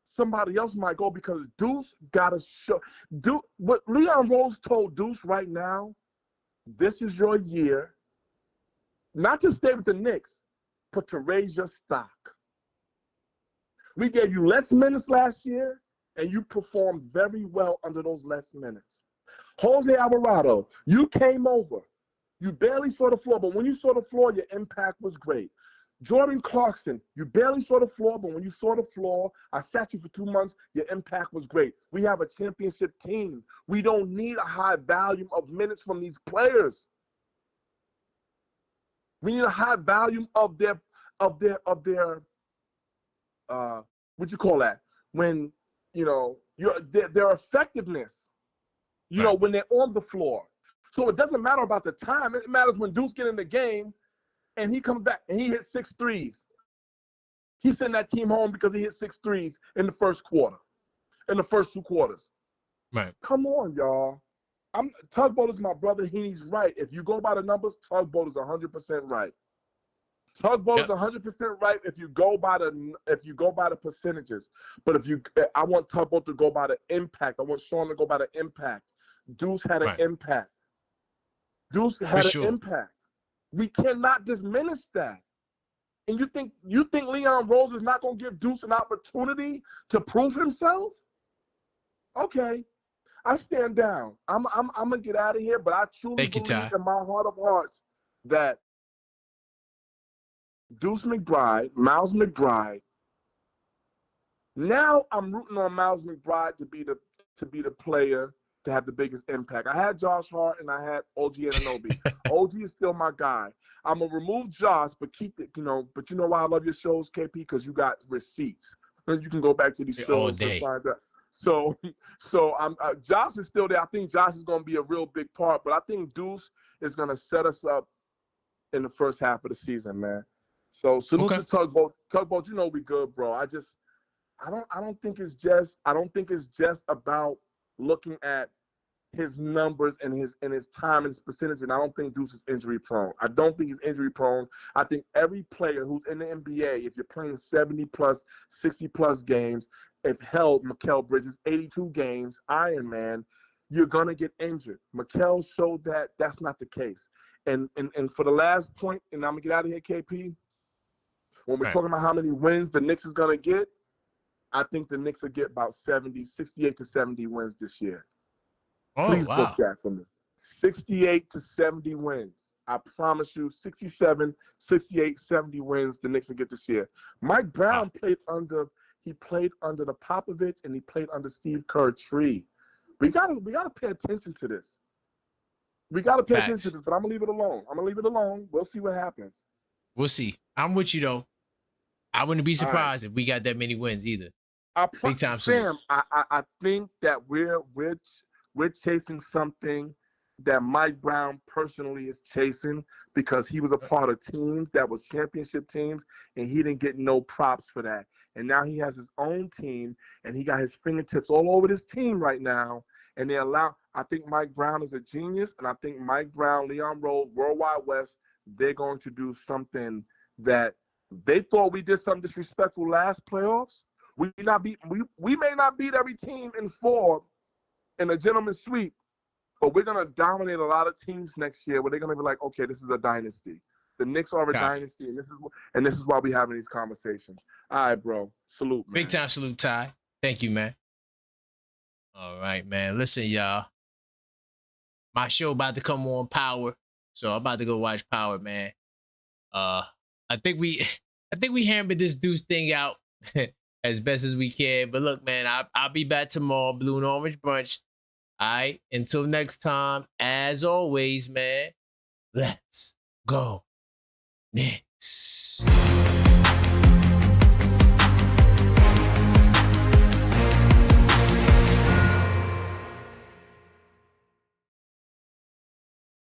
somebody else might go because Deuce got to show. What Leon Rose told Deuce right now, this is your year. Not to stay with the Knicks, but to raise your stock. We gave you less minutes last year, and you performed very well under those less minutes. Jose Alvarado, you came over. You barely saw the floor, but when you saw the floor, your impact was great. Jordan Clarkson, you barely saw the floor, but when you saw the floor, I sat you for 2 months, your impact was great. We have a championship team. We don't need a high volume of minutes from these players. We need a high volume of their what you call that? When, their effectiveness, when they're on the floor. So it doesn't matter about the time. It matters when Deuce get in the game and he comes back and he hits 6 threes. He sent that team home because he hit 6 threes in the first quarter, in the first 2 quarters. Right. Come on, y'all. Tugboat is my brother. He's right. If you go by the numbers, Tugboat is 100% right. Tugboat is 100% right if you go by the percentages. But I want Tugboat to go by the impact. I want Sean to go by the impact. Deuce had an impact. Deuce had an impact. We cannot diminish that. And you think Leon Rose is not going to give Deuce an opportunity to prove himself? Okay. I stand down. I'm gonna get out of here, but I truly believe in my heart of hearts that Deuce McBride, Miles McBride. Now I'm rooting on Miles McBride to be the player to have the biggest impact. I had Josh Hart and I had OG Anunoby. OG is still my guy. I'm gonna remove Josh, but keep it, But you know why I love your shows, KP? Because you got receipts. And you can go back to these shows and find out. So I'm Josh is still there. I think Josh is gonna be a real big part, but I think Deuce is gonna set us up in the first half of the season, man. So salute to Tugboat. Tugboat, we good, bro. I don't think it's just about looking at his numbers and his time and his percentage, and I don't think Deuce is injury prone. I don't think he's injury prone. I think every player who's in the NBA, if you're playing 70 plus, 60 plus games, if held Mikal Bridges 82 games, Iron Man, you're gonna get injured. Mikal showed that that's not the case. And for the last point, and I'm gonna get out of here, KP. When we're talking about how many wins the Knicks is gonna get, I think the Knicks will get about 68 to 70 wins this year. Please book that for me. 68 to 70 wins. I promise you, 67, 68, 70 wins the Knicks will get this year. Mike Brown played under the Popovich and he played under Steve Kerr tree. We gotta pay attention to this. We gotta pay attention to this, but I'm gonna leave it alone. We'll see what happens. We'll see. I'm with you though. I wouldn't be surprised if we got that many wins either. Big time, Sam. I think that we're chasing something that Mike Brown personally is chasing because he was a part of teams that was championship teams and he didn't get no props for that. And now he has his own team and he got his fingertips all over this team right now. And I think Mike Brown is a genius, and I think Mike Brown, Leon Rose, Worldwide West, they're going to do something that they thought we did something disrespectful last playoffs. We may not beat every team in 4 in a gentleman's sweep, but we're gonna dominate a lot of teams next year where they're gonna be like, okay, this is a dynasty. The Knicks are a dynasty, and this is why we're having these conversations. All right, bro. Salute, man. Big time salute, Ty. Thank you, man. All right, man. Listen, y'all. My show about to come on Power, so I'm about to go watch Power, man. I think we hammered this Deuce thing out as best as we can. But look, man, I'll be back tomorrow, Blue and Orange Brunch. All right. Until next time, as always, man, let's go Knicks.